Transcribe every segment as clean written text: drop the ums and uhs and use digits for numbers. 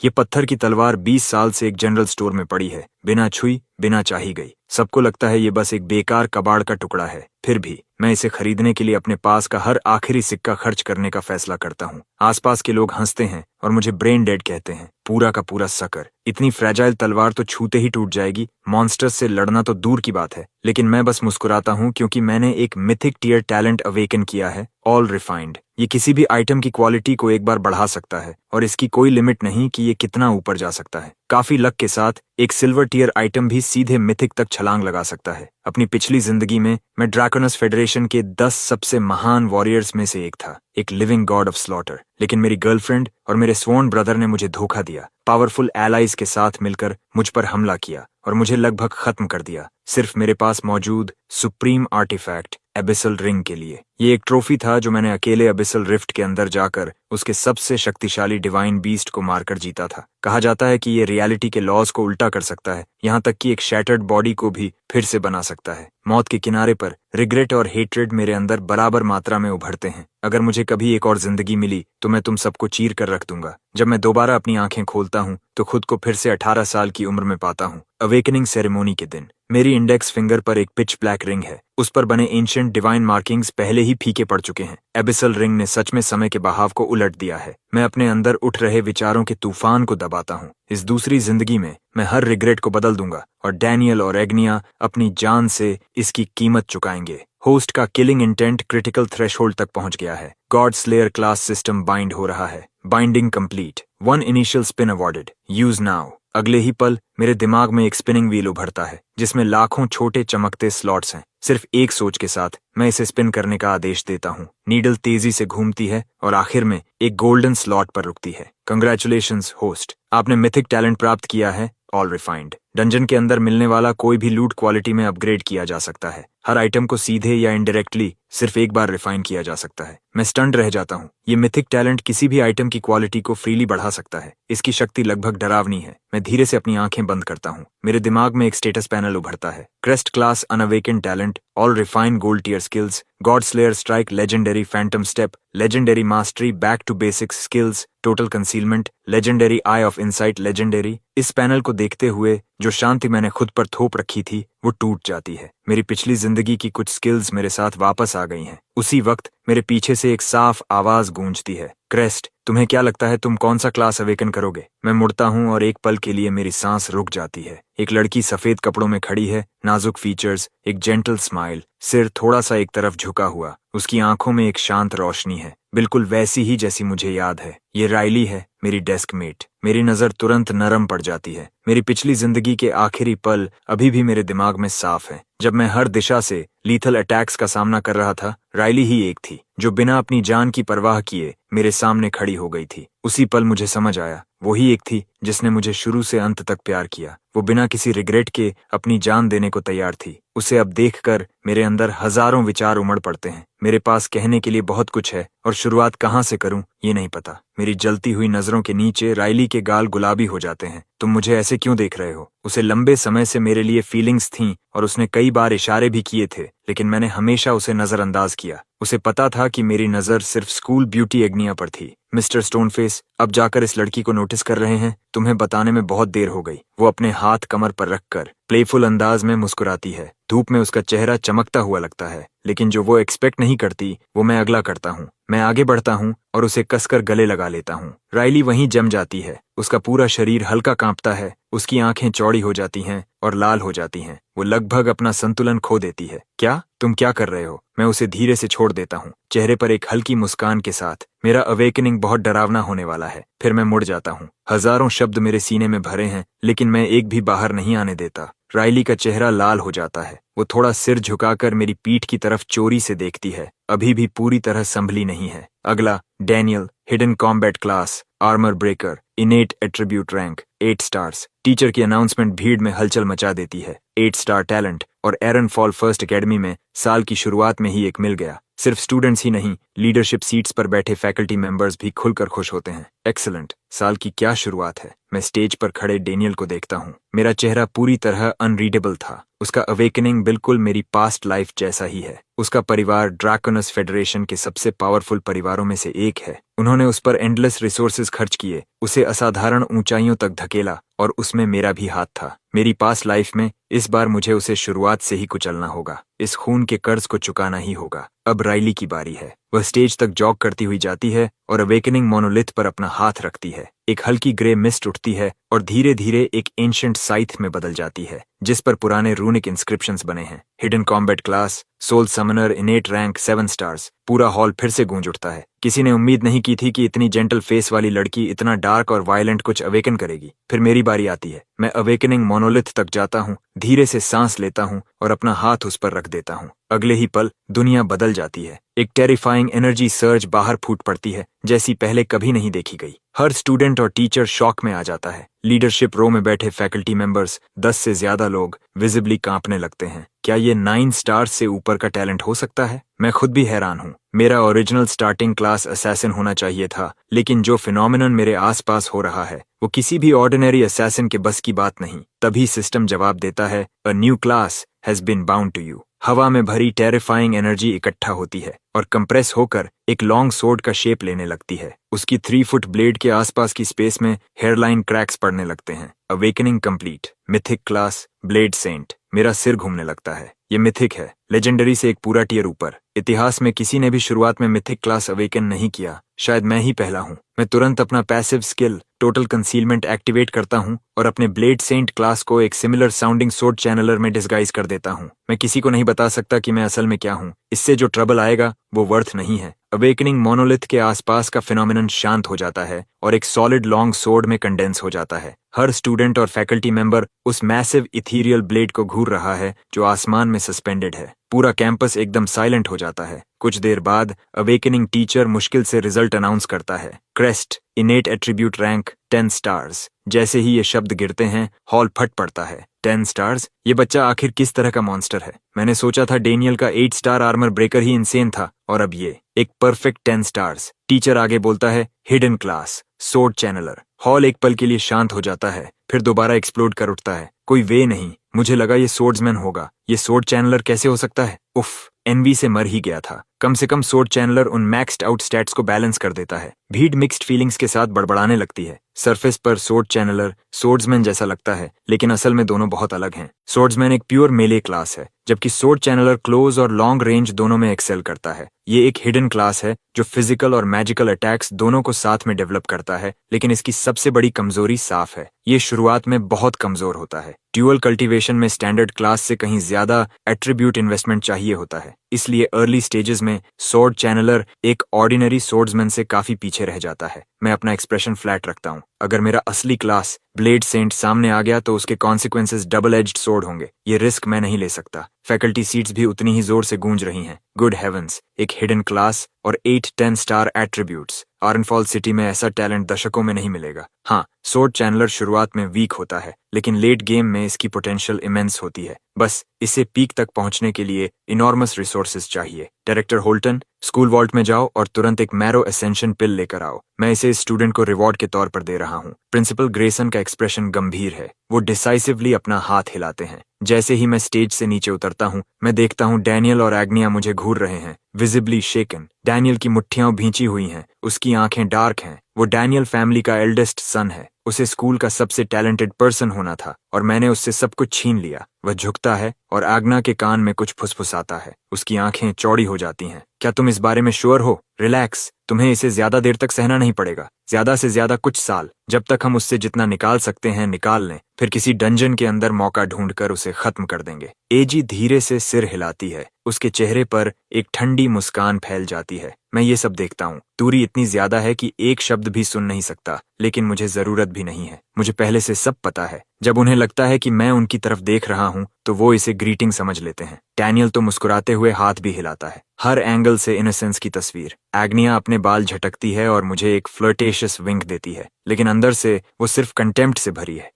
ये पत्थर की तलवार 20 साल से एक जनरल स्टोर में पड़ी है, बिना छुई, बिना चाही गई। सबको लगता है ये बस एक बेकार कबाड़ का टुकड़ा है, फिर भी मैं इसे खरीदने के लिए अपने पास का हर आखिरी सिक्का खर्च करने का फैसला करता हूँ। आसपास के लोग हंसते हैं और मुझे ब्रेन डेड कहते हैं, पूरा का पूरा सकर। इतनी फ्रेजाइल तलवार तो छूते ही टूट जाएगी, मॉन्स्टर्स से लड़ना तो दूर की बात है। लेकिन मैं बस मुस्कुराता हूँ क्योंकि मैंने एक मिथिक टियर टैलेंट अवेकन किया है, ऑल रिफाइंड। ये किसी भी आइटम की क्वालिटी को एक बार बढ़ा सकता है और इसकी कोई लिमिट नहीं कि ये कितना ऊपर जा सकता है। काफी लक के साथ एक सिल्वर टियर आइटम भी सीधे मिथिक तक छलांग लगा सकता है। अपनी पिछली जिंदगी में मैं ड्रैकोनस फेडरेशन के 10 सबसे महान वॉरियर्स में से एक था, एक लिविंग गॉड ऑफ स्लॉटर। लेकिन मेरी गर्लफ्रेंड और मेरे स्वॉर्न ब्रदर ने मुझे धोखा दिया, पावरफुल एलाइज के साथ मिलकर मुझ पर हमला किया और मुझे लगभग खत्म कर दिया, सिर्फ मेरे पास मौजूद सुप्रीम आर्टिफैक्ट एबिसल रिंग के लिए। ये एक ट्रॉफी था जो मैंने अकेले एबिसल रिफ्ट के अंदर जाकर उसके सबसे शक्तिशाली डिवाइन बीस्ट को मारकर जीता था। कहा जाता है कि ये रियलिटी के लॉज को उल्टा कर सकता है, यहाँ तक कि एक शैटर्ड बॉडी को भी फिर से बना सकता है। मौत के किनारे पर रिग्रेट और हेट्रेड मेरे अंदर बराबर मात्रा में उभरते हैं। अगर मुझे कभी एक और जिंदगी मिली तो मैं तुम सबको चीर कर रख दूंगा। जब मैं दोबारा अपनी आंखें खोलता हूँ तो खुद को फिर से 18 साल की उम्र में पाता हूँ। अवेकनिंग सेरेमोनी के दिन मेरी इंडेक्स फिंगर पर एक पिच ब्लैक रिंग है। उस पर बने एंशिएंट डिवाइन मार्किंग्स पहले ही फीके पड़ चुके हैं। एबिसल रिंग ने सच में समय के बहाव को उलट दिया है। मैं अपने अंदर उठ रहे विचारों के तूफान को दबाता हूँ। इस दूसरी जिंदगी में मैं हर रिग्रेट को बदल दूंगा और डैनियल और एग्निया अपनी जान से इसकी कीमत चुकाएंगे। होस्ट का किलिंग इंटेंट क्रिटिकल थ्रेशोल्ड तक पहुंच गया है। God slayer class system bind हो रहा है। Binding complete. 1 initial spin awarded. Use now. अगले ही पल मेरे दिमाग में एक स्पिनिंग व्हील उभरता है जिसमें लाखों छोटे चमकते स्लॉट्स हैं। सिर्फ एक सोच के साथ मैं इसे स्पिन करने का आदेश देता हूँ। नीडल तेजी से घूमती है और आखिर में एक गोल्डन स्लॉट पर रुकती है। कंग्रेचुलेशंस होस्ट, आपने मिथिक टैलेंट प्राप्त किया है, ऑल रिफाइंड। डंजन के अंदर मिलने वाला कोई भी लूट क्वालिटी में अपग्रेड किया जा सकता है। हर आइटम को सीधे या इनडायरेक्टली सिर्फ एक बार रिफाइन किया जा सकता है। मैं स्टन्ड रह जाता हूँ। ये मिथिक टैलेंट किसी भी आइटम की क्वालिटी को फ्रीली बढ़ा सकता है। इसकी शक्ति लगभग डरावनी है। मैं धीरे से अपनी आंखें बंद करता हूँ। मेरे दिमाग में एक स्टेटस पैनल उभरता है। Crest class unawakened talent, all refined gold tier skills, god slayer strike, legendary phantom step, legendary mastery, back to basics skills, total concealment, legendary eye of insight, legendary. इस पैनल को देखते हुए जो शांति मैंने खुद पर थोप रखी थी वो टूट जाती है। मेरी पिछली जिंदगी की कुछ स्किल्स मेरे साथ वापस आ गई हैं। उसी वक्त मेरे पीछे से एक साफ आवाज गूंजती है, क्रेस्ट, तुम्हें क्या लगता है तुम कौन सा क्लास अवेकन करोगे? मैं मुड़ता हूँ और एक पल के लिए मेरी सांस रुक जाती है। एक लड़की सफेद कपड़ों में खड़ी है, नाजुक फीचर्स, एक जेंटल स्माइल, सिर थोड़ा सा एक तरफ झुका हुआ। उसकी आंखों में एक शांत रोशनी है, बिल्कुल वैसी ही जैसी मुझे याद है। ये राइली है, मेरी डेस्क मेट। मेरी नजर तुरंत नरम पड़ जाती है। मेरी पिछली जिंदगी के आखिरी पल अभी भी मेरे दिमाग में साफ है। जब मैं हर दिशा से लीथल अटैक्स का सामना कर रहा था, राइली ही एक थी जो बिना अपनी जान की परवाह किए मेरे सामने खड़ी हो गई थी। उसी पल मुझे समझ आया, वही एक थी जिसने मुझे शुरू से अंत तक प्यार किया। वो बिना किसी रिग्रेट के अपनी जान देने को तैयार थी। उसे अब देखकर मेरे अंदर हजारों विचार उमड़ पड़ते हैं। मेरे पास कहने के लिए बहुत कुछ है और शुरुआत कहाँ से करूं ये नहीं पता। मेरी जलती हुई नजरों के नीचे राइली के गाल गुलाबी हो जाते हैं। तुम मुझे ऐसे क्यों देख रहे हो? उसे लंबे समय से मेरे लिए फीलिंग्स थीं और उसने कई बार इशारे भी किए थे, लेकिन मैंने हमेशा उसे नजरअंदाज किया। उसे पता था कि मेरी नजर सिर्फ स्कूल ब्यूटी एग्निया पर थी। मिस्टर स्टोनफेस, अब जाकर इस लड़की को नोटिस कर रहे हैं? तुम्हें बताने में बहुत देर हो गई। वो अपने हाथ कमर पर रखकर प्लेफुल अंदाज में मुस्कुराती है। धूप में उसका चेहरा चमकता हुआ लगता है, लेकिन जो वो एक्सपेक्ट नहीं करती वो मैं अगला करता हूँ। मैं आगे बढ़ता हूँ और उसे कसकर गले लगा लेता हूँ। राइली वहीं जम जाती है। उसका पूरा शरीर हल्का कांपता है, उसकी आंखें चौड़ी हो जाती हैं और लाल हो जाती हैं। वो लगभग अपना संतुलन खो देती है। क्या तुम क्या कर रहे हो? मैं उसे धीरे से छोड़ देता हूँ, चेहरे पर एक हल्की मुस्कान के साथ। मेरा अवेकनिंग बहुत डरावना होने वाला है। फिर मैं मुड़ जाता हूँ। हजारों शब्द मेरे सीने में भरे हैं, लेकिन मैं एक भी बाहर नहीं आने देता। राइली का चेहरा लाल हो जाता है। वो थोड़ा सिर झुकाकर मेरी पीठ की तरफ चोरी से देखती है, अभी भी पूरी तरह संभली नहीं है। अगला, Daniel, hidden combat class, armour breaker, इनेट attribute rank, 8 stars. Teacher की अनाउंसमेंट भीड़ में हलचल मचा देती है। 8 स्टार टैलेंट और एरन फॉल फर्स्ट एकेडमी में साल की शुरुआत में ही एक मिल गया। सिर्फ स्टूडेंट्स ही नहीं, लीडरशिप सीट्स पर बैठे फैकल्टी मेंबर्स भी खुलकर खुश होते हैं। एक्सीलेंट, साल की क्या शुरुआत है। मैं स्टेज पर खड़े डेनियल को देखता हूँ। मेरा चेहरा पूरी तरह अनरीडेबल था। उसका अवेकनिंग बिल्कुल मेरी पास्ट लाइफ जैसा ही है। उसका परिवार ड्रैकोनस फेडरेशन के सबसे पावरफुल परिवारों में से एक है। उन्होंने उस पर एंडलेस रिसोर्सेज खर्च किए, उसे उसे असाधारण ऊंचाइयों तक धकेला और उसमें मेरा भी हाथ था। मेरी पास्ट लाइफ में इस बार मुझे उसे शुरुआत से ही कुचलना होगा। इस खून के कर्ज को चुकाना ही होगा। अब राइली की बारी है। वह स्टेज तक जॉग करती हुई जाती है और अवेकनिंग मोनोलिथ पर अपना हाथ रखती है। एक हल्की ग्रे मिस्ट उठती है और धीरे धीरे एक एंशिएंट साइथ में बदल जाती है जिस पर पुराने रूनिक इंस्क्रिप्शंस बने हैं। Hidden combat class, soul summoner, innate rank 7 stars. पूरा हॉल फिर से गूंज उठता है। किसी ने उम्मीद नहीं की थी कि इतनी जेंटल फेस वाली लड़की इतना डार्क और वायलेंट कुछ अवेकन करेगी। फिर मेरी बारी आती है। मैं अवेकनिंग मोनोलिथ तक जाता हूँ, धीरे से सांस लेता हूँ और अपना हाथ उस पर रख देता हूँ। अगले ही पल दुनिया बदल जाती है। एक टेरिफाइंग एनर्जी सर्ज बाहर फूट पड़ती है जैसी पहले कभी नहीं देखी गई। हर स्टूडेंट और टीचर शॉक में आ जाता है। लीडरशिप रो में बैठे फैकल्टी मेंबर्स, 10 से ज्यादा लोग विजिबली कांपने लगते हैं। क्या ये 9 स्टार्स से ऊपर का टैलेंट हो सकता है? मैं खुद भी हैरान हूँ। मेरा ओरिजिनल स्टार्टिंग क्लास असैसिन होना चाहिए था, लेकिन जो फिनोमिनन मेरे आसपास हो रहा है वो किसी भी ऑर्डिनरी असैसिन के बस की बात नहीं। तभी सिस्टम जवाब देता है, a new class has been bound to you. हवा में भरी टेरिफाइंग एनर्जी इकट्ठा होती है और कंप्रेस होकर एक लॉन्ग सोर्ड का शेप लेने लगती है। उसकी 3 फुट ब्लेड के आसपास की स्पेस में हेयरलाइन क्रैक्स पड़ने लगते हैं। Awakening complete. Mythic class, blade saint. मेरा सिर घूमने लगता है। ये मिथिक है, लेजेंडरी से एक पूरा टियर ऊपर। इतिहास में किसी ने भी शुरुआत में मिथिक क्लास अवेकन नहीं किया। शायद मैं ही पहला हूँ। मैं तुरंत अपना passive skill total concealment activate करता हूँ और अपने ब्लेड सेंट क्लास को एक सिमिलर साउंडिंग सोर्ड चैनलर में डिस्गाइज कर देता हूँ। मैं किसी को नहीं बता सकता कि मैं असल में क्या हूँ। इससे जो ट्रबल आएगा वो वर्थ नहीं है। अवेकनिंग मोनोलिथ के आसपास का फिनोमिनन शांत हो जाता है और एक सॉलिड लॉन्ग सोर्ड में कंडेंस हो जाता है। हर स्टूडेंट और फैकल्टी मेंबर उस मैसिव इथीरियल ब्लेड को घूर रहा है जो आसमान में सस्पेंडेड है। पूरा कैंपस एकदम साइलेंट हो जाता है। कुछ देर बाद अवेकनिंग टीचर मुश्किल से रिजल्ट अनाउंस करता है। Crest, इनेट attribute rank 10 stars. जैसे ही ये शब्द गिरते हैं हॉल फट पड़ता है। 10 स्टार्स? ये बच्चा आखिर किस तरह का मॉन्स्टर है? मैंने सोचा था डेनियल का 8 स्टार आर्मर ब्रेकर ही इंसेन था, और अब ये एक परफेक्ट 10 स्टार्स। टीचर आगे बोलता है, हिडन क्लास, सोर्ड चैनलर। हॉल एक पल के लिए शांत हो जाता है, फिर दोबारा एक्सप्लोड कर उठता है। कोई वे नहीं। मुझे लगा ये सोर्ड्समैन होगा। ये सोर्ड चैनलर कैसे हो सकता है? उफ, एनवी से मर ही गया था। कम से कम सोर्ड चैनलर उन मैक्स्ड आउट स्टैट्स को बैलेंस कर देता है। भीड़ मिक्स्ड फीलिंग्स के साथ बड़बड़ाने लगती है। सरफेस पर सोर्ड चैनलर सोर्ड्समैन जैसा लगता है, लेकिन असल में दोनों बहुत अलग हैं। सोर्ड्समैन एक प्योर मेले क्लास है, जबकि सोर्ड चैनलर क्लोज और लॉन्ग रेंज दोनों में एक्सेल करता है। ये एक हिडन क्लास है जो फिजिकल और मैजिकल अटैक्स दोनों को साथ में डेवलप करता है, लेकिन इसकी सबसे बड़ी कमजोरी साफ है। ये शुरुआत में बहुत कमजोर होता है। ड्यूअल कल्टीवेशन में स्टैंडर्ड क्लास से कहीं ज्यादा एट्रीब्यूट इन्वेस्टमेंट चाहिए होता है, इसलिए अर्ली स्टेजेस में सोर्ड चैनलर एक ऑर्डिनरी सोर्ड्समैन से काफी पीछे रह जाता है। मैं अपना एक्सप्रेशन फ्लैट रखता हूँ। अगर मेरा असली क्लास ब्लेड सेंट सामने आ गया तो उसके कॉन्सिक्वेंसेस डबल एज्ड सोर्ड होंगे। ये रिस्क मैं नहीं ले सकता। फैकल्टी सीट्स भी उतनी ही जोर से गूंज रही हैं। गुड हेवंस, एक हिडन क्लास और 8-10 स्टार एट्रीब्यूट्स। आर्नफॉल सिटी में ऐसा टैलेंट दशकों में नहीं मिलेगा। हाँ, सोर्ड चैनलर शुरुआत में वीक होता है, लेकिन लेट गेम में इसकी पोटेंशियल इमेंस होती है। बस इसे पीक तक पहुंचने के लिए इनॉर्मस रिसोर्सेज चाहिए। डायरेक्टर होल्टन, स्कूल वॉल्ट में जाओ और तुरंत एक मैरो एसेंशन पिल लेकर आओ। मैं इसे स्टूडेंट को रिवॉर्ड के तौर पर दे रहा हूँ। प्रिंसिपल ग्रेसन का एक्सप्रेशन गंभीर है। वो डिसाइसिवली अपना हाथ हिलाते हैं। जैसे ही मैं स्टेज से नीचे उतरता हूँ, मैं देखता हूँ डैनियल और एग्निया मुझे घूर रहे हैं, विजिबली शेकन। डैनियल की मुट्ठियां भींची हुई हैं, उसकी आंखें डार्क हैं। वो डैनियल फैमिली का एल्डेस्ट सन है। उसे स्कूल का सबसे टैलेंटेड पर्सन होना था और मैंने उससे सब कुछ छीन लिया। वह झुकता है और आग्ना के कान में कुछ फुसफुसाता है। उसकी आंखें चौड़ी हो जाती हैं। क्या तुम इस बारे में श्योर हो? रिलैक्स, तुम्हें इसे ज्यादा देर तक सहना नहीं पड़ेगा। ज्यादा से ज्यादा कुछ साल, जब तक हम उससे जितना निकाल सकते हैं निकाल लें। फिर किसी डंजन के अंदर मौका ढूंढकर उसे खत्म कर देंगे। एजी धीरे से सिर हिलाती है। उसके चेहरे पर एक ठंडी मुस्कान फैल जाती है। मैं ये सब देखता हूँ। दूरी इतनी ज्यादा है कि एक शब्द भी सुन नहीं सकता, लेकिन मुझे जरूरत भी नहीं है। मुझे पहले से सब पता है। जब उन्हें लगता है कि मैं उनकी तरफ देख रहा हूँ तो वो इसे ग्रीटिंग समझ लेते हैं। डैनियल तो मुस्कुराते हुए हाथ भी हिलाता है। हर एंगल से इनोसेंस की तस्वीर। एग्निया अपने बाल झटकती है और मुझे एक फ्लर्टेशियस विंक देती है, लेकिन अंदर से वो सिर्फ कंटेम्प्ट से भरी है।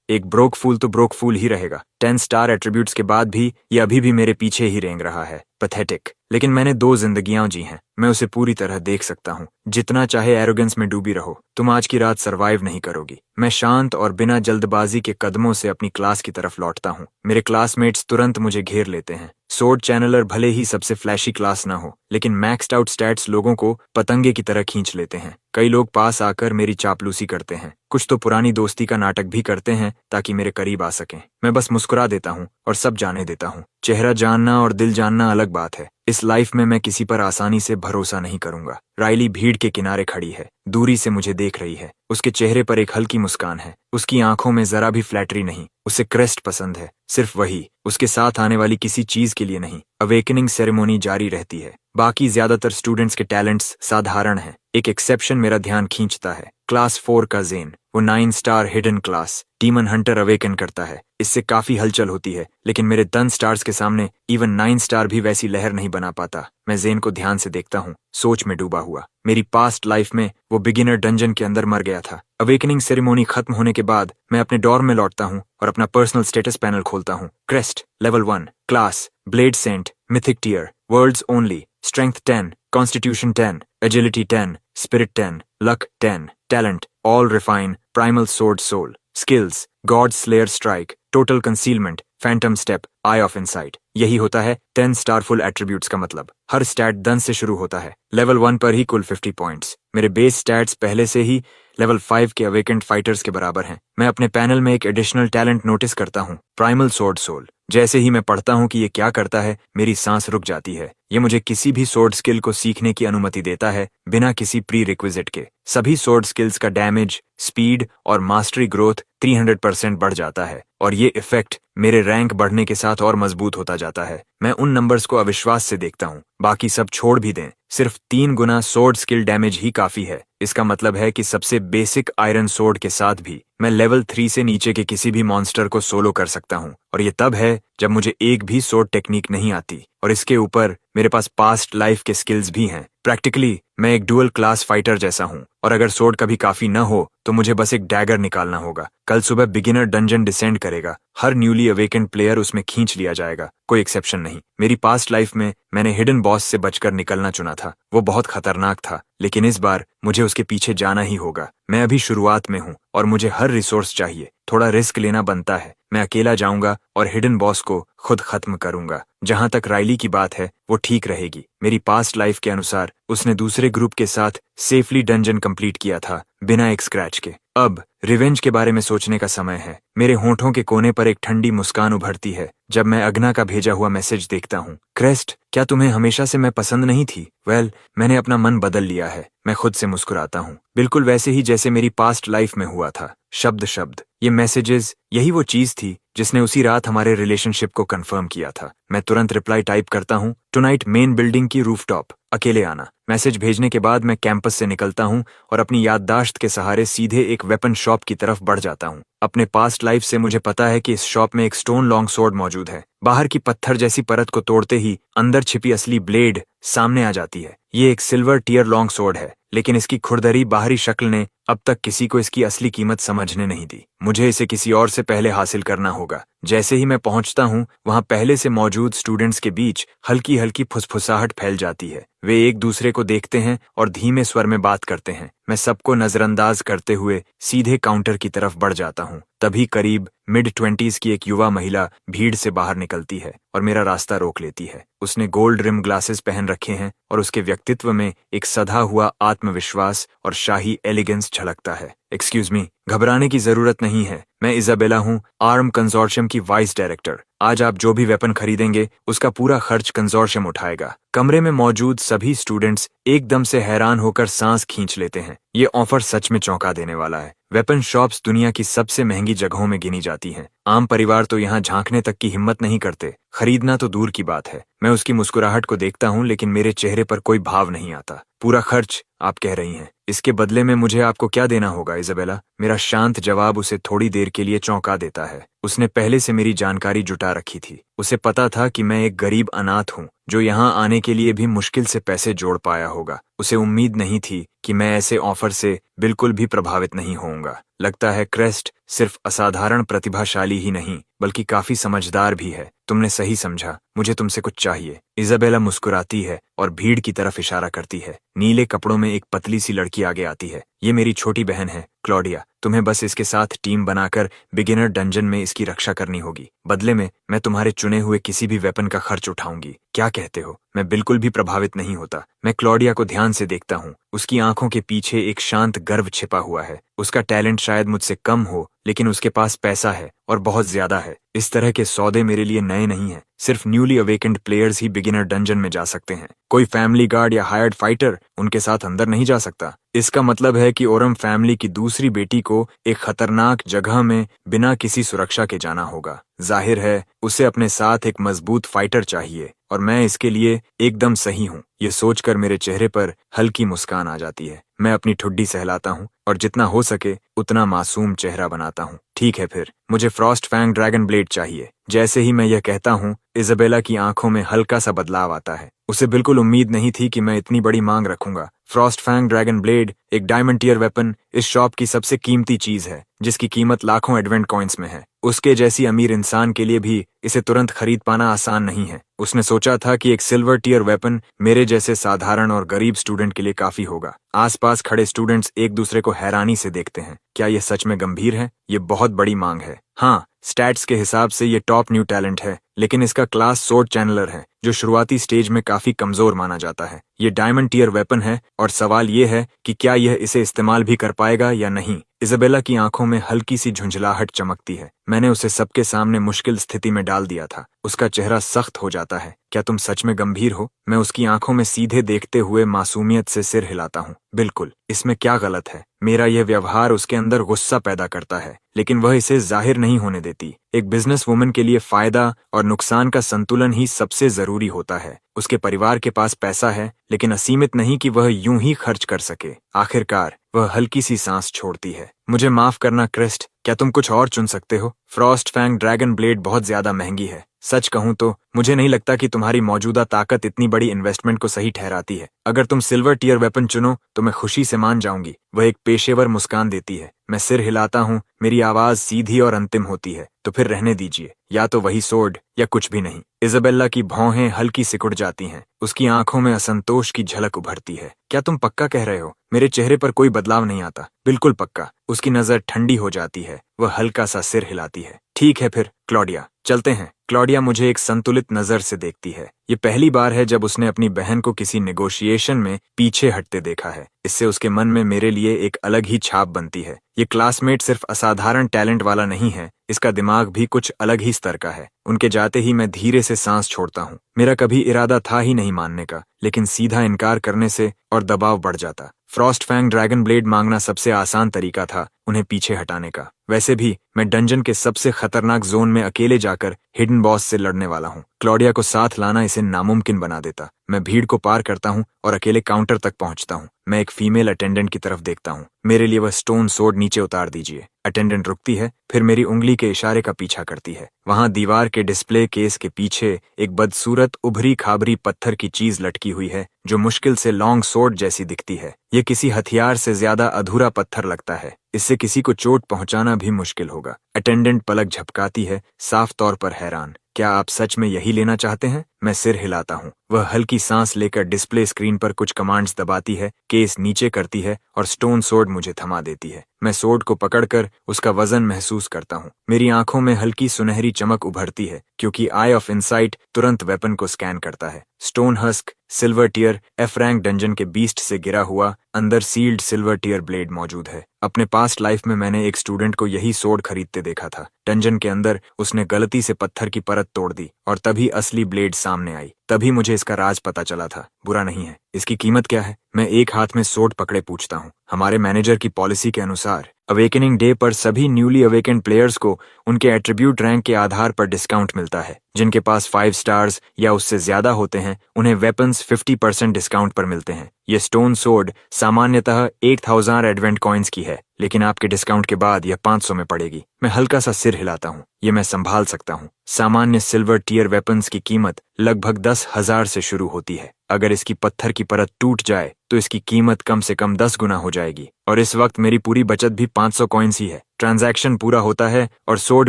एक ब्रोक फूल तो ब्रोक फूल ही रहेगा। 10 स्टार एट्रीब्यूट्स के बाद भी ये अभी भी मेरे पीछे ही रेंग रहा है। पैथेटिक। लेकिन मैंने 2 जिंदगियां जी हैं। मैं उसे पूरी तरह देख सकता हूँ। जितना चाहे एरोगेंस में डूबी रहो, तुम आज की रात सरवाइव नहीं करोगी। मैं शांत और बिना जल्दबाजी के कदमों से अपनी क्लास की तरफ लौटता हूँ। मेरे क्लासमेट्स तुरंत मुझे घेर लेते हैं। सोर्ड चैनलर भले ही सबसे फ्लैशी क्लास ना हो, लेकिन मैक्स्ड आउट स्टैट्स लोगों को पतंगे की तरह खींच लेते हैं। कई लोग पास आकर मेरी चापलूसी करते हैं, कुछ तो पुरानी दोस्ती का नाटक भी करते हैं ताकि मेरे करीब आ सकें। मैं बस मुस्कुरा देता हूँ और सब जाने देता हूँ। चेहरा जानना और दिल जानना अलग बात है। इस लाइफ में मैं किसी पर आसानी से भरोसा नहीं करूंगा। राइली भीड़ के किनारे खड़ी है, दूरी से मुझे देख रही है। उसके चेहरे पर एक हल्की मुस्कान है, उसकी आंखों में जरा भी फ्लैटरी नहीं। उसे क्रेस्ट पसंद है, सिर्फ वही, उसके साथ आने वाली किसी चीज के लिए नहीं। अवेकनिंग सेरेमोनी जारी रहती है। बाकी ज्यादातर स्टूडेंट्स के टैलेंट्स साधारण हैं। एक एक्सेप्शन मेरा ध्यान खींचता है। क्लास 4 का जेन, वो 9 star hidden class, demon Hunter awaken करता है। इससे काफी हलचल होती है, लेकिन मेरे 10 स्टार्स के सामने इवन 9 स्टार भी वैसी लहर नहीं बना पाता। मैं जेन को ध्यान से देखता हूँ, सोच में डूबा हुआ। मेरी पास्ट लाइफ में वो बिगिनर डंजन के अंदर मर गया था। अवेकनिंग सेरेमोनी खत्म होने के बाद मैं अपने डॉर्म में लौटता हूँ और अपना पर्सनल स्टेटस पैनल खोलता हूँ। Crest level 1, class blade saint, mythic tier, words only, strength 10, constitution 10, agility 10, spirit 10, luck 10, talent all refine, primal sword soul, skills god slayer strike, total concealment, phantom step, eye of insight. यही होता है 10 star full attributes का मतलब। हर stat 10 से शुरू होता है। Level 1 पर ही कुल 50 पॉइंट्स। मेरे बेस स्टैट्स पहले से ही लेवल 5 के अवेकेंट फाइटर्स के बराबर हैं। मैं अपने पैनल में एक एडिशनल टैलेंट नोटिस करता हूँ, प्राइमल सोर्ड सोल। जैसे ही मैं पढ़ता हूँ कि ये क्या करता है, मेरी सांस रुक जाती है। ये मुझे किसी भी सोर्ड स्किल को सीखने की अनुमति देता है, बिना किसी प्री रिक्विजिट के। सभी सोर्ड स्किल्स का डैमेज, स्पीड और मास्टरी ग्रोथ 300% बढ़ जाता है, और ये इफेक्ट मेरे रैंक बढ़ने के साथ और मजबूत होता जाता है। मैं उन नंबर्स को अविश्वास से देखता हूँ। बाकी सब छोड़ भी दें, सिर्फ 3 गुना सोर्ड स्किल डैमेज ही काफी है। इसका मतलब है कि सबसे बेसिक आयरन सोर्ड के साथ भी मैं लेवल 3 से नीचे के किसी भी मॉन्स्टर को सोलो कर सकता हूँ, और ये तब है जब मुझे एक भी सोर्ड टेक्निक नहीं आती, और इसके ऊपर मेरे पास पास्ट लाइफ के स्किल्स भी हैं। प्रैक्टिकली मैं एक डुअल क्लास फाइटर जैसा हूँ, और अगर सोर्ड कभी काफी न हो तो मुझे बस एक डैगर निकालना होगा। कल सुबह बिगिनर डंजन डिसेंड करेगा, हर न्यूली अवेकेंड प्लेयर उसमें खींच लिया जाएगा, कोई एक्सेप्शन नहीं। मेरी पास्ट लाइफ में मैंने हिडन बॉस से बचकर निकलना चुना था। वो बहुत खतरनाक था, लेकिन इस बार मुझे उसके पीछे जाना ही होगा। मैं अभी शुरुआत में हूँ और मुझे हर रिसोर्स चाहिए। थोड़ा रिस्क लेना बनता है। मैं अकेला जाऊंगा और हिडन बॉस को खुद खत्म करूंगा। जहां तक राइली की बात है, वो ठीक रहेगी। मेरी पास्ट लाइफ के अनुसार उसने दूसरे ग्रुप के साथ सेफली डंजन कंप्लीट किया था, बिना एक स्क्रैच के। अब रिवेंज के बारे में सोचने का समय है। मेरे होंठों के कोने पर एक ठंडी मुस्कान उभरती है जब मैं अग्ना का भेजा हुआ मैसेज देखता हूँ। क्रेस्ट, क्या तुम्हें हमेशा से मैं पसंद नहीं थी? वेल, मैंने अपना मन बदल लिया है। मैं खुद से मुस्कुराता हूँ, बिल्कुल वैसे ही जैसे मेरी पास्ट लाइफ में हुआ था, शब्द शब्द। ये मैसेजेस, यही वो चीज थी जिसने उसी रात हमारे रिलेशनशिप को कंफर्म किया था। मैं तुरंत रिप्लाई टाइप करता हूँ, टुनाइट मेन बिल्डिंग की रूफटॉप, अकेले आना। मैसेज भेजने के बाद मैं कैंपस से निकलता हूँ और अपनी याददाश्त के सहारे सीधे एक वेपन शॉप की तरफ बढ़ जाता हूँ। अपने पास्ट लाइफ से मुझे पता है कि इस शॉप में एक स्टोन लॉन्ग स्वॉर्ड मौजूद है। बाहर की पत्थर जैसी परत को तोड़ते ही अंदर छिपी असली ब्लेड सामने आ जाती है। ये एक सिल्वर टियर लॉन्ग स्वॉर्ड है, लेकिन इसकी खुरदरी बाहरी शक्ल ने अब तक किसी को इसकी असली कीमत समझने नहीं दी। मुझे इसे किसी और से पहले हासिल करना होगा। जैसे ही मैं पहुंचता हूं, वहां पहले से मौजूद स्टूडेंट्स के बीच हल्की हल्की फुसफुसाहट फैल जाती है। वे एक दूसरे को देखते हैं और धीमे स्वर में बात करते हैं। मैं सबको नजरअंदाज करते हुए सीधे काउंटर की तरफ बढ़ जाता हूँ। तभी करीब मिड-20s की एक युवा महिला भीड़ से बाहर निकलती है और मेरा रास्ता रोक लेती है। उसने गोल्ड रिम ग्लासेस पहन रखे हैं और उसके व्यक्तित्व में एक सधा हुआ आत्मविश्वास और शाही एलिगेंस झलकता है। एक्सक्यूज मी, घबराने की जरूरत नहीं है। मैं इजाबेला हूँ, आर्म कंसोर्शियम की वाइस डायरेक्टर। आज आप जो भी वेपन खरीदेंगे उसका पूरा खर्च कंसोर्शियम उठाएगा। कमरे में मौजूद सभी स्टूडेंट्स एकदम से हैरान होकर सांस खींच लेते हैं। ये ऑफर सच में चौंका देने वाला है। वेपन शॉप्स दुनिया की सबसे महंगी जगहों में गिनी जाती हैं। आम परिवार तो यहाँ झांकने तक की हिम्मत नहीं करते, खरीदना तो दूर की बात है। मैं उसकी मुस्कुराहट को देखता हूँ, लेकिन मेरे चेहरे पर कोई भाव नहीं आता। पूरा खर्च आप कह रही हैं, इसके बदले में मुझे आपको क्या देना होगा इजाबेला? मेरा शांत जवाब उसे थोड़ी देर के लिए चौंका देता है। उसने पहले से मेरी जानकारी जुटा रखी थी। उसे पता था कि मैं एक गरीब अनाथ हूँ जो यहाँ आने के लिए भी मुश्किल से पैसे जोड़ पाया होगा। उसे उम्मीद नहीं थी कि मैं ऐसे ऑफर से बिल्कुल भी प्रभावित नहीं होऊंगा। लगता है क्रेस्ट सिर्फ असाधारण प्रतिभाशाली ही नहीं बल्कि काफी समझदार भी है। तुमने सही समझा, मुझे तुमसे कुछ चाहिए। इजाबेला मुस्कुराती है और भीड़ की तरफ इशारा करती है। नीले कपड़ों में एक पतली सी लड़की आगे आती है। ये मेरी छोटी बहन है क्लॉडिया। तुम्हें बस इसके साथ टीम बनाकर बिगिनर डंजन में इसकी रक्षा करनी होगी। बदले में मैं तुम्हारे चुने हुए किसी भी वेपन का खर्च उठाऊंगी। क्या कहते हो? मैं बिल्कुल भी प्रभावित नहीं होता। मैं क्लॉडिया को ध्यान से देखता हूँ। उसकी आंखों के पीछे एक शांत गर्व छिपा हुआ है। उसका टैलेंट शायद मुझसे कम हो, लेकिन उसके पास पैसा है और बहुत ज्यादा है। इस तरह के सौदे मेरे लिए नए नहीं हैं। सिर्फ न्यूली अवेकेंड प्लेयर्स ही बिगिनर डंजन में जा सकते हैं। कोई फैमिली गार्ड या हायर्ड फाइटर उनके साथ अंदर नहीं जा सकता। इसका मतलब है कि ओरम फैमिली की दूसरी बेटी को एक खतरनाक जगह में बिना किसी सुरक्षा के जाना होगा। जाहिर है उसे अपने साथ एक मजबूत फाइटर चाहिए और मैं इसके लिए एकदम सही हूँ। ये सोचकर मेरे चेहरे पर हल्की मुस्कान आ जाती है। मैं अपनी ठुड्डी सहलाता हूँ और जितना हो सके उतना मासूम चेहरा बनाता हूँ। ठीक है, फिर मुझे फ्रॉस्ट फैंग ड्रैगन ब्लेड चाहिए। जैसे ही मैं यह कहता हूँ, इजाबेला की आंखों में हल्का सा बदलाव आता है। उसे बिल्कुल उम्मीद नहीं थी कि मैं इतनी बड़ी मांग रखूंगा। फ्रॉस्ट फैंग ड्रैगन ब्लेड एक डायमंड टियर वेपन इस शॉप की सबसे कीमती चीज है, जिसकी कीमत लाखों एडवेंट कॉइन्स में है। उसके जैसी अमीर इंसान के लिए भी इसे तुरंत खरीद पाना आसान नहीं है। उसने सोचा था कि एक सिल्वर टियर वेपन मेरे जैसे साधारण और गरीब स्टूडेंट के लिए काफी होगा। आसपास खड़े स्टूडेंट्स एक दूसरे को हैरानी से देखते हैं। क्या यह सच में गंभीर है? ये बहुत बड़ी मांग है। हाँ, स्टैट्स के हिसाब से ये टॉप न्यू टैलेंट है, लेकिन इसका क्लास सोर्ड चैनलर है, जो शुरुआती स्टेज में काफी कमजोर माना जाता है। ये डायमंड टियर वेपन है और सवाल ये है कि क्या यह इसे इस्तेमाल भी कर पाएगा या नहीं। इजाबेला की आंखों में हल्की सी झुंझलाहट चमकती है। मैंने उसे सबके सामने मुश्किल स्थिति में डाल दिया था। उसका चेहरा सख्त हो जाता है। क्या तुम सच में गंभीर हो? मैं उसकी आंखों में सीधे देखते हुए मासूमियत से सिर हिलाता हूँ। बिल्कुल, इसमें क्या गलत है? मेरा यह व्यवहार उसके अंदर गुस्सा पैदा करता है, लेकिन वह इसे जाहिर नहीं होने देती। एक बिजनेस वुमन के लिए फायदा और नुकसान का संतुलन ही सबसे जरूरी होता है। उसके परिवार के पास पैसा है, लेकिन असीमित नहीं कि वह यूं ही खर्च कर सके। आखिरकार वह हल्की सी सांस छोड़ती है। मुझे माफ करना क्रिस्ट, क्या तुम कुछ और चुन सकते हो? फ्रॉस्ट फैंग ड्रैगन ब्लेड बहुत ज्यादा महंगी है। सच कहूं तो मुझे नहीं लगता कि तुम्हारी मौजूदा ताकत इतनी बड़ी इन्वेस्टमेंट को सही ठहराती है। अगर तुम सिल्वर टियर वेपन चुनो तो मैं खुशी से मान जाऊंगी। वह एक पेशेवर मुस्कान देती है। मैं सिर हिलाता हूँ। मेरी आवाज सीधी और अंतिम होती है। तो फिर रहने दीजिए, या तो वही सोर्ड या कुछ भी नहीं। इजाबेला की भौहें हल्की सिकुड़ जाती हैं। उसकी आंखों में असंतोष की झलक उभरती है। क्या तुम पक्का कह रहे हो? मेरे चेहरे पर कोई बदलाव नहीं आता। बिल्कुल पक्का। उसकी नजर ठंडी हो जाती है। वह हल्का सा सिर हिलाती है। ठीक है फिर क्लॉडिया, चलते हैं। क्लॉडिया मुझे एक संतुलित नजर से देखती है। ये पहली बार है जब उसने अपनी बहन को किसी नेगोशिएशन में पीछे हटते देखा है। इससे उसके मन में मेरे लिए एक अलग ही छाप बनती है। ये क्लासमेट सिर्फ असाधारण टैलेंट वाला नहीं है, इसका दिमाग भी कुछ अलग ही स्तर का है। उनके जाते ही मैं धीरे से सांस छोड़ता हूँ। मेरा कभी इरादा था ही नहीं मानने का, लेकिन सीधा इनकार करने से और दबाव बढ़ जाता। फ्रॉस्ट फैंग ड्रैगन ब्लेड मांगना सबसे आसान तरीका था उन्हें पीछे हटाने का। वैसे भी मैं डंजन के सबसे खतरनाक जोन में अकेले जाकर हिडन बॉस से लड़ने वाला हूँ। क्लॉडिया को साथ लाना इसे नामुमकिन बना देता। मैं भीड़ को पार करता हूँ और अकेले काउंटर तक पहुँचता हूँ। मैं एक फीमेल अटेंडेंट की तरफ देखता हूँ। मेरे लिए वह स्टोन सोर्ड नीचे उतार दीजिए। अटेंडेंट रुकती है, फिर मेरी उंगली के इशारे का पीछा करती है। वहां दीवार के डिस्प्ले केस के पीछे एक बदसूरत उभरी खाबरी पत्थर की चीज लटकी हुई है, जो मुश्किल से लॉन्ग सोर्ड जैसी दिखती है। ये किसी हथियार से ज्यादा अधूरा पत्थर लगता है। इससे किसी को चोट पहुंचाना भी मुश्किल होगा। अटेंडेंट पलक झपकाती है, साफ तौर पर हैरान। क्या आप सच में यही लेना चाहते हैं? मैं सिर हिलाता हूँ। वह हल्की सांस लेकर डिस्प्ले स्क्रीन पर कुछ कमांड्स दबाती है, केस नीचे करती है और स्टोन सोर्ड मुझे थमा देती है। मैं सोर्ड को पकड़कर उसका वजन महसूस करता हूँ। मेरी आंखों में हल्की सुनहरी चमक उभरती है, क्योंकि आई ऑफ इनसाइट तुरंत वेपन को स्कैन करता है। Stone husk silver tier F rank dungeon के बीस्ट से गिरा हुआ अंदर सील्ड सिल्वर टियर ब्लेड मौजूद है। अपने पास्ट लाइफ में मैंने एक स्टूडेंट को यही सोर्ड खरीदते देखा था। डंजन के अंदर उसने गलती से पत्थर की परत तोड़ दी और तभी असली ब्लेड सामने आई। तभी मुझे इसका राज पता चला था। बुरा नहीं है। इसकी कीमत क्या है? मैं एक हाथ में सोर्ड पकड़े पूछता हूँ। हमारे मैनेजर की पॉलिसी के अनुसार अवेकनिंग डे पर सभी न्यूली अवेकेंड प्लेयर्स को उनके एट्रीब्यूट रैंक के आधार पर डिस्काउंट मिलता है। जिनके पास 5 स्टार्स या उससे ज्यादा होते हैं, उन्हें वेपन्स 50% डिस्काउंट पर मिलते हैं। ये स्टोन सोर्ड सामान्यतः 8000 एडवेंट कॉइन्स की है, लेकिन आपके डिस्काउंट के बाद यह 500 में पड़ेगी। मैं हल्का सा सिर हिलाता हूँ। ये मैं संभाल सकता हूँ। सामान्य सिल्वर टियर वेपन्स की कीमत लगभग 10,000 से शुरू होती है। अगर इसकी पत्थर की परत टूट जाए तो इसकी कीमत कम से कम 10 गुना हो जाएगी और इस वक्त मेरी पूरी बचत भी 500 कॉइन्स ही है। ट्रांजैक्शन पूरा होता है और सोड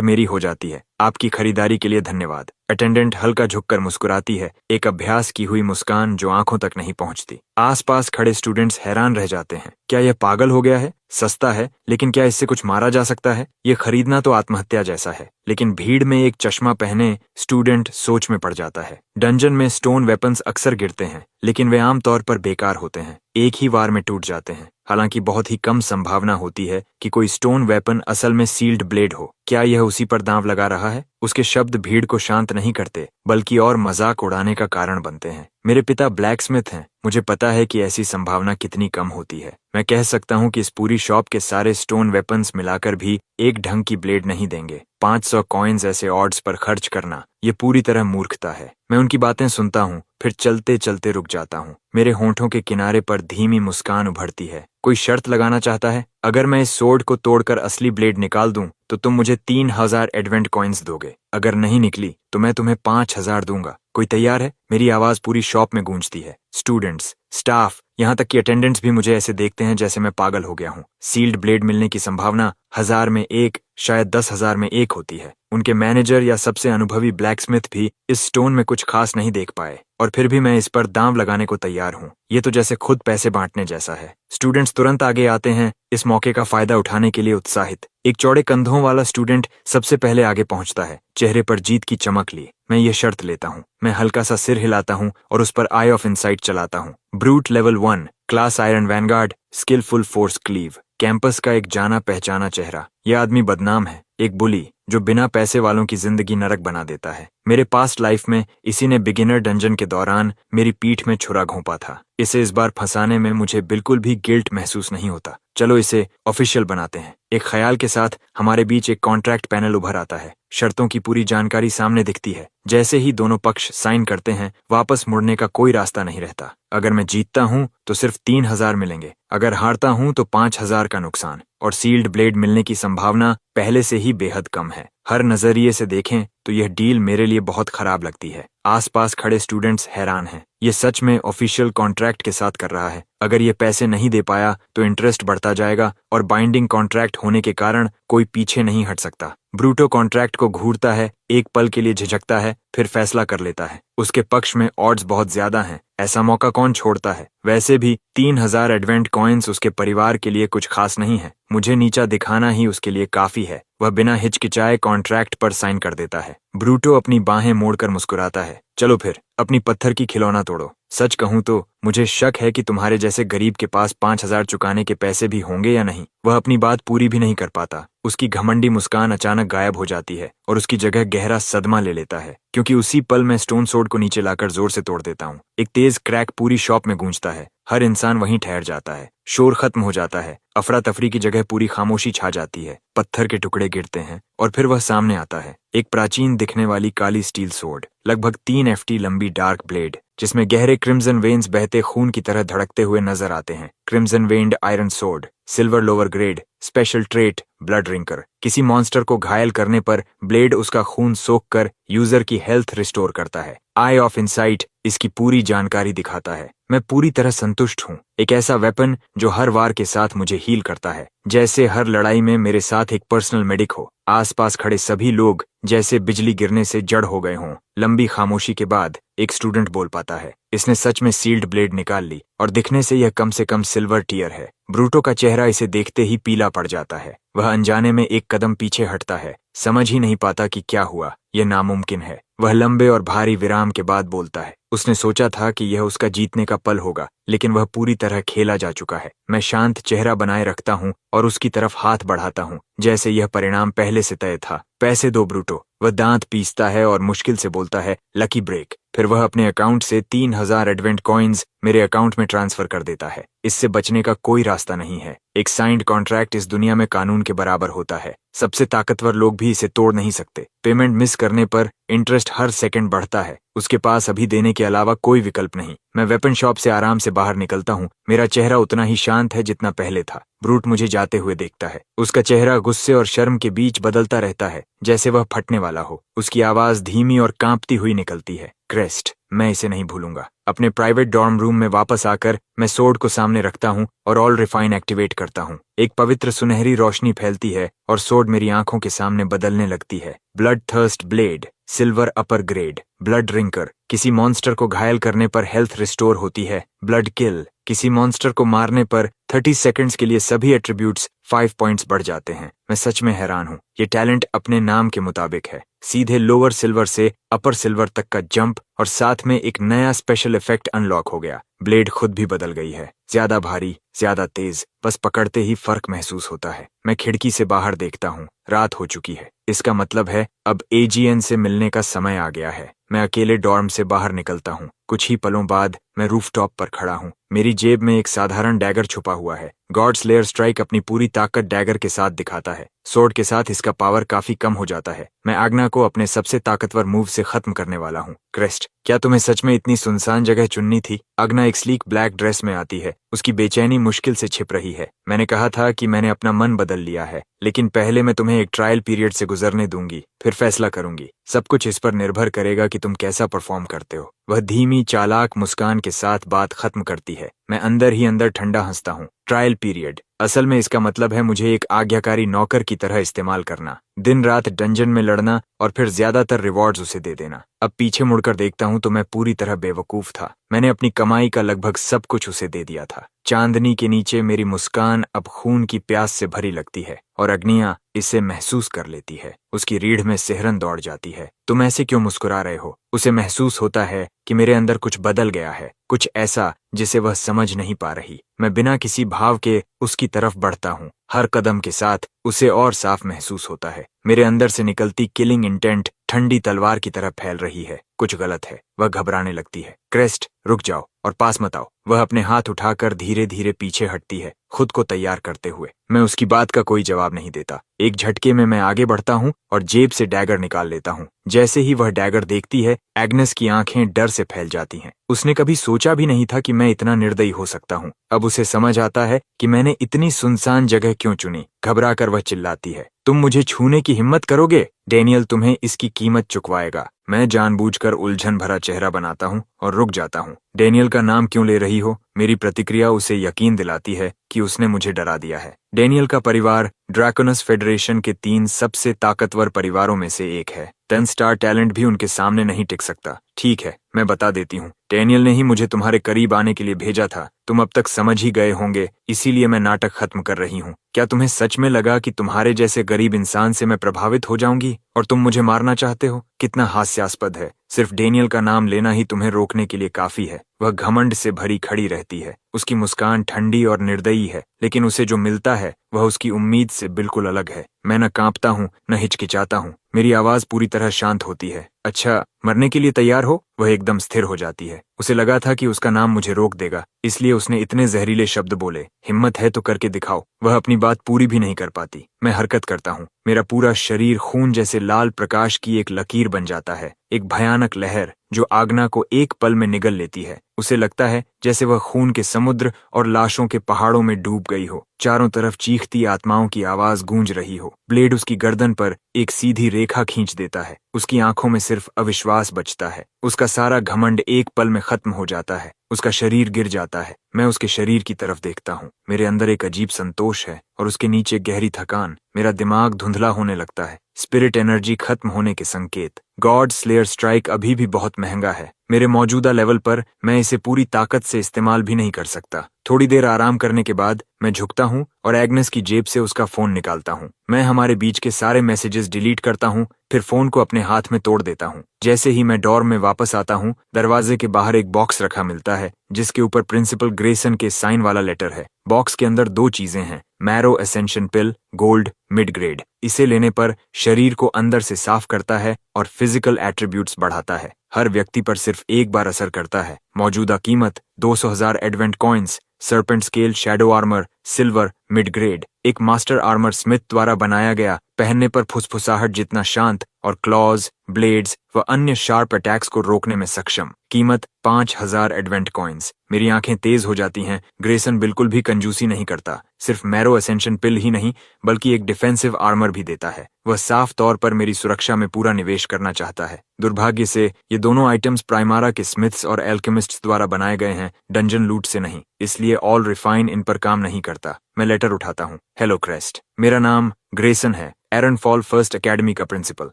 मेरी हो जाती है। आपकी खरीदारी के लिए धन्यवाद। अटेंडेंट हल्का झुककर मुस्कुराती है, एक अभ्यास की हुई मुस्कान जो आंखों तक नहीं पहुंचती। आसपास खड़े स्टूडेंट्स हैरान रह जाते हैं। क्या यह पागल हो गया है? सस्ता है, लेकिन क्या इससे कुछ मारा जा सकता है? यह खरीदना तो आत्महत्या जैसा है। लेकिन भीड़ में एक चश्मा पहने स्टूडेंट सोच में पड़ जाता है। डंजन में स्टोन वेपन्स अक्सर गिरते हैं, लेकिन वे आमतौर पर बेकार होते हैं, एक ही वार में टूट जाते हैं। हालांकि बहुत ही कम संभावना होती है कि कोई स्टोन वेपन असल में सील्ड ब्लेड हो। क्या यह उसी पर दांव लगा रहा है? उसके शब्द भीड़ को शांत नहीं करते, बल्कि और मजाक उड़ाने का कारण बनते हैं। मेरे पिता ब्लैकस्मिथ हैं। मुझे पता है कि ऐसी संभावना कितनी कम होती है। मैं कह सकता हूँ कि इस पूरी शॉप के सारे स्टोन वेपन्स मिलाकर भी एक ढंग की ब्लेड नहीं देंगे। 500 कॉइन्स ऐसे ऑड्स पर खर्च करना, ये पूरी तरह मूर्खता है। मैं उनकी बातें सुनता हूँ, फिर चलते चलते रुक जाता हूँ। मेरे होंठों के किनारे पर धीमी मुस्कान उभरती है। कोई शर्त लगाना चाहता है? अगर मैं इस सोर्ड को तोड़कर असली ब्लेड निकाल दूं, तो तुम मुझे 3000 एडवेंट कॉइन्स दोगे। अगर नहीं निकली तो मैं तुम्हें 5000 दूंगा। कोई तैयार है? मेरी आवाज पूरी शॉप में गूंजती है। स्टूडेंट्स, स्टाफ, यहाँ तक कि अटेंडेंट्स भी मुझे ऐसे देखते हैं जैसे मैं पागल हो गया हूँ। सील्ड ब्लेड मिलने की संभावना 1000 में 1, शायद 10,000 में 1 होती है। उनके मैनेजर या सबसे अनुभवी ब्लैकस्मिथ भी इस स्टोन में कुछ खास नहीं देख पाए, और फिर भी मैं इस पर दांव लगाने को तैयार हूँ। ये तो जैसे खुद पैसे बांटने जैसा है। स्टूडेंट्स तुरंत आगे आते हैं, इस मौके का फायदा उठाने के लिए उत्साहित। एक चौड़े कंधों वाला स्टूडेंट सबसे पहले आगे पहुंचता है, चेहरे पर जीत की चमक लिए। मैं ये शर्त लेता हूँ। मैं हल्का सा सिर हिलाता हूँ और उस पर आई ऑफ इनसाइट चलाता हूँ। Brute level 1, class iron vanguard, skillful force cleave. Campus का एक जाना पहचाना चेहरा। यह आदमी बदनाम है, एक बुली जो बिना पैसे वालों की जिंदगी नरक बना देता है। मेरे पास्ट लाइफ में इसी ने बिगिनर डंजन के दौरान मेरी पीठ में छुरा घोंपा था। इसे इस बार फंसाने में मुझे बिल्कुल भी गिल्ट महसूस नहीं होता। चलो इसे ऑफिशियल बनाते हैं। एक ख्याल के साथ हमारे बीच एक कॉन्ट्रैक्ट पैनल उभर आता है। शर्तों की पूरी जानकारी सामने दिखती है। जैसे ही दोनों पक्ष साइन करते हैं, वापस मुड़ने का कोई रास्ता नहीं रहता। अगर मैं जीतता हूं तो सिर्फ 3000 मिलेंगे, अगर हारता हूं तो 5000 का नुकसान, और सील्ड ब्लेड मिलने की संभावना पहले से ही बेहद कम है। हर नजरिए से देखें तो यह डील मेरे लिए बहुत खराब लगती है। आसपास खड़े स्टूडेंट्स हैरान हैं। ये सच में ऑफिशियल कॉन्ट्रैक्ट के साथ कर रहा है। अगर ये पैसे नहीं दे पाया तो इंटरेस्ट बढ़ता जाएगा, और बाइंडिंग कॉन्ट्रैक्ट होने के कारण कोई पीछे नहीं हट सकता। ब्रूटो कॉन्ट्रैक्ट को घूरता है, एक पल के लिए झिझकता है, फिर फैसला कर लेता है। उसके पक्ष में ऑड्स बहुत ज्यादा हैं। ऐसा मौका कौन छोड़ता है? वैसे भी 3000 एडवेंट कॉइन्स उसके परिवार के लिए कुछ खास नहीं है। मुझे नीचा दिखाना ही उसके लिए काफी है। वह बिना हिचकिचाए कॉन्ट्रैक्ट पर साइन कर देता है। ब्रूटो अपनी बाहें मोड़कर मुस्कुराता है। चलो फिर अपनी पत्थर की खिलौना तोड़ो। सच कहूं तो मुझे शक है कि तुम्हारे जैसे गरीब के पास 5000 चुकाने के पैसे भी होंगे या नहीं। वह अपनी बात पूरी भी नहीं कर पाता। उसकी घमंडी मुस्कान अचानक गायब हो जाती है और उसकी जगह गहरा सदमा ले लेता है, क्योंकि उसी पल मैं स्टोन सोर्ड को नीचे लाकर जोर से तोड़ देता हूँ। एक तेज क्रैक पूरी शॉप में गूंजता है। हर इंसान वहीं ठहर जाता है। शोर खत्म हो जाता है। अफरा तफरी की जगह पूरी खामोशी छा जाती है। पत्थर के टुकड़े गिरते हैं और फिर वह सामने आता है। एक प्राचीन दिखने वाली काली स्टील सोर्ड, लगभग 3 FT लंबी डार्क ब्लेड, जिसमें गहरे क्रिम्सन वेन्स बहते खून की तरह धड़कते हुए नजर आते हैं। Crimson veined iron sword, silver lower grade, special trait blood drinker. किसी मॉन्स्टर को घायल करने पर ब्लेड उसका खून सोख कर यूजर की हेल्थ रिस्टोर करता है। आई ऑफ इनसाइट इसकी पूरी जानकारी दिखाता है। मैं पूरी तरह संतुष्ट हूँ। एक ऐसा वेपन जो हर वार के साथ मुझे हील करता है, जैसे हर लड़ाई में मेरे साथ एक पर्सनल मेडिक हो। आसपास खड़े सभी लोग जैसे बिजली गिरने से जड़ हो गए हों। लंबी खामोशी के बाद एक स्टूडेंट बोल पाता है, इसने सच में सील्ड ब्लेड निकाल ली, और दिखने से कम सिल्वर टीयर है। ब्रूटो का चेहरा इसे देखते ही पीला पड़ जाता है। वह अनजाने में एक कदम पीछे हटता है, समझ ही नहीं पाता कि क्या हुआ। यह नामुमकिन है। वह लंबे और भारी विराम के बाद बोलता है, उसने सोचा था कि यह उसका जीतने का पल होगा, लेकिन वह पूरी तरह खेला जा चुका है। मैं शांत चेहरा बनाए रखता हूँ और उसकी तरफ हाथ बढ़ाता हूँ, जैसे यह परिणाम पहले से तय था। पैसे दो ब्रूटो। वह दांत पीसता है और मुश्किल से बोलता है, लकी ब्रेक। फिर वह अपने अकाउंट से 3000 एडवेंट कॉइन्स मेरे अकाउंट में ट्रांसफर कर देता है। इससे बचने का कोई रास्ता नहीं है। एक साइंड कॉन्ट्रैक्ट इस दुनिया में कानून के बराबर होता है। सबसे ताकतवर लोग भी इसे तोड़ नहीं सकते। पेमेंट मिस करने पर इंटरेस्ट हर सेकंड बढ़ता है। उसके पास अभी देने के अलावा कोई विकल्प नहीं। मैं वेपन शॉप से आराम से बाहर निकलता हूँ। मेरा चेहरा उतना ही शांत है जितना पहले था। ब्रूट मुझे जाते हुए देखता है। उसका चेहरा गुस्से और शर्म के बीच बदलता रहता है, जैसे वह फटने वाला हो। उसकी आवाज धीमी और कांपती हुई निकलती है, क्रेस्ट, मैं इसे नहीं भूलूंगा। अपने प्राइवेट डॉर्म रूम में वापस आकर मैं सोर्ड को सामने रखता हूँ और ऑल रिफाइन एक्टिवेट करता हूँ। एक पवित्र सुनहरी रोशनी फैलती है और सोर्ड मेरी आंखों के सामने बदलने लगती है। ब्लड थर्स्ट ब्लेड, सिल्वर अपर ग्रेड। ब्लड रिंकर, किसी मॉन्स्टर को घायल करने पर हेल्थ रिस्टोर होती है। ब्लड किल, किसी मॉन्स्टर को मारने पर 30 सेकंड्स के लिए सभी एट्रीब्यूट्स 5 पॉइंट्स बढ़ जाते हैं। मैं सच में हैरान हूँ। ये टैलेंट अपने नाम के मुताबिक है, सीधे लोअर सिल्वर से अपर सिल्वर तक का जंप, और साथ में एक नया स्पेशल इफेक्ट अनलॉक हो गया। ब्लेड खुद भी बदल गई है, ज्यादा भारी, ज्यादा तेज, बस पकड़ते ही फर्क महसूस होता है। मैं खिड़की से बाहर देखता हूँ। रात हो चुकी है। इसका मतलब है अब एजीएन से मिलने का समय आ गया है। मैं अकेले डॉर्म से बाहर निकलता हूँ। कुछ ही पलों बाद मैं रूफटॉप पर खड़ा हूँ। मेरी जेब में एक साधारण डैगर छुपा हुआ है। गॉड स्लेयर स्ट्राइक अपनी पूरी ताकत डैगर के साथ दिखाता है। सोर्ड के साथ इसका पावर काफी कम हो जाता है। मैं आग्ना को अपने सबसे ताकतवर मूव से खत्म करने वाला हूँ। क्रेस्ट, क्या तुम्हें सच में इतनी सुनसान जगह चुननी थी? आग्ना एक स्लीक ब्लैक ड्रेस में आती है। उसकी बेचैनी मुश्किल से छिप रही है। मैंने कहा था कि मैंने अपना मन बदल लिया है, लेकिन पहले मैं तुम्हें एक ट्रायल पीरियड से गुजरने दूंगी, फिर फैसला करूंगी। सब कुछ इस पर निर्भर करेगा कि तुम कैसा परफॉर्म करते हो। वह धीमी चालाक मुस्कान के साथ बात खत्म करती है। मैं अंदर ही अंदर ठंडा हंसता हूँ। ट्रायल पीरियड, असल में इसका मतलब है मुझे एक आज्ञाकारी नौकर की तरह इस्तेमाल करना, दिन रात डंजन में लड़ना और फिर ज्यादातर रिवॉर्ड्स उसे दे देना। अब पीछे मुड़कर देखता हूँ तो मैं पूरी तरह बेवकूफ था। मैंने अपनी कमाई का लगभग सब कुछ उसे दे दिया था। चांदनी के नीचे मेरी मुस्कान अब खून की प्यास से भरी लगती है और अग्निया इसे महसूस कर लेती है। उसकी रीढ़ में सिहरन दौड़ जाती है। तुम ऐसे क्यों मुस्कुरा रहे हो? उसे महसूस होता है कि मेरे अंदर कुछ बदल गया है, कुछ ऐसा जिसे वह समझ नहीं पा रही। मैं बिना किसी भाव के उसकी तरफ बढ़ता हूँ। हर कदम के साथ उसे और साफ महसूस होता है। मेरे अंदर से निकलती किलिंग इंटेंट ठंडी तलवार की तरह फैल रही है। कुछ गलत है। वह घबराने लगती है। क्रेस्ट, रुक जाओ और पास मत आओ। वह अपने हाथ उठाकर धीरे धीरे पीछे हटती है, खुद को तैयार करते हुए। मैं उसकी बात का कोई जवाब नहीं देता। एक झटके में मैं आगे बढ़ता हूँ और जेब से डैगर निकाल लेता हूँ। जैसे ही वह डैगर देखती है, एग्नेस की आंखें डर से फैल जाती हैं। उसने कभी सोचा भी नहीं था कि मैं इतना निर्दयी हो सकता हूँ। अब उसे समझ आता है कि मैंने इतनी सुनसान जगह क्यों चुनी। घबराकर वह चिल्लाती है, तुम मुझे छूने की हिम्मत करोगे? डेनियल तुम्हें इसकी कीमत चुकवाएगा। मैं जानबूझकर उलझन भरा चेहरा बनाता हूँ और रुक जाता हूँ। डेनियल का नाम क्यों ले रही हो? मेरी प्रतिक्रिया उसे यकीन दिलाती है कि उसने मुझे डरा दिया है। डेनियल का परिवार ड्रैकोनस फेडरेशन के 3 सबसे ताकतवर परिवारों में से एक है। 10 स्टार टैलेंट भी उनके सामने नहीं टिक सकता। ठीक है, मैं बता देती हूँ। डेनियल ने ही मुझे तुम्हारे करीब आने के लिए भेजा था। तुम अब तक समझ ही गए होंगे, इसीलिए मैं नाटक खत्म कर रही हूँ। क्या तुम्हें सच में लगा कि तुम्हारे जैसे गरीब इंसान से मैं प्रभावित हो जाऊंगी और तुम मुझे मारना चाहते हो? कितना हास्यास्पद है। सिर्फ डेनियल का नाम लेना ही तुम्हें रोकने के लिए काफी है। वह घमंड से भरी खड़ी रहती है। उसकी मुस्कान ठंडी और निर्दयी है, लेकिन उसे जो मिलता है वह उसकी उम्मीद से बिल्कुल अलग है। मैं न कांपता हूँ न हिचकिचाता हूँ। मेरी आवाज पूरी तरह शांत होती है। अच्छा, मरने के लिए तैयार हो? वह एकदम स्थिर हो जाती है। उसे लगा था कि उसका नाम मुझे रोक देगा, इसलिए उसने इतने जहरीले शब्द बोले। हिम्मत है तो करके दिखाओ। वह अपनी बात पूरी भी नहीं कर पाती। मैं हरकत करता हूँ। मेरा पूरा शरीर खून जैसे लाल प्रकाश की एक लकीर बन जाता है, एक भयानक लहर जो आग्ना को एक पल में निगल लेती है। उसे लगता है जैसे वह खून के समुद्र और लाशों के पहाड़ों में डूब गई हो। चारों तरफ चीखती आत्माओं की आवाज गूंज रही हो। ब्लेड उसकी गर्दन पर एक सीधी रेखा खींच देता है। उसकी आंखों में सिर्फ अविश्वास बचता है। उसका सारा घमंड एक पल में खत्म हो जाता है। उसका शरीर गिर जाता है। मैं उसके शरीर की तरफ देखता हूँ। मेरे अंदर एक अजीब संतोष है और उसके नीचे गहरी थकान। मेरा दिमाग धुंधला होने लगता है। स्पिरिट एनर्जी खत्म होने के संकेत। गॉड स्लेयर स्ट्राइक अभी भी बहुत महंगा है। मेरे मौजूदा लेवल पर मैं इसे पूरी ताकत से इस्तेमाल भी नहीं कर सकता। थोड़ी देर आराम करने के बाद मैं झुकता हूँ और एग्नेस की जेब से उसका फोन निकालता हूँ। मैं हमारे बीच के सारे मैसेजेस डिलीट करता हूँ, फिर फोन को अपने हाथ में तोड़ देता हूँ। जैसे ही मैं डॉर्म में वापस आता हूँ, दरवाजे के बाहर एक बॉक्स रखा मिलता है जिसके ऊपर प्रिंसिपल ग्रेसन के साइन वाला लेटर है। बॉक्स के अंदर 2 चीजें हैं, मैरो एसेंशन पिल, गोल्ड, मिड ग्रेड। इसे लेने पर शरीर को अंदर से साफ करता है और फिजिकल एट्रीब्यूट्स बढ़ाता है। हर व्यक्ति पर सिर्फ एक बार असर करता है। मौजूदा कीमत 200,000 advent coins, serpent scale shadow armour silver mid grade, एक मास्टर आर्मर स्मिथ द्वारा बनाया गया, पहनने पर फुसफुसाहट जितना शांत और क्लॉज, ब्लेड्स व अन्य शार्प अटैक्स को रोकने में सक्षम। कीमत 5000 एडवेंट कॉइन्स। मेरी आंखें तेज हो जाती हैं। ग्रेसन बिल्कुल भी कंजूसी नहीं करता, सिर्फ मैरो असेंशन पिल ही नहीं बल्कि एक डिफेंसिव आर्मर भी देता है। वह साफ तौर पर मेरी सुरक्षा में पूरा निवेश करना चाहता है। दुर्भाग्य से ये दोनों आइटम्स प्राइमारा के स्मिथ्स और एल्केमिस्ट्स द्वारा बनाए गए हैं, डंजन लूट से नहीं, इसलिए ऑल रिफाइन इन पर काम नहीं करता। मैं लेटर उठाता हूँ। हेलो क्रेस्ट, मेरा नाम ग्रेसन है, एरन फॉल फर्स्ट एकेडमी का प्रिंसिपल।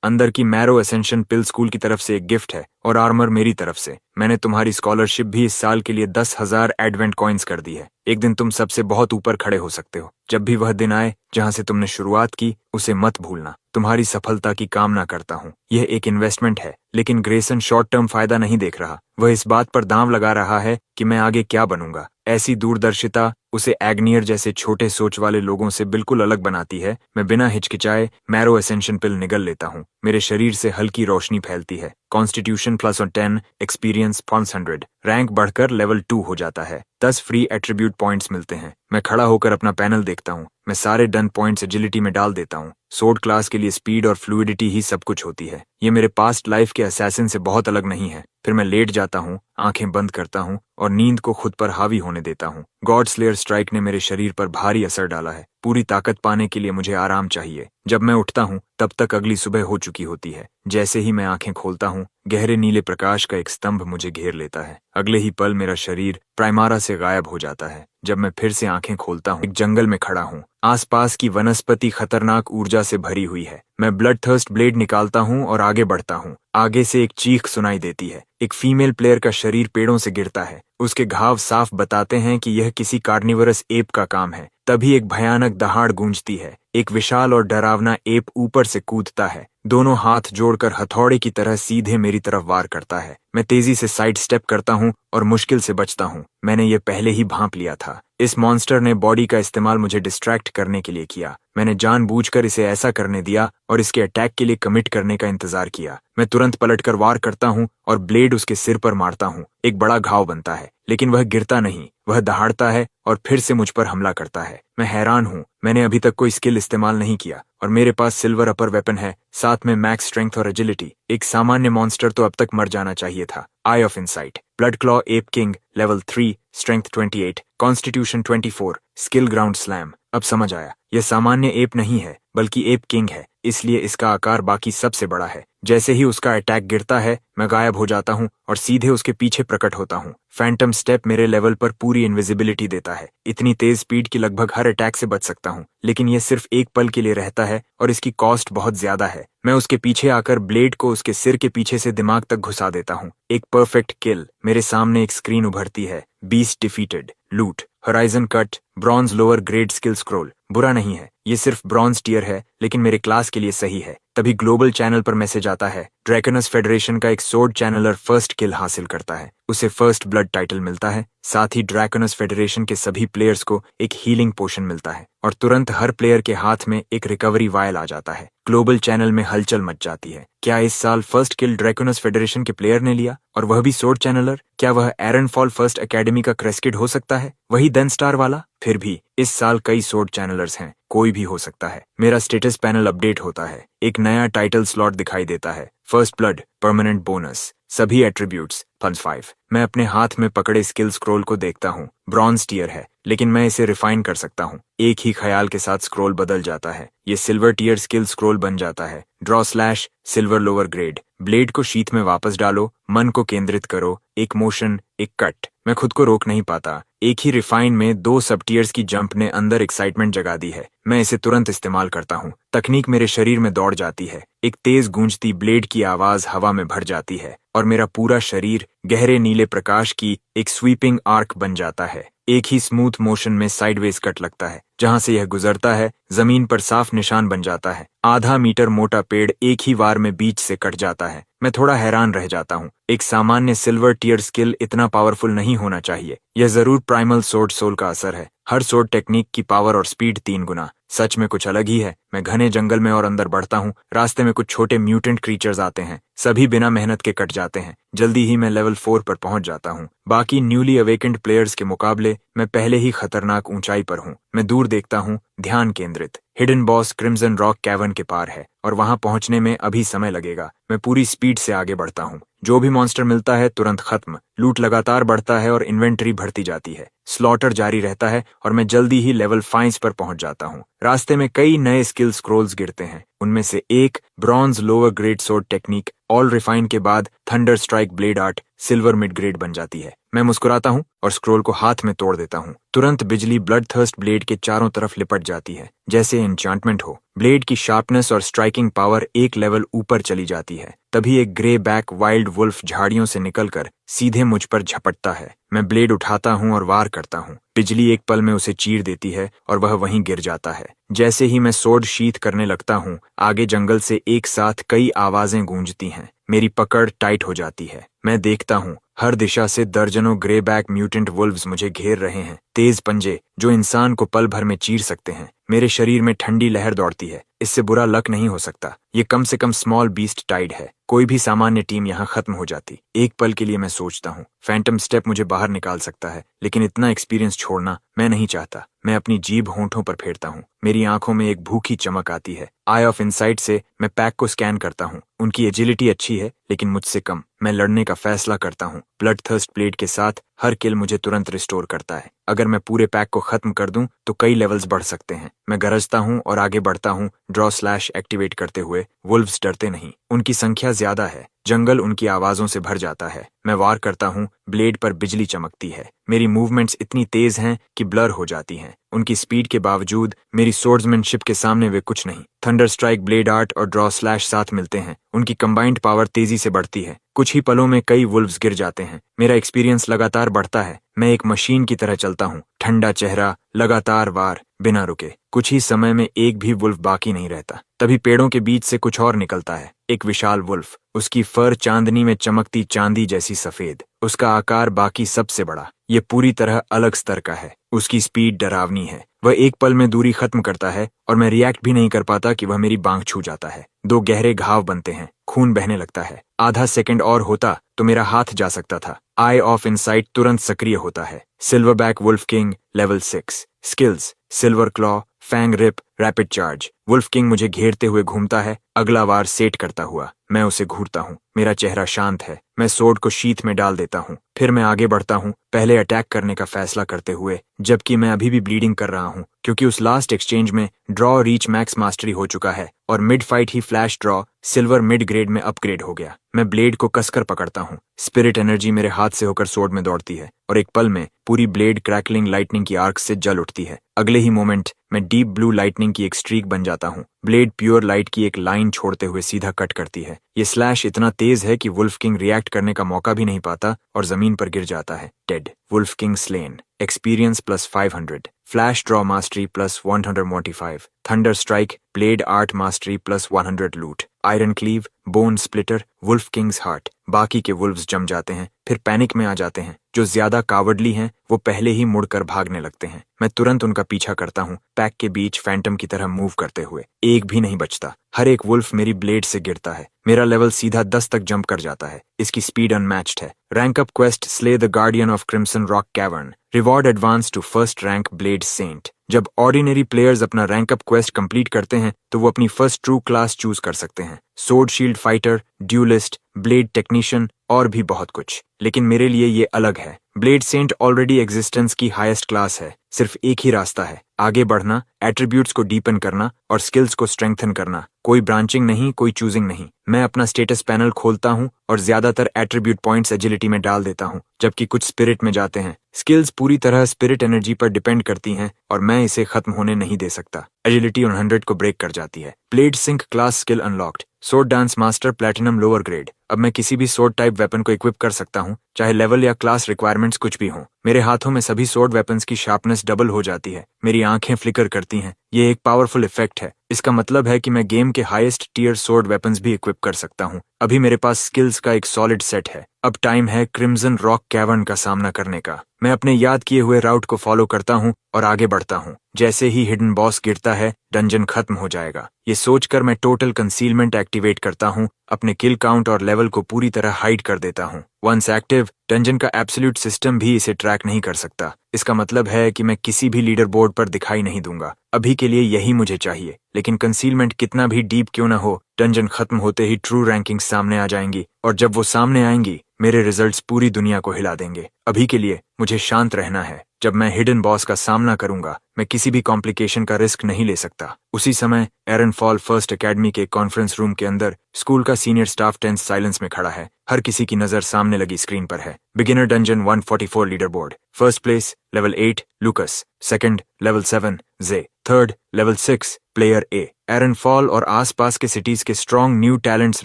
अंदर की मैरो असेंशन पिल स्कूल की तरफ से एक गिफ्ट है और आर्मर मेरी तरफ से। मैंने तुम्हारी स्कॉलरशिप भी इस साल के लिए 10,000 एडवेंट कॉइन्स कर दी है। एक दिन तुम सबसे बहुत ऊपर खड़े हो सकते हो। जब भी वह दिन आए जहां से तुमने शुरुआत की, उसे मत भूलना। तुम्हारी सफलता की कामना करता हूँ। यह एक इन्वेस्टमेंट है, लेकिन ग्रेसन शॉर्ट टर्म फायदा नहीं देख रहा। वह इस बात पर दांव लगा रहा है कि मैं आगे क्या बनूंगा। ऐसी दूरदर्शिता उसे एग्नियर जैसे छोटे सोच वाले लोगों से बिल्कुल अलग बनाती है। मैं बिना हिचकिचाए मैरो एसेंशन पिल निगल लेता हूँ। मेरे शरीर से हल्की रोशनी फैलती है। कॉन्स्टिट्यूशन +10, एक्सपीरियंस 500, रैंक बढ़कर लेवल 2 हो जाता है। 10 फ्री एट्रीब्यूट पॉइंट्स मिलते हैं। मैं खड़ा होकर अपना पैनल देखता हूँ। मैं सारे डन पॉइंट्स एजिलिटी में डाल देता हूँ। सोर्ड क्लास के लिए स्पीड और फ्लूइडिटी ही सब कुछ होती है। ये मेरे पास्ट लाइफ के असैसिन से बहुत अलग नहीं है। फिर मैं लेट जाता हूँ, आंखें बंद करता हूँ और नींद को खुद पर हावी होने देता हूँ। गॉड स्लेयर स्ट्राइक ने मेरे शरीर पर भारी असर डाला है। पूरी ताकत पाने के लिए मुझे आराम चाहिए। जब मैं उठता हूँ तब तक अगली सुबह हो चुकी होती है। जैसे ही मैं आंखें खोलता हूँ, गहरे नीले प्रकाश का एक स्तंभ मुझे घेर लेता है। अगले ही पल मेरा शरीर प्राइमारा से गायब हो जाता है। जब मैं फिर से आंखें खोलता हूँ, एक जंगल में खड़ा हूँ। आसपास की वनस्पति खतरनाक ऊर्जा से भरी हुई है। मैं ब्लड थर्स्ट ब्लेड निकालता हूँ और आगे बढ़ता हूँ। आगे से एक चीख सुनाई देती है। एक फीमेल प्लेयर का शरीर पेड़ों से गिरता है। उसके घाव साफ बताते हैं कि यह किसी कार्निवरस एप का काम है। तभी एक भयानक दहाड़ गूंजती है। एक विशाल और डरावना एप ऊपर से कूदता है। दोनों हाथ जोड़कर हथौड़े की तरह सीधे मेरी तरफ वार करता है। मैं तेजी से साइड स्टेप करता हूँ और मुश्किल से बचता हूँ। मैंने ये पहले ही भांप लिया था। इस मॉन्स्टर ने बॉडी का इस्तेमाल मुझे डिस्ट्रैक्ट करने के लिए किया। मैंने जानबूझकर इसे ऐसा करने दिया और इसके अटैक के लिए कमिट करने का इंतजार किया। मैं तुरंत पलटकर वार करता हूँ और ब्लेड उसके सिर पर मारता हूँ। एक बड़ा घाव बनता है, लेकिन वह गिरता नहीं। वह दहाड़ता है और फिर से मुझ पर हमला करता है। मैं हैरान हूँ। मैंने अभी तक कोई स्किल इस्तेमाल नहीं किया और मेरे पास सिल्वर अपर वेपन है, साथ में मैक्स स्ट्रेंथ और एजिलिटी। एक सामान्य मॉन्स्टर तो अब तक मर जाना चाहिए था। Eye of insight, blood claw ape king, level 3, strength 28, constitution 24, skill ground slam. अब समझ आया, यह सामान्य एप नहीं है बल्कि एप किंग है, इसलिए इसका आकार बाकी सबसे बड़ा है। जैसे ही उसका अटैक गिरता है, मैं गायब हो जाता हूँ और सीधे उसके पीछे प्रकट होता हूँ। फैंटम स्टेप मेरे लेवल पर पूरी इनविजिबिलिटी देता है। इतनी तेज स्पीड की लगभग हर अटैक से बच सकता हूँ, लेकिन यह सिर्फ एक पल के लिए रहता है और इसकी कॉस्ट बहुत ज्यादा है। मैं उसके पीछे आकर ब्लेड को उसके सिर के पीछे से दिमाग तक घुसा देता हूँ। एक परफेक्ट किल। मेरे सामने एक स्क्रीन उभरती है। बीस्ट डिफीटेड, लूट, horizon cut, bronze lower grade skill scroll. बुरा नहीं है, ये सिर्फ ब्रॉन्ज टियर है, लेकिन मेरे क्लास के लिए सही है। तभी ग्लोबल चैनल पर मैसेज आता है। ड्रैकनस फेडरेशन का एक सोर्ड चैनलर फर्स्ट किल हासिल करता है। उसे फर्स्ट ब्लड टाइटल मिलता है। साथ ही ड्रैकनस फेडरेशन के सभी प्लेयर्स को एक हीलिंग पोशन मिलता है और तुरंत हर प्लेयर के हाथ में एक रिकवरी वायल आ जाता है। ग्लोबल चैनल में हलचल मच जाती है। क्या इस साल फर्स्ट किल ड्रैकनस फेडरेशन के प्लेयर ने लिया, और वह भी सोर्ड चैनलर? क्या वह एरन फॉल फर्स्ट एकेडमी का क्रेस्किड हो सकता है, वही देन स्टार वाला? फिर भी इस साल कई सोर्ड चैनलर्स हैं, कोई भी हो सकता है। मेरा स्टेटस पैनल अपडेट होता है। एक नया टाइटल स्लॉट दिखाई देता है। फर्स्ट ब्लड, परमानेंट बोनस, सभी एट्रीब्यूट्स +5। मैं अपने हाथ में पकड़े स्किल स्क्रॉल को देखता हूँ। ब्रॉन्ज टियर है, लेकिन मैं इसे रिफाइन कर सकता हूँ। एक ही ख्याल के साथ स्क्रॉल बदल जाता है। ये सिल्वर टियर स्किल स्क्रॉल बन जाता है। Draw slash, silver lower grade. Blade को शीथ में वापस डालो, मन को केंद्रित करो, एक मोशन, एक कट। मैं खुद को रोक नहीं पाता। एक ही रिफाइन में 2 सब टियर्स की जंप ने अंदर एक्साइटमेंट जगा दी है। मैं इसे तुरंत इस्तेमाल करता हूँ। तकनीक मेरे शरीर में दौड़ जाती है। एक तेज गूंजती ब्लेड की आवाज हवा में भर जाती है और मेरा पूरा शरीर गहरे नीले प्रकाश की एक स्वीपिंग आर्क बन जाता है। एक ही स्मूथ मोशन में साइडवेज कट लगता है। जहां से यह गुजरता है, जमीन पर साफ निशान बन जाता है। आधा मीटर मोटा पेड़ एक ही वार में बीच से कट जाता है। मैं थोड़ा हैरान रह जाता हूँ। एक सामान्य सिल्वर टियर स्किल इतना पावरफुल नहीं होना चाहिए। यह जरूर प्राइमल सोर्ड सोल का असर है। हर सोर्ड टेक्निक की पावर और स्पीड 3 गुना। सच में कुछ अलग ही है। मैं घने जंगल में और अंदर बढ़ता हूँ। रास्ते में कुछ छोटे म्यूटेंट क्रीचर्स आते हैं, सभी बिना मेहनत के कट जाते हैं। जल्दी ही मैं लेवल 4 पर पहुंच जाता हूँ। बाकी न्यूली अवेकेंड प्लेयर्स के मुकाबले मैं पहले ही खतरनाक ऊंचाई पर हूँ। मैं दूर देखता हूँ, ध्यान केंद्रित। Hidden boss crimson rock cavern के पार है और वहां पहुंचने में अभी समय लगेगा। मैं पूरी स्पीड से आगे बढ़ता हूँ। जो भी मॉन्स्टर मिलता है तुरंत खत्म। लूट लगातार बढ़ता है और इन्वेंटरी बढ़ती जाती है। स्लॉटर जारी रहता है और मैं जल्दी ही लेवल 5 पर पहुंच जाता हूँ। रास्ते में कई नए स्किल स्क्रोल्स गिरते हैं। उनमें से एक bronze lower grade sword technique all refine के बाद thunder strike blade art silver mid grade बन जाती है। मैं मुस्कुराता हूँ और स्क्रोल को हाथ में तोड़ देता हूँ। तुरंत बिजली ब्लड थर्स्ट ब्लेड के चारों तरफ लिपट जाती है, जैसे एन्चांटमेंट हो। ब्लेड की शार्पनेस और स्ट्राइकिंग पावर एक लेवल ऊपर चली जाती है। तभी एक ग्रे बैक वाइल्ड वुल्फ झाड़ियों से निकलकर सीधे मुझ पर झपटता है। मैं ब्लेड उठाता हूँ और वार करता हूँ। बिजली एक पल में उसे चीर देती है और वह वहीं गिर जाता है। जैसे ही मैं सोर्ड शीथ करने लगता हूँ, आगे जंगल से एक साथ कई आवाजें गूंजती हैं। मेरी पकड़ टाइट हो जाती है। मैं देखता हूँ, हर दिशा से दर्जनों ग्रे बैक म्यूटेंट वुल्व्स मुझे घेर रहे हैं। तेज पंजे जो इंसान को पल भर में चीर सकते हैं। मेरे शरीर में ठंडी लहर दौड़ती है। इससे बुरा लक नहीं हो सकता। ये कम से कम स्मॉल बीस्ट टाइड है। कोई भी सामान्य टीम यहाँ खत्म हो जाती। एक पल के लिए मैं सोचता हूँ, फैंटम स्टेप मुझे बाहर निकाल सकता है, लेकिन इतना एक्सपीरियंस छोड़ना मैं नहीं चाहता। मैं अपनी जीभ होंठों पर फेरता हूँ। मेरी आंखों में एक भूखी चमक आती है। आई ऑफ इनसाइट से मैं पैक को स्कैन करता हूँ। उनकी एजिलिटी अच्छी है, लेकिन मुझसे कम। मैं लड़ने का फैसला करता हूँ। ब्लड थर्स्ट ब्लेड के साथ हर किल मुझे तुरंत रिस्टोर करता है। अगर मैं पूरे पैक को खत्म कर दूं तो कई लेवल्स बढ़ सकते हैं। मैं गरजता हूं और आगे बढ़ता हूं, ड्रॉ स्लैश एक्टिवेट करते हुए। वुल्व्स डरते नहीं, उनकी संख्या ज्यादा है। जंगल उनकी आवाजों से भर जाता है। मैं वार करता हूं, ब्लेड पर बिजली चमकती है। मेरी मूवमेंट्स इतनी तेज हैं कि ब्लर हो जाती हैं। उनकी स्पीड के बावजूद मेरी सोर्ड्समैनशिप के सामने वे कुछ नहीं। थंडर स्ट्राइक ब्लेड आर्ट और ड्रॉ स्लैश साथ मिलते हैं। उनकी कंबाइंड पावर तेजी से बढ़ती है। कुछ ही पलों में कई वुल्व्स गिर जाते हैं। मेरा एक्सपीरियंस लगातार बढ़ता है। मैं एक मशीन की तरह चलता हूँ। ठंडा चेहरा, लगातार वार, बिना रुके। कुछ ही समय में एक भी वुल्फ बाकी नहीं रहता। तभी पेड़ों के बीच से कुछ और निकलता है। एक विशाल वुल्फ। उसकी फर चांदनी में चमकती चांदी जैसी सफेद। उसका आकार बाकी सबसे बड़ा। ये पूरी तरह अलग स्तर का है। उसकी स्पीड डरावनी है। वह एक पल में दूरी खत्म करता है और मैं रिएक्ट भी नहीं कर पाता कि वह मेरी बांह छू जाता है। दो गहरे घाव बनते हैं, खून बहने लगता है। आधा सेकंड और होता तो मेरा हाथ जा सकता था। आई ऑफ इनसाइट तुरंत सक्रिय होता है। Silverback wolf king level 6। Skills silver claw, fang rip, rapid charge. Wolf king मुझे घेरते हुए घूमता है, अगला वार सेट करता हुआ। मैं उसे घूरता हूँ। मेरा चेहरा शांत है। मैं सोर्ड को शीथ में डाल देता हूँ। फिर मैं आगे बढ़ता हूँ, पहले अटैक करने का फैसला करते हुए, जबकि मैं अभी भी ब्लीडिंग कर रहा हूँ, क्योंकि उस लास्ट एक्सचेंज में ड्रॉ रीच मैक्स मास्टरी हो चुका है और मिड फाइट ही flash draw silver mid grade में अपग्रेड हो गया। मैं ब्लेड को कसकर पकड़ता हूँ। स्पिरिट एनर्जी मेरे हाथ से होकर सोर्ड में दौड़ती है और एक पल में पूरी ब्लेड क्रैकलिंग लाइटनिंग की आर्क से जल उठती है। अगले ही मोमेंट मैं डीप ब्लू लाइटनिंग की एक स्ट्रीक बन जाता हूँ। ब्लेड प्योर लाइट की एक लाइन छोड़ते हुए सीधा कट करती है। ये स्लैश इतना तेज है कि वुल्फ किंग रिएक्ट करने का मौका भी नहीं पाता और जमीन पर गिर जाता है, dead. Wolf king slain. Experience plus 500, flash draw mastery plus 145, thunder strike blade art mastery plus 100 loot, iron cleave, bone splitter, wolf king's heart. बाकी के वुल्व्स जम जाते हैं, फिर पैनिक में आ जाते हैं। जो ज्यादा कावडली हैं वो पहले ही मुड़कर भागने लगते हैं। मैं तुरंत उनका पीछा करता हूँ, पैक के बीच फैंटम की तरह मूव करते हुए। एक भी नहीं बचता। हर एक वुल्फ मेरी ब्लेड से गिरता है। मेरा लेवल सीधा 10 तक जंप कर जाता है। इसकी स्पीड अनमैच्ड है। Rank up quest slay the guardian of crimson rock cavern. Reward advance to first rank blade saint. जब ऑर्डिनरी प्लेयर्स अपना रैंक अप क्वेस्ट कंप्लीट करते हैं तो वो अपनी फर्स्ट ट्रू क्लास चूज कर सकते हैं। Sword shield fighter, dualist, blade technician और भी बहुत कुछ। लेकिन मेरे लिए ये अलग है। ब्लेड सेंट ऑलरेडी एग्जिस्टेंस की हाईएस्ट क्लास है। सिर्फ एक ही रास्ता है, आगे बढ़ना, एट्रीब्यूट्स को डीपन करना और स्किल्स को स्ट्रेंथन करना। कोई ब्रांचिंग नहीं, कोई चूजिंग नहीं। मैं अपना स्टेटस पैनल खोलता हूँ और ज्यादातर एट्रीब्यूट पॉइंट्स एजिलिटी में डाल देता हूँ, जबकि कुछ स्पिरिट में जाते हैं। स्किल्स पूरी तरह स्पिरिट एनर्जी पर डिपेंड करती हैं और मैं इसे खत्म होने नहीं दे सकता। एजिलिटी 100 को ब्रेक कर जाती है। Blade sync class skill unlocked. Sword dance master platinum lower grade. अब मैं किसी भी सोर्ड टाइप वेपन को इक्विप कर सकता हूँ, चाहे लेवल या क्लास रिक्वायरमेंट्स कुछ भी हों। मेरे हाथों में सभी सोर्ड वेपन्स की शार्पनेस डबल हो जाती है। मेरी आंखें फ्लिकर करती हैं। ये एक पावरफुल इफेक्ट है। इसका मतलब है कि मैं गेम के हाईएस्ट टियर सोर्ड वेपन्स भी इक्विप कर सकता हूँ। अभी मेरे पास स्किल्स का एक सॉलिड सेट है। अब टाइम है क्रिम्सन रॉक कैवर्न का सामना करने का। मैं अपने याद किए हुए राउट को फॉलो करता हूँ और आगे बढ़ता हूँ। जैसे ही हिडन बॉस गिरता है, डंजन खत्म हो जाएगा। ये सोचकर मैं टोटल कंसीलमेंट एक्टिवेट करता हूँ, अपने किल काउंट और लेवल को पूरी तरह हाइड कर देता हूँ। वंस एक्टिव, डंजन का एब्सोल्यूट सिस्टम भी इसे ट्रैक नहीं कर सकता। इसका मतलब है कि मैं किसी भी लीडर बोर्ड पर दिखाई नहीं दूंगा। अभी के लिए यही मुझे चाहिए, लेकिन कंसीलमेंट कितना भी डीप क्यों न हो, डंजन खत्म होते ही ट्रू रैंकिंग्स सामने आ जाएंगी, और जब वो सामने आएंगी, मेरे रिजल्ट्स पूरी दुनिया को हिला देंगे। अभी के लिए मुझे शांत रहना है। जब मैं हिडन बॉस का सामना करूंगा, मैं किसी भी कॉम्प्लिकेशन का रिस्क नहीं ले सकता। उसी समय एरन फॉल फर्स्ट एकेडमी के कॉन्फ्रेंस रूम के अंदर स्कूल का सीनियर स्टाफ टेंस साइलेंस में खड़ा है। हर किसी की नजर सामने लगी स्क्रीन पर है। Beginner dungeon 144 leader board. First place level 8 Lucas, second level 7 J, third level 6 player A. एरन फॉल और आसपास के सिटीज के स्ट्रॉन्ग न्यू टैलेंट्स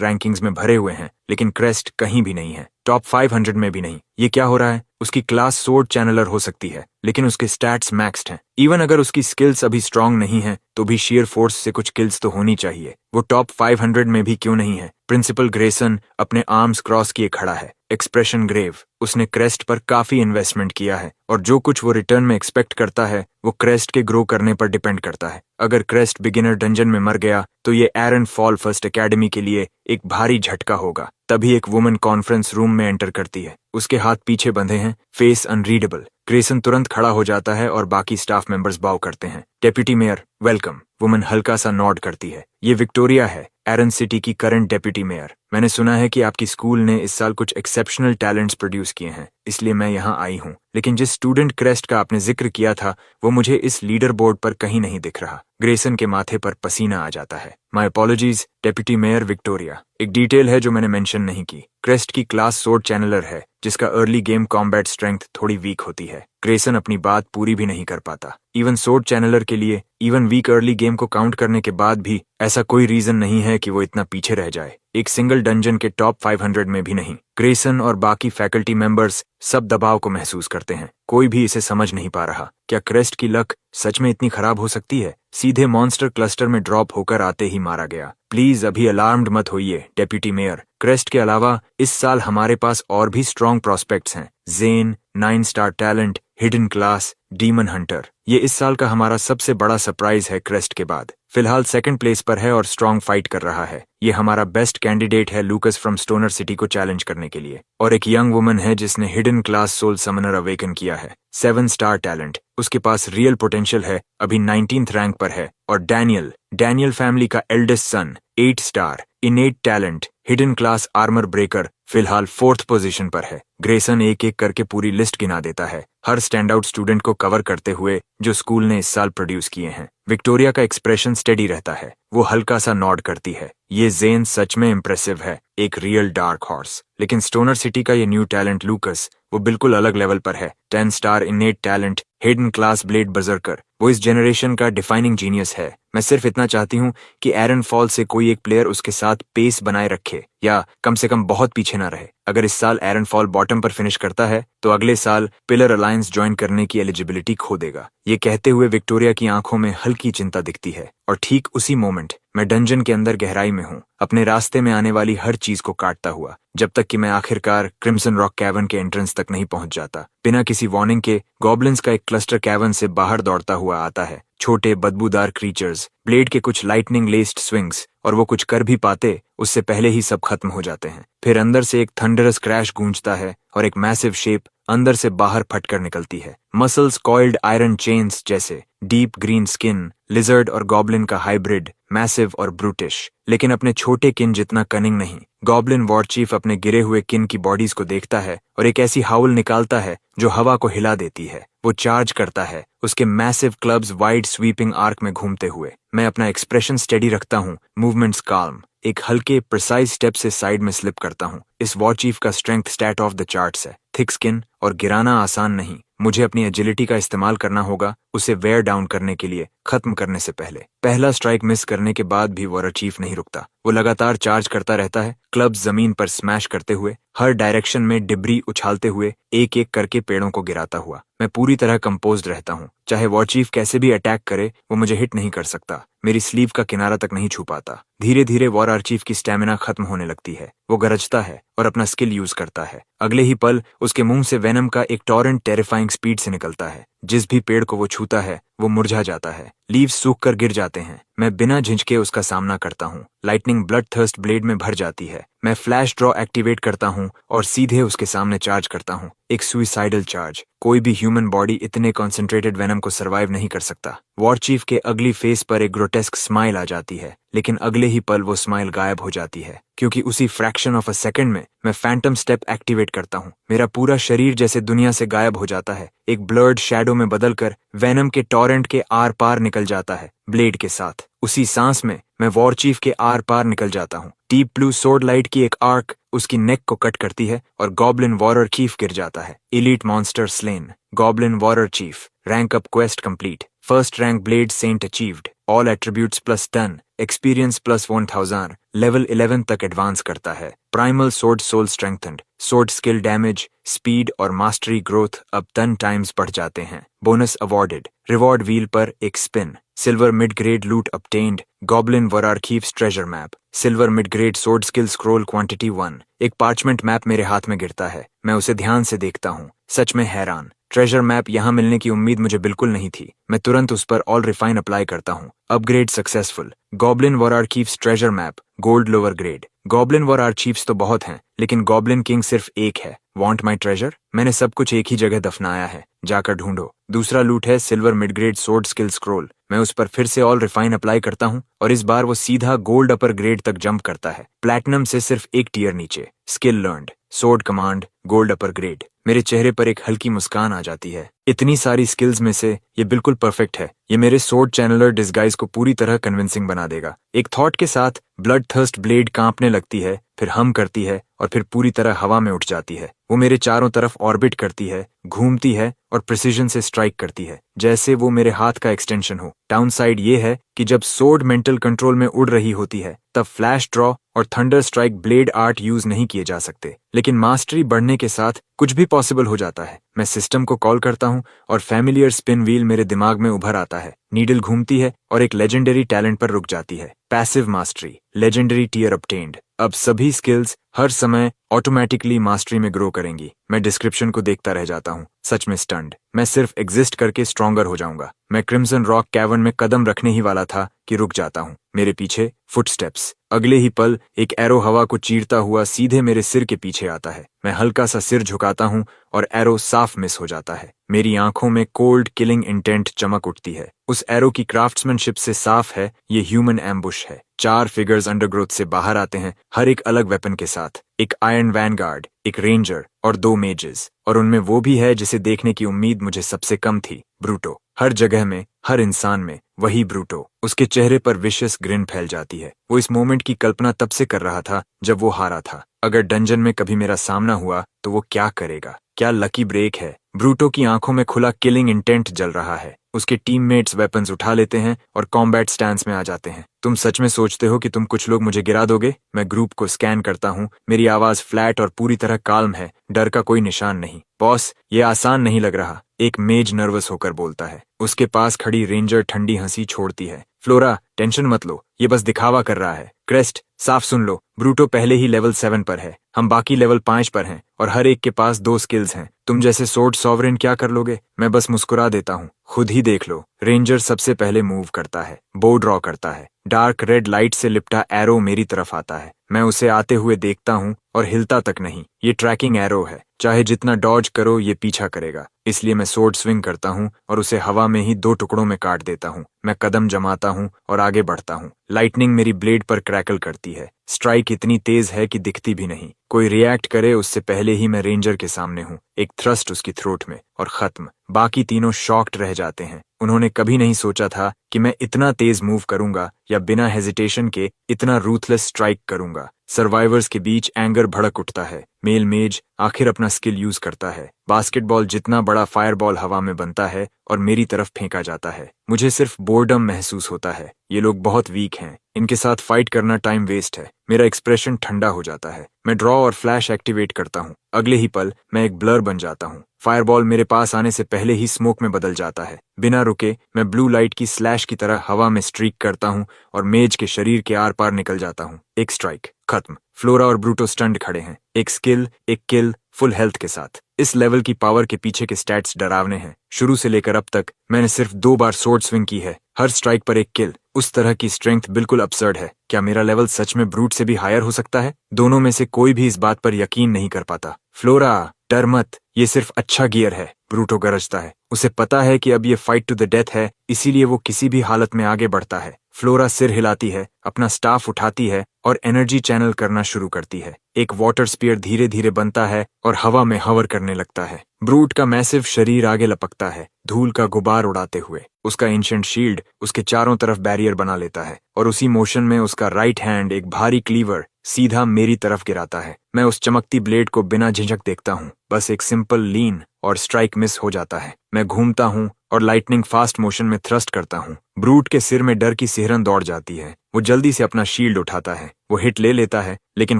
रैंकिंग्स में भरे हुए हैं, लेकिन क्रेस्ट कहीं भी नहीं है, टॉप 500 में भी नहीं। ये क्या हो रहा है? उसकी क्लास सोर्ड चैनलर हो सकती है, लेकिन उसके स्टैट्स मैक्स्ड हैं। इवन अगर उसकी स्किल्स अभी स्ट्रांग नहीं है, तो भी शेयर फोर्स से कुछ किल्स तो होनी चाहिए। वो टॉप 500 में भी क्यों नहीं है? प्रिंसिपल ग्रेसन अपने आर्म्स क्रॉस किए खड़ा है, एक्सप्रेशन ग्रेव। उसने क्रेस्ट पर काफी इन्वेस्टमेंट किया है, और जो कुछ वो रिटर्न में एक्सपेक्ट करता है, वो क्रेस्ट के ग्रो करने पर डिपेंड करता है। अगर क्रेस्ट बिगिनर डंजन में मर गया, तो ये एरन फॉल फर्स्ट एकेडमी के लिए एक भारी झटका होगा। तभी एक वुमन कॉन्फ्रेंस रूम में एंटर करती है। उसके हाथ पीछे बंधे हैं, फेस अनरीडेबल। ग्रेसन तुरंत खड़ा हो जाता है और बाकी स्टाफ मेंबर्स बाव करते हैं। Deputy mayor welcome. वुमन हल्का सा नॉड करती है। ये विक्टोरिया है, एरन सिटी की करंट डेप्यूटी मेयर। मैंने सुना है कि आपकी स्कूल ने इस साल कुछ एक्सेप्शनल टैलेंट्स प्रोड्यूस किए हैं, इसलिए मैं यहाँ आई हूँ। लेकिन जिस स्टूडेंट क्रेस्ट का आपने जिक्र किया था, वो मुझे इस लीडर बोर्ड पर कहीं नहीं दिख रहा। ग्रेसन के माथे पर पसीना आ जाता है। My apologies deputy mayor Victoria. एक डिटेल है जो मैंने मेंशन नहीं की। क्रेस्ट की क्लास सोर्ड चैनलर है, जिसका अर्ली गेम कॉम्बैट स्ट्रेंथ थोड़ी वीक होती है। ग्रेसन अपनी बात पूरी भी नहीं कर पाता। इवन सोर्ड चैनलर के लिए इवन वीक अर्ली गेम को काउंट करने के बाद भी ऐसा कोई रीजन नहीं है कि वो इतना पीछे रह जाए। एक सिंगल डंजन के टॉप 500 में भी नहीं। ग्रेसन और बाकी फैकल्टी मेंबर्स सब दबाव को महसूस करते हैं। कोई भी इसे समझ नहीं पा रहा। क्या क्रेस्ट की लक सच में इतनी खराब हो सकती है? सीधे मॉन्स्टर क्लस्टर में ड्रॉप होकर आते ही मारा गया। प्लीज अभी अलार्म्ड मत होइए डेप्यूटी मेयर। क्रेस्ट के अलावा इस साल हमारे पास और भी स्ट्रॉन्ग प्रोस्पेक्ट्स हैं। जेन, 9 star talent, hidden class, demon Hunter. ये इस साल का हमारा सबसे बड़ा सरप्राइज है क्रेस्ट के बाद। फिलहाल सेकंड प्लेस पर है और स्ट्रॉन्ग फाइट कर रहा है। ये हमारा बेस्ट कैंडिडेट है लूकस फ्रॉम स्टोनर सिटी को चैलेंज करने के लिए। और एक यंग वुमन है जिसने hidden class soul summoner awaken किया है। 7 स्टार टैलेंट। उसके पास रियल पोटेंशियल है, अभी 19th रैंक पर है। और डैनियल फैमिली का eldest son, 8 star innate talent, hidden class armour breaker, फिलहाल 4th पोजीशन पर है। ग्रेसन एक एक करके पूरी लिस्ट गिना देता है, हर स्टैंड आउट स्टूडेंट को कवर करते हुए जो स्कूल ने इस साल प्रोड्यूस किए हैं। विक्टोरिया का एक्सप्रेशन स्टेडी रहता है। वो हल्का सा नॉड करती है। ये जेन सच में इम्प्रेसिव है, एक रियल डार्क हॉर्स। लेकिन स्टोनर सिटी का ये न्यू टैलेंट लूकस, वो बिल्कुल अलग लेवल पर है। 10 star innate talent, hidden class blade berserker. वो इस जनरेशन का डिफाइनिंग जीनियस है। मैं सिर्फ इतना चाहती हूँ कि एरन फॉल से कोई एक प्लेयर उसके साथ पेस बनाए रखे, या कम से कम बहुत पीछे ना रहे। अगर इस साल एरन फॉल बॉटम पर फिनिश करता है, तो अगले साल पिलर अलायंस ज्वाइन करने की एलिजिबिलिटी खो देगा। ये कहते हुए विक्टोरिया की आंखों में हल्की चिंता दिखती है। और ठीक उसी मोमेंट मैं डंजन के अंदर गहराई में हूँ, अपने रास्ते में आने वाली हर चीज को काटता हुआ, जब तक कि मैं आखिरकार क्रिम्सन रॉक कैवर्न के एंट्रेंस तक नहीं पहुंच जाता। बिना किसी वार्निंग के गॉब्लिन्स का एक क्लस्टर कैवर्न से बाहर दौड़ता हुआ आता है। छोटे बदबूदार क्रीचर्स, ब्लेड के कुछ लाइटनिंग लेस्ड स्विंग्स, और वो कुछ कर भी पाते उससे पहले ही सब खत्म हो जाते हैं। फिर अंदर से एक थंडरस क्रैश गूंजता है और एक मैसिव शेप अंदर से बाहर फटकर निकलती है। मसल्स कॉइल्ड आयरन चेन्स जैसे, डीप ग्रीन स्किन, लिजर्ड और गॉब्लिन का हाइब्रिड, मैसिव और ब्रूटिश, लेकिन अपने छोटे किन जितना कनिंग नहीं। गॉब्लिन वॉर चीफ अपने गिरे हुए किन की बॉडीज को देखता है और एक ऐसी हाउल निकालता है जो हवा को हिला देती है। वो चार्ज करता है, उसके massive clubs wide sweeping arc में घूमते हुए। मैं अपना एक्सप्रेशन स्टेडी रखता हूँ, मूवमेंट्स काल्म। एक हल्के प्रिसाइज स्टेप से साइड में स्लिप करता हूँ। इस वॉर चीफ का strength stat off the charts है। थिक स्किन और गिराना आसान नहीं। मुझे अपनी एजिलिटी का इस्तेमाल करना होगा उसे वेयर डाउन करने के लिए, खत्म करने से पहले। पहला स्ट्राइक मिस करने के बाद भी वॉर चीफ नहीं रुकता। वो लगातार चार्ज करता रहता है, क्लब जमीन पर स्मैश करते हुए, हर डायरेक्शन में डिब्री उछालते हुए, एक एक करके पेड़ों को गिराता हुआ। मैं पूरी तरह कंपोज्ड रहता हूँ। चाहे वॉर चीफ कैसे भी अटैक करे, वो मुझे हिट नहीं कर सकता, मेरी स्लीव का किनारा तक नहीं छू पाता। धीरे धीरे वॉर आर्चीफ की स्टेमिना खत्म होने लगती है। वो गरजता है और अपना स्किल यूज करता है। अगले ही पल उसके मुंह से वेनम का एक टॉरेंट टेरिफाइंग स्पीड से निकलता है। जिस भी पेड़ को वो छूता है वो मुरझा जाता है, लीव्स सूख कर गिर जाते हैं। मैं बिना झिझके उसका सामना करता हूँ। लाइटनिंग ब्लड थर्स्ट ब्लेड में भर जाती है। मैं फ्लैश ड्रॉ एक्टिवेट करता हूँ और सीधे उसके सामने चार्ज करता हूँ, एक सुइसाइडल चार्ज। कोई भी ह्यूमन बॉडी इतने कॉन्सेंट्रेटेड वेनम को सर्वाइव नहीं कर सकता। वॉर चीफ के अगली फेस पर एक ग्रोटेस्क स्माइल आ जाती है, लेकिन अगले ही पल वो स्माइल गायब हो जाती है, क्योंकि उसी फ्रैक्शन ऑफ अ सेकंड में मैं फैंटम स्टेप एक्टिवेट करता हूँ। मेरा पूरा शरीर जैसे दुनिया से गायब हो जाता है, एक ब्लर्ड शैडो में बदलकर वेनम के टॉरेंट के आर पार निकल जाता है, ब्लेड के साथ। उसी सांस में मैं वॉर चीफ के आर पार निकल जाता हूँ। डीप ब्लू सोर्ड लाइट की एक आर्क उसकी नेक को कट करती है और गॉब्लिन वॉरर चीफ गिर जाता है। Elite monster slain, goblin warrior chief, rank up quest complete, first rank blade saint achieved, all attributes plus 10, experience plus 1000, level 11 तक एडवांस करता है। Primal sword soul strengthened, sword skill damage, speed और mastery growth अब 10 times बढ़ जाते हैं। Bonus awarded, reward wheel पर एक spin, silver mid grade loot obtained, goblin warchiefs treasure map, silver mid grade sword skill scroll quantity 1। एक parchment map मेरे हाथ में गिरता है। मैं उसे ध्यान से देखता हूँ, सच में हैरान। ट्रेजर मैप यहाँ मिलने की उम्मीद मुझे बिल्कुल नहीं थी। मैं तुरंत उस पर ऑल रिफाइन अप्लाई करता हूँ। Upgrade successful, goblin warchiefs treasure map, gold lower grade. Goblin warchiefs तो बहुत हैं, लेकिन गॉब्लिन किंग सिर्फ एक है। Want my treasure? मैंने सब कुछ एक ही जगह दफनाया है, जाकर ढूंढो। दूसरा लूट है silver mid grade sword skill scroll. मैं उस पर फिर से ऑल रिफाइन अप्लाई करता हूँ और इस बार वो सीधा गोल्ड अपर ग्रेड तक जंप करता है, प्लैटिनम से सिर्फ एक टियर नीचे। Skill learned, sword command, gold upper grade. मेरे चेहरे पर एक हल्की मुस्कान आ जाती है। इतनी सारी स्किल्स में से ये बिल्कुल परफेक्ट है। ये मेरे सोर्ड चैनलर डिस्गाइज को पूरी तरह कन्विंसिंग बना देगा। एक थॉट के साथ ब्लड थर्स्ट ब्लेड कांपने लगती है, फिर हम करती है और फिर पूरी तरह हवा में उठ जाती है। वो मेरे चारों तरफ ऑर्बिट करती है, घूमती है और प्रिसीजन से स्ट्राइक करती है, जैसे वो मेरे हाथ का एक्सटेंशन हो। डाउनसाइड ये है कि जब सोर्ड मेंटल कंट्रोल में उड़ रही होती है, तब फ्लैश ड्रॉ और thunder strike blade art use नहीं किए जा सकते, लेकिन मास्टरी बढ़ने के साथ कुछ भी पॉसिबल हो जाता है। मैं सिस्टम को कॉल करता हूँ और फैमिलियर स्पिन व्हील मेरे दिमाग में उभर आता है। नीडल घूमती है और एक लेजेंडरी टैलेंट पर रुक जाती है। Passive mastery, legendary tier obtained। अब सभी स्किल्स हर समय ऑटोमेटिकली मास्टरी में ग्रो करेंगी। मैं डिस्क्रिप्शन को देखता रह जाता हूँ, सच में स्टन्ड। मैं सिर्फ एग्जिस्ट करके स्ट्रॉन्गर हो जाऊंगा। मैं क्रिम्सन रॉक कैवर्न में कदम रखने ही वाला था कि रुक जाता हूँ। मेरे पीछे फुटस्टेप्स। अगले ही पल एक एरो हवा को चीरता हुआ सीधे मेरे सिर के पीछे आता है। मैं हल्का सा सिर झुकाता हूँ और एरो साफ मिस हो जाता है। मेरी आंखों में कोल्ड किलिंग इंटेंट चमक उठती है। उस एरो की क्राफ्ट्समैनशिप से साफ है ये ह्यूमन एम्बुश है। 4 फिगर्स अंडरग्रोथ से बाहर आते हैं, हर एक अलग वेपन के साथ। एक आयरन वैनगार्ड, एक रेंजर और 2 मेजेस। और उनमें वो भी है जिसे देखने की उम्मीद मुझे सबसे कम थी, ब्रूटो। हर जगह में, हर इंसान में वही ब्रूटो। उसके चेहरे पर विशियस ग्रिन फैल जाती है। वो इस मोमेंट की कल्पना तब से कर रहा था जब वो हारा था। अगर डंजन में कभी मेरा सामना हुआ तो वो क्या करेगा? क्या लकी ब्रेक है? ब्रूटो की आंखों में खुला किलिंग इंटेंट जल रहा है। उसके टीममेट्स वेपन्स उठा लेते हैं और कॉम्बैट स्टैंस में आ जाते हैं। तुम सच में सोचते हो कि तुम कुछ लोग मुझे गिरा दोगे? मैं ग्रुप को स्कैन करता हूँ। मेरी आवाज फ्लैट और पूरी तरह काल्म है, डर का कोई निशान नहीं। बॉस, ये आसान नहीं लग रहा, एक मेज नर्वस होकर बोलता है। उसके पास खड़ी रेंजर ठंडी हंसी छोड़ती है। फ्लोरा, टेंशन मत लो, ये बस दिखावा कर रहा है। क्रेस्ट, साफ सुन लो, ब्रूटो पहले ही लेवल 7 पर है, हम बाकी लेवल 5 पर हैं और हर एक के पास 2 स्किल्स हैं। तुम जैसे सोर्ड सॉवरेन क्या कर लोगे? मैं बस मुस्कुरा देता हूँ, खुद ही देख लो। रेंजर सबसे पहले मूव करता है, बो ड्रॉ करता है। डार्क रेड लाइट से लिपटा एरो मेरी तरफ आता है। मैं उसे आते हुए देखता हूँ और हिलता तक नहीं। ये ट्रैकिंग एरो है, चाहे जितना डॉज करो ये पीछा करेगा। इसलिए मैं सोर्ड स्विंग करता हूँ और उसे हवा में ही 2 टुकड़ों में काट देता हूँ। मैं कदम जमाता हूँ और आगे बढ़ता हूँ। लाइटनिंग मेरी ब्लेड पर क्रैकल करती है। स्ट्राइक इतनी तेज है कि दिखती भी नहीं। कोई रिएक्ट करे उससे पहले ही मैं रेंजर के सामने हूँ। एक थ्रस्ट उसकी थ्रोट में और खत्म। बाकी तीनों शॉक्ड रह जाते हैं। उन्होंने कभी नहीं सोचा था कि मैं इतना तेज मूव करूंगा या बिना हेजिटेशन के इतना रूथलेस स्ट्राइक करूंगा। सर्वाइवर्स के बीच एंगर भड़क उठता है। मेल मेज आखिर अपना स्किल यूज करता है। बास्केटबॉल जितना बड़ा फायरबॉल हवा में बनता है और मेरी तरफ फेंका जाता है। मुझे सिर्फ बोर्डम महसूस होता है। ये लोग बहुत वीक हैं, इनके साथ फाइट करना टाइम वेस्ट है। मेरा एक्सप्रेशन ठंडा हो जाता है। मैं ड्रॉ और फ्लैश एक्टिवेट करता हूँ। अगले ही पल मैं एक ब्लर बन जाता हूँ। फायरबॉल मेरे पास आने से पहले ही स्मोक में बदल जाता है। बिना रुके मैं ब्लू लाइट की स्लैश की तरह हवा में स्ट्रीक करता हूँ और मेज के शरीर के आर पार निकल जाता हूँ। एक स्ट्राइक, खत्म। फ्लोरा और ब्रूटो स्टंड खड़े हैं। एक स्किल, एक किल, फुल हेल्थ के साथ। इस लेवल की पावर के पीछे के स्टैट्स डरावने हैं। शुरू से लेकर अब तक मैंने सिर्फ 2 बार सोर्ड स्विंग की है, हर स्ट्राइक पर एक किल। उस तरह की स्ट्रेंथ बिल्कुल absurd है। क्या मेरा लेवल सच में ब्रूट से भी हायर हो सकता है? दोनों में से कोई भी इस बात पर यकीन नहीं कर पाता। फ्लोरा, डर मत, ये सिर्फ अच्छा गियर है, ब्रूटो गरजता है। उसे पता है कि अब ये फाइट टू द डेथ है, इसीलिए वो किसी भी हालत में आगे बढ़ता है। फ्लोरा सिर हिलाती है, अपना स्टाफ उठाती है और एनर्जी चैनल करना शुरू करती है। एक वाटर स्पीयर धीरे धीरे बनता है और हवा में हवर करने लगता है। ब्रूट का मैसिव शरीर आगे लपकता है, धूल का गुबार उड़ाते हुए। उसका एंशिएंट शील्ड उसके चारों तरफ बैरियर बना लेता है और उसी मोशन में उसका राइट हैंड एक भारी क्लीवर सीधा मेरी तरफ गिराता है। मैं उस चमकती ब्लेड को बिना झिझक देखता हूँ। बस एक सिंपल लीन और स्ट्राइक मिस हो जाता है। मैं घूमता हूँ और लाइटनिंग फास्ट मोशन में थ्रस्ट करता हूँ। ब्रूट के सिर में डर की सिहरन दौड़ जाती है। वो जल्दी से अपना शील्ड उठाता है। वो हिट ले लेता है, लेकिन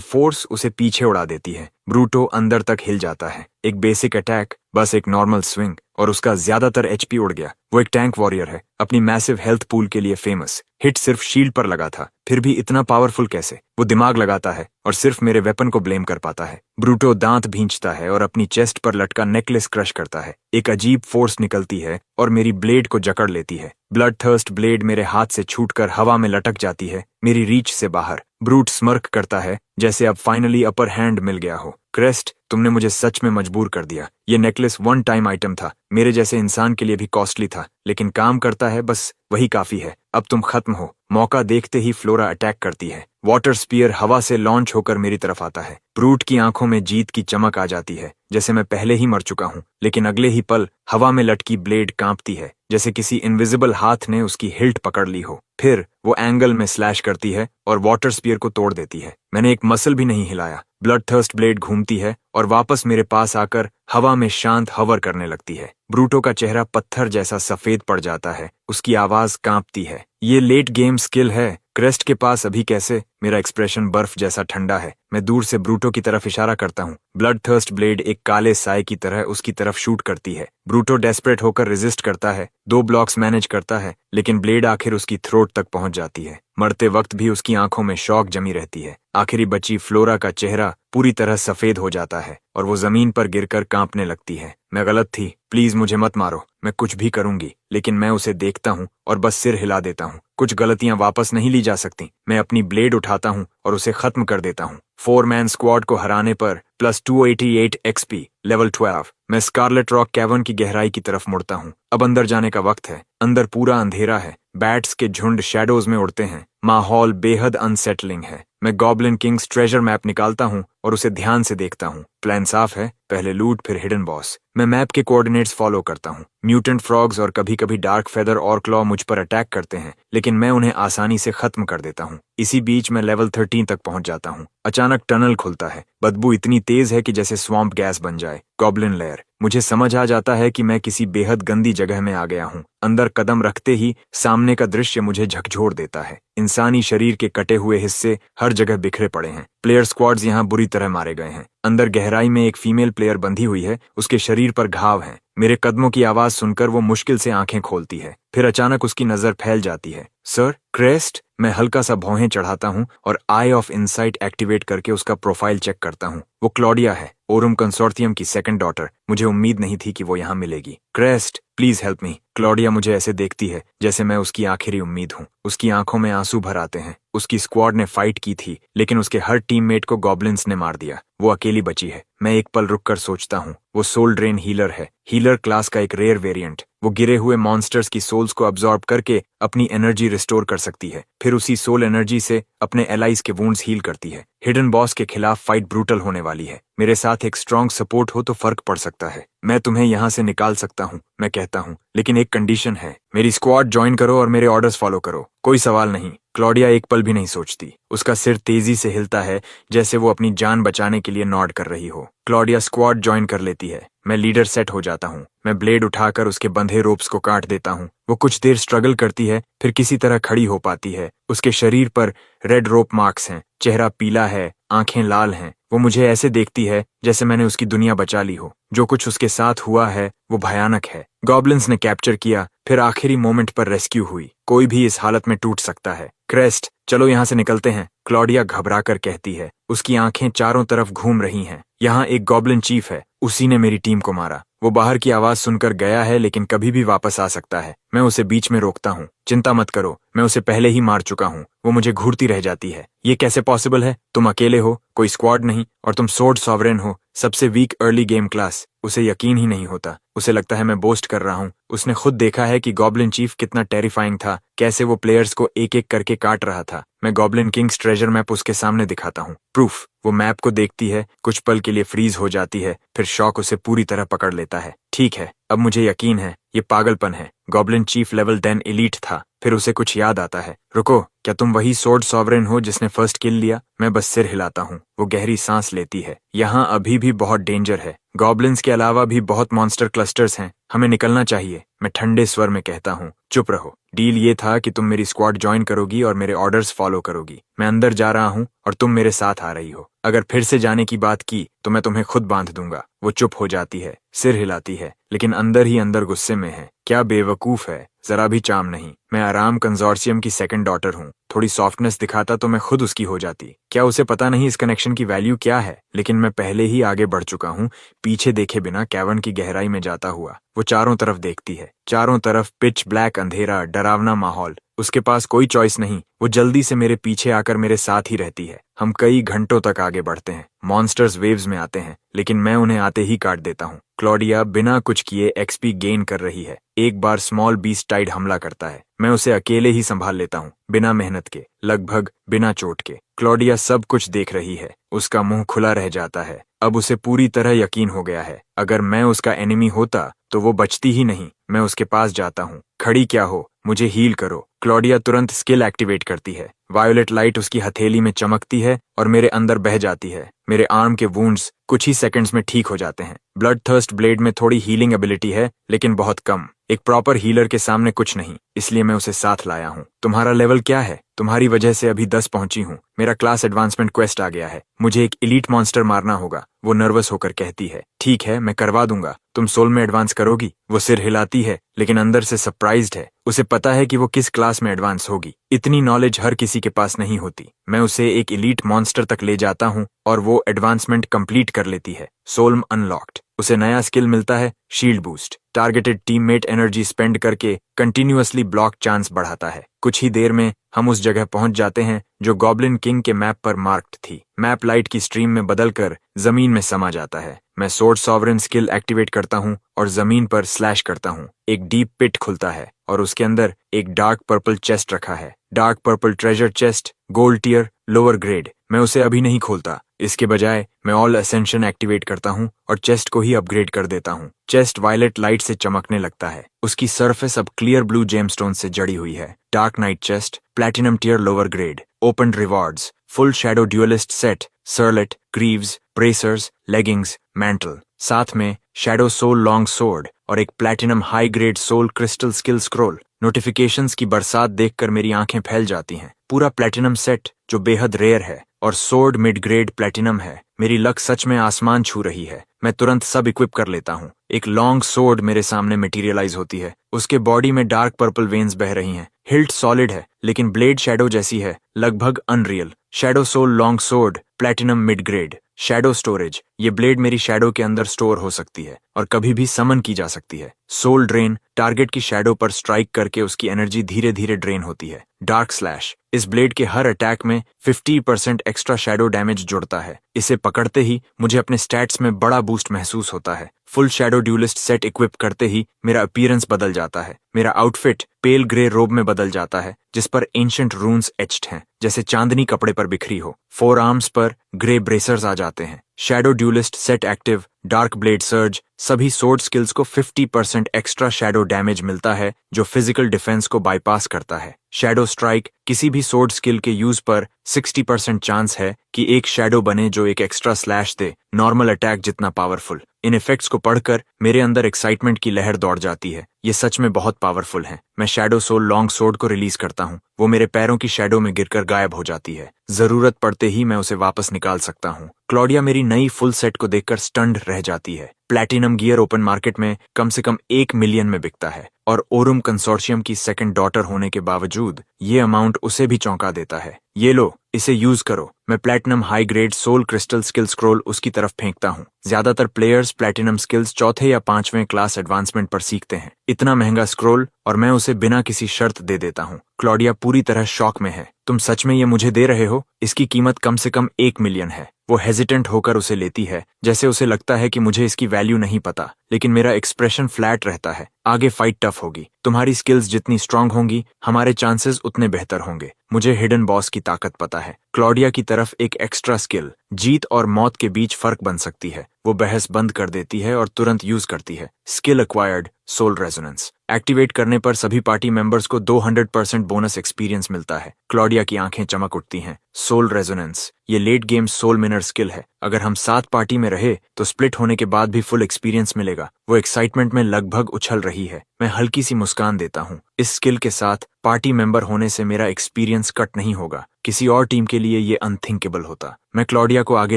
फोर्स उसे पीछे उड़ा देती है। ब्रूटो अंदर तक हिल जाता है। एक बेसिक अटैक, बस एक नॉर्मल स्विंग, और उसका ज्यादातर एचपी उड़ गया। वो एक टैंक वॉरियर है, अपनी मैसिव हेल्थ पूल के लिए फेमस। हिट सिर्फ शील्ड पर लगा था, फिर भी इतना पावरफुल कैसे? वो दिमाग लगाता है और सिर्फ मेरे वेपन को ब्लेम कर पाता है। ब्रूटो दांत भींचता है और अपनी चेस्ट पर लटका नेकलेस क्रश करता है। एक अजीब फोर्स निकलती है और मेरी ब्लेड को जकड़ लेती है। ब्लड थर्स्ट ब्लेड मेरे हाथ से छूटकर हवा में लटक जाती है, मेरी रीच से बाहर। ब्रूट स्मर्क करता है, जैसे अब फाइनली अपर हैंड मिल गया हो। क्रेस्ट, तुमने मुझे सच में मजबूर कर दिया। ये नेकलेस वन टाइम आइटम था, मेरे जैसे इंसान के लिए भी कॉस्टली था, लेकिन काम करता है, बस वही काफी है। अब तुम खत्म हो। मौका देखते ही फ्लोरा अटैक करती है। वाटर स्पीयर हवा से लॉन्च होकर मेरी तरफ आता है। ब्रूट की आंखों में जीत की चमक आ जाती है, जैसे मैं पहले ही मर चुका हूँ। लेकिन अगले ही पल हवा में लटकी ब्लेड कांपती है, जैसे किसी इनविजिबल हाथ ने उसकी हिल्ट पकड़ ली हो। फिर वो एंगल में स्लैश करती है और वाटर स्पीयर को तोड़ देती है। मैंने एक मसल भी नहीं हिलाया। ब्लड थर्स्ट ब्लेड घूमती है और वापस मेरे पास आकर हवा में शांत हवर करने लगती है। ब्रूटो का चेहरा पत्थर जैसा सफेद पड़ जाता है, उसकी आवाज कांपती है। ये लेट गेम स्किल है, क्रेस्ट के पास अभी कैसे? मेरा एक्सप्रेशन बर्फ जैसा ठंडा है। मैं दूर से ब्रूटो की तरफ इशारा करता हूँ। ब्लड थर्स्ट ब्लेड एक काले साए की तरह उसकी तरफ शूट करती है। ब्रूटो डेस्परेट होकर रेजिस्ट करता है, 2 ब्लॉक्स मैनेज करता है, लेकिन ब्लेड आखिर उसकी थ्रोट तक पहुंच जाती है। मरते वक्त भी उसकी आंखों में शौक जमी रहती है। आखिरी बची फ्लोरा का चेहरा पूरी तरह सफेद हो जाता है और वो जमीन पर गिरकर कांपने लगती है। मैं गलत थी, प्लीज मुझे मत मारो, मैं कुछ भी करूंगी। लेकिन मैं उसे देखता हूँ और बस सिर हिला देता हूँ। कुछ गलतियां वापस नहीं ली जा सकती। मैं अपनी ब्लेड उठाता हूँ और उसे खत्म कर देता हूँ। 4 मैन स्क्वाड को हराने पर प्लस 288 एक्सपी, लेवल 12। मैं स्कारलेट रॉक कैवर्न की गहराई की तरफ मुड़ता हूँ। अब अंदर जाने का वक्त है। अंदर पूरा अंधेरा है, बैट्स के झुंड शैडोज में उड़ते हैं, माहौल बेहद अनसेटलिंग है। मैं गॉब्लिन किंग्स ट्रेजर मैप निकालता हूँ और उसे ध्यान से देखता हूँ। प्लान साफ है, पहले लूट फिर हिडन बॉस। मैं मैप के कोऑर्डिनेट्स फॉलो करता हूँ। म्यूटेंट फ्रॉग्स और कभी कभी डार्क फेदर और क्लॉ मुझ पर अटैक करते हैं, लेकिन मैं उन्हें आसानी से खत्म कर देता हूँ। इसी बीच मैं लेवल 13 तक पहुंच जाता हूँ। अचानक टनल खुलता है, बदबू इतनी तेज है कि जैसे स्वॉम्प गैस बन जाए। Goblin layer. मुझे समझ आ जाता है कि मैं किसी बेहद गंदी जगह में आ गया हूँ। अंदर कदम रखते ही सामने का दृश्य मुझे झकझोर देता है। इंसानी शरीर के कटे हुए हिस्से हर जगह बिखरे पड़े हैं। प्लेयर स्क्वाड्स यहाँ बुरी तरह मारे गए हैं। अंदर गहराई में एक फीमेल प्लेयर बंधी हुई है, उसके शरीर पर घाव हैं। मेरे कदमों की आवाज सुनकर वो मुश्किल से आंखें खोलती है, फिर अचानक उसकी नजर फैल जाती है। Sir, crest. मैं हल्का सा भौहें चढ़ाता हूँ और आई ऑफ इनसाइट एक्टिवेट करके उसका प्रोफाइल चेक करता हूँ। वो क्लॉडिया है, ओरम कंसोर्टियम की सेकंड डॉटर। मुझे उम्मीद नहीं थी कि वो यहाँ मिलेगी। Crest, please help me. Claudia मुझे ऐसे देखती है जैसे मैं उसकी आखिरी उम्मीद हूँ। उसकी आंखों में आंसू भर आते हैं। उसकी स्क्वाड ने फाइट की थी, लेकिन उसके हर टीममेट को गॉब्लिन्स ने मार दिया। वो अकेली बची है। मैं एक पल रुककर सोचता हूँ, वो सोल ड्रेन हीलर है, हीलर क्लास का एक रेयर वेरिएंट। वो गिरे हुए मॉन्स्टर्स की सोल्स को अब्सॉर्ब करके अपनी एनर्जी रिस्टोर कर सकती है, फिर उसी सोल एनर्जी से अपने एलाइज के वुंड्स हील करती है। हिडन बॉस के खिलाफ फाइट ब्रूटल होने वाली है। मेरे साथ एक स्ट्रॉन्ग सपोर्ट हो तो फर्क पड़ सकता है। मैं तुम्हें यहाँ से निकाल सकता हूँ, मैं कहता हूँ, लेकिन एक कंडीशन है, मेरी स्क्वाड ज्वाइन करो और मेरे ऑर्डर्स फॉलो करो। कोई सवाल नहीं। क्लॉडिया एक पल भी नहीं सोचती। उसका सिर तेजी से हिलता है, जैसे वो अपनी जान बचाने के लिए नॉड कर रही हो। क्लॉडिया स्क्वाड ज्वाइन कर लेती है। मैं लीडर सेट हो जाता हूँ। मैं ब्लेड उठाकर उसके बंधे रोप्स को काट देता हूँ। वो कुछ देर स्ट्रगल करती है, फिर किसी तरह खड़ी हो पाती है। उसके शरीर पर रेड रोप मार्क्स हैं, चेहरा पीला है, आंखें लाल हैं। वो मुझे ऐसे देखती है जैसे मैंने उसकी दुनिया बचा ली हो। जो कुछ उसके साथ हुआ है वो भयानक है। गॉब्लिन्स ने कैप्चर किया, फिर आखिरी मोमेंट पर रेस्क्यू हुई। कोई भी इस हालत में टूट सकता है। क्रेस्ट, चलो यहाँ से निकलते हैं, क्लॉडिया घबराकर कहती है। उसकी आंखें चारों तरफ घूम रही हैं। यहाँ एक गॉब्लिन चीफ है, उसी ने मेरी टीम को मारा। वो बाहर की आवाज सुनकर गया है, लेकिन कभी भी वापस आ सकता है। मैं उसे बीच में रोकता हूँ। चिंता मत करो, मैं उसे पहले ही मार चुका हूँ। वो मुझे घूरती रह जाती है। ये कैसे पॉसिबल है? तुम अकेले हो, कोई स्क्वाड नहीं, और तुम सोर्ड सॉवरेन हो, सबसे वीक अर्ली गेम क्लास। उसे यकीन ही नहीं होता। उसे लगता है मैं बोस्ट कर रहा हूँ। उसने खुद देखा है कि गॉब्लिन चीफ कितना टेरिफाइंग था, कैसे वो प्लेयर्स को एक एक करके काट रहा था। मैं गॉब्लिन किंग्स ट्रेजर मैप उसके सामने दिखाता हूँ। प्रूफ। वो मैप को देखती है, कुछ पल के लिए फ्रीज हो जाती है, फिर शॉक उसे पूरी तरह पकड़ लेता है। ठीक है, अब मुझे यकीन है, ये पागलपन है। गॉब्लिन चीफ लेवल 10 एलीट था। फिर उसे कुछ याद आता है। रुको, क्या तुम वही सोर्ड सॉवरेन हो जिसने फर्स्ट किल लिया? मैं बस सिर हिलाता हूँ। वो गहरी सांस लेती है। यहाँ अभी भी बहुत डेंजर है। गॉब्लिन्स के अलावा भी बहुत मॉन्स्टर क्लस्टर्स हैं। हमें निकलना चाहिए, मैं ठंडे स्वर में कहता हूँ। चुप रहो। डील ये था कि तुम मेरी स्क्वाड ज्वाइन करोगी और मेरे ऑर्डर्स फॉलो करोगी। मैं अंदर जा रहा हूँ और तुम मेरे साथ आ रही हो। अगर फिर से जाने की बात की तो मैं तुम्हें खुद बांध दूंगा। वो चुप हो जाती है, सिर हिलाती है, लेकिन अंदर ही अंदर गुस्से में है। क्या बेवकूफ है, जरा भी चाम नहीं। मैं आराम कंजोर्सियम की सेकंड डॉटर हूँ। थोड़ी सॉफ्टनेस दिखाता तो मैं खुद उसकी हो जाती। क्या उसे पता नहीं इस कनेक्शन की वैल्यू क्या है? लेकिन मैं पहले ही आगे बढ़ चुका हूँ, पीछे देखे बिना कैवर्न की गहराई में जाता हुआ। वो चारों तरफ देखती है। चारों तरफ पिच ब्लैक अंधेरा, डरावना माहौल। उसके पास कोई चॉइस नहीं। वो जल्दी से मेरे पीछे आकर मेरे साथ ही रहती है। हम कई घंटों तक आगे बढ़ते हैं। मॉन्स्टर्स वेव्स में आते हैं, लेकिन मैं उन्हें आते ही काट देता हूँ। क्लॉडिया बिना कुछ किए एक्सपी गेन कर रही है। एक बार स्मॉल बीस्ट टाइड हमला करता है। मैं उसे अकेले ही संभाल लेता हूँ, बिना मेहनत के, लगभग बिना चोट के। क्लॉडिया सब कुछ देख रही है। उसका मुंह खुला रह जाता है। अब उसे पूरी तरह यकीन हो गया है, अगर मैं उसका एनिमी होता तो वो बचती ही नहीं। मैं उसके पास जाता हूँ। खड़ी क्या हो, मुझे हील करो। क्लॉडिया तुरंत स्किल एक्टिवेट करती है। वायोलेट लाइट उसकी हथेली में चमकती है और मेरे अंदर बह जाती है। मेरे आर्म के वुंड्स कुछ ही सेकंड्स में ठीक हो जाते हैं। ब्लड थर्स्ट ब्लेड में थोड़ी हीलिंग एबिलिटी है, लेकिन बहुत कम। एक प्रॉपर हीलर के सामने कुछ नहीं, इसलिए मैं उसे साथ लाया हूँ। तुम्हारा लेवल क्या है? तुम्हारी वजह से अभी 10 पहुंची हूँ। मेरा क्लास एडवांसमेंट क्वेस्ट आ गया है। मुझे एक एलीट मॉन्स्टर मारना होगा। वो नर्वस होकर कहती है। ठीक है, मैं करवा दूंगा। तुम सोल में एडवांस करोगी? वो सिर हिलाती है, लेकिन अंदर से सरप्राइज्ड है। उसे पता है कि वो किस क्लास में एडवांस होगी। इतनी नॉलेज हर किसी के पास नहीं होती। मैं उसे एक एलीट मॉन्स्टर तक ले जाता हूँ और वो एडवांसमेंट कंप्लीट कर लेती है। सोल्म अनलॉक्ड। उसे नया स्किल मिलता है, shield boost. Targeted teammate energy spend करके कंटिन्यूअसली ब्लॉक चांस बढ़ाता है। कुछ ही देर में हम उस जगह पहुंच जाते हैं जो गॉब्लिन किंग के मैप पर मार्क्ड थी। मैप लाइट की स्ट्रीम में बदलकर जमीन में समा जाता है। मैं सोर्ड सॉवरेन स्किल एक्टिवेट करता हूँ और जमीन पर स्लैश करता हूँ। एक डीप पिट खुलता है और उसके अंदर एक डार्क पर्पल चेस्ट रखा है। Dark purple treasure chest, gold tier, lower grade. मैं उसे अभी नहीं खोलता। इसके बजाय मैं ऑल असेंशन एक्टिवेट करता हूँ और चेस्ट को ही अपग्रेड कर देता हूँ। चेस्ट वायलेट लाइट से चमकने लगता है। उसकी सरफेस अब क्लियर ब्लू जेमस्टोन से जड़ी हुई है। Dark knight chest, platinum tier, lower grade. Open rewards, full shadow duelist set, sallet, greaves, bracers, leggings, mantle. साथ में शैडो सोल लॉन्ग सोर्ड और एक platinum high grade soul crystal skill scroll. Notifications की बरसात देखकर मेरी आंखें फैल जाती हैं। पूरा प्लैटिनम सेट जो बेहद रेयर है, और सोर्ड मिड ग्रेड प्लैटिनम है। मेरी लक सच में आसमान छू रही है। मैं तुरंत सब इक्विप कर लेता हूँ। एक लॉन्ग सोर्ड मेरे सामने मटेरियलाइज होती है। उसके बॉडी में डार्क पर्पल वेन्स बह रही हैं। हिल्ट सॉलिड है, लेकिन ब्लेड शैडो जैसी है, लगभग unreal. Shadow soul long sword, platinum mid grade. Shadow storage, ये ब्लेड मेरी शैडो के अंदर स्टोर हो सकती है और कभी भी समन की जा सकती है। सोल ड्रेन, टारगेट की शैडो पर स्ट्राइक करके उसकी एनर्जी धीरे धीरे ड्रेन होती है। डार्क स्लैश, इस ब्लेड के हर अटैक में 50% एक्स्ट्रा शैडो डैमेज जुड़ता है। इसे पकड़ते ही मुझे अपने स्टैट्स में बड़ा बूस्ट महसूस होता है। Full shadow duelist set equip करते ही मेरा अपीयरेंस बदल जाता है। मेरा आउटफिट पेल ग्रे रोब में बदल जाता है, जिस पर एंशिएंट रून्स एच्ड हैं, जैसे चांदनी कपड़े पर बिखरी हो। फोर आर्म्स पर ग्रे ब्रेसर्स आ जाते हैं। Shadow duelist set active, dark blade surge, सभी सोर्ड स्किल्स को 50% एक्स्ट्रा शैडो डैमेज मिलता है जो फिजिकल डिफेंस को बाईपास करता है। शैडो स्ट्राइक, किसी भी सोर्ड स्किल के यूज पर 60% चांस है कि एक शैडो बने जो एक एक्स्ट्रा स्लैश दे, नॉर्मल अटैक जितना पावरफुल। इन इफेक्ट्स को पढ़कर मेरे अंदर एक्साइटमेंट की लहर दौड़ जाती है। ये सच में बहुत पावरफुल हैं। मैं शैडो सोल लॉन्ग सोर्ड को रिलीज करता हूँ, वो मेरे पैरों की शैडो में गिरकर गायब हो जाती है। जरूरत पड़ते ही मैं उसे वापस निकाल सकता हूँ। क्लॉडिया मेरी नई फुल सेट को देखकर स्टन्ड रह जाती है। प्लैटिनम गियर ओपन मार्केट में कम से कम 1 मिलियन में बिकता है और ओरुम कंसोर्शियम की सेकंड डॉटर होने के बावजूद ये अमाउंट उसे भी चौंका देता है। ये लो, इसे यूज करो। मैं platinum high grade soul crystal skill scroll उसकी तरफ फेंकता हूँ। ज्यादातर प्लेयर्स प्लैटिनम स्किल्स चौथे या 5वें क्लास एडवांसमेंट पर सीखते हैं। इतना महंगा स्क्रोल और मैं उसे बिना किसी शर्त दे देता हूँ। क्लॉडिया पूरी तरह शॉक में है। तुम सच में ये मुझे दे रहे हो? इसकी कीमत कम से कम 1 मिलियन है। वो हेजिटेंट होकर उसे लेती है, जैसे उसे लगता है कि मुझे इसकी वैल्यू नहीं पता, लेकिन मेरा एक्सप्रेशन फ्लैट रहता है। आगे फाइट टफ होगी। तुम्हारी स्किल्स जितनी स्ट्रांग होंगी, हमारे चांसेस उतने बेहतर होंगे। मुझे हिडन बॉस की ताकत पता है। क्लॉडिया की तरफ एक एक्स्ट्रा स्किल जीत और मौत के बीच फर्क बन सकती है। वो बहस बंद कर देती है और तुरंत यूज करती है। Skill acquired, soul resonance. Activate करने पर सभी पार्टी मेंबर्स को 200% बोनस एक्सपीरियंस मिलता है। क्लॉडिया की आंखें चमक उठती हैं। सोल रेजोनेंस, ये लेट गेम सोल मिनर स्किल है। अगर हम 7 पार्टी में रहे तो स्प्लिट होने के बाद भी फुल एक्सपीरियंस मिलेगा। वो एक्साइटमेंट में लगभग उछल रही है। मैं हल्की सी मुस्कान देता हूँ। इस स्किल के साथ पार्टी मेंबर होने से मेरा एक्सपीरियंस कट नहीं होगा। किसी और टीम के लिए ये अनथिंकेबल होता। मैं क्लॉडिया को आगे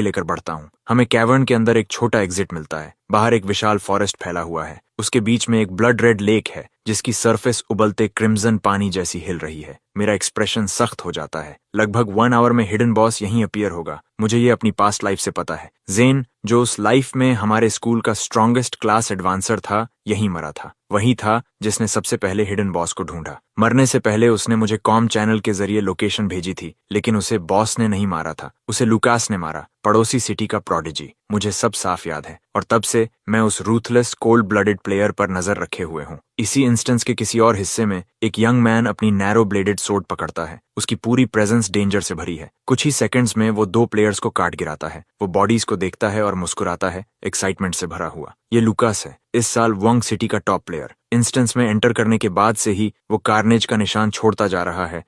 लेकर बढ़ता हूँ। हमें कैवर्न के अंदर एक छोटा एग्जिट मिलता है। बाहर एक विशाल फॉरेस्ट फैला हुआ है। उसके बीच में एक ब्लड रेड लेक है जिसकी सरफेस उबलते क्रिम्सन पानी जैसी हिल रही है। मेरा एक्सप्रेशन सख्त हो जाता है। लगभग 1 आवर में हिडन बॉस यहीं अपीयर होगा। मुझे ये अपनी पास्ट लाइफ से पता है। जेन, जो उस लाइफ में हमारे स्कूल का स्ट्रॉन्गेस्ट क्लास एडवांसर था, यहीं मरा था। वही था जिसने सबसे पहले हिडन बॉस को ढूंढा। मरने से पहले उसने मुझे कॉम चैनल के जरिए लोकेशन भेजी थी, लेकिन उसे बॉस ने नहीं मारा था, उसे लुकास ने मारा, पड़ोसी सिटी का प्रोडिजी। मुझे सब साफ याद है और तब से मैं उस रूथलेस कोल्ड ब्लडेड प्लेयर पर नजर रखे हुए हूँ। इसी इंस्टेंस के किसी और हिस्से में एक यंग मैन अपनी नैरो ब्लेडेड सोर्ड पकड़ता है। उसकी पूरी प्रेजेंस डेंजर से भरी है। कुछ ही सेकंड्स में वो 2 प्लेयर्स को काट गिराता है। वो बॉडीज को देखता है और मुस्कुराता है, एक्साइटमेंट से भरा हुआ। ये लुकास है, इस साल वंग सिटी का टॉप प्लेयर। इंस्टेंस में एंटर करने के बाद से ही वो कार्नेज का निशान छोड़ता जा रहा है,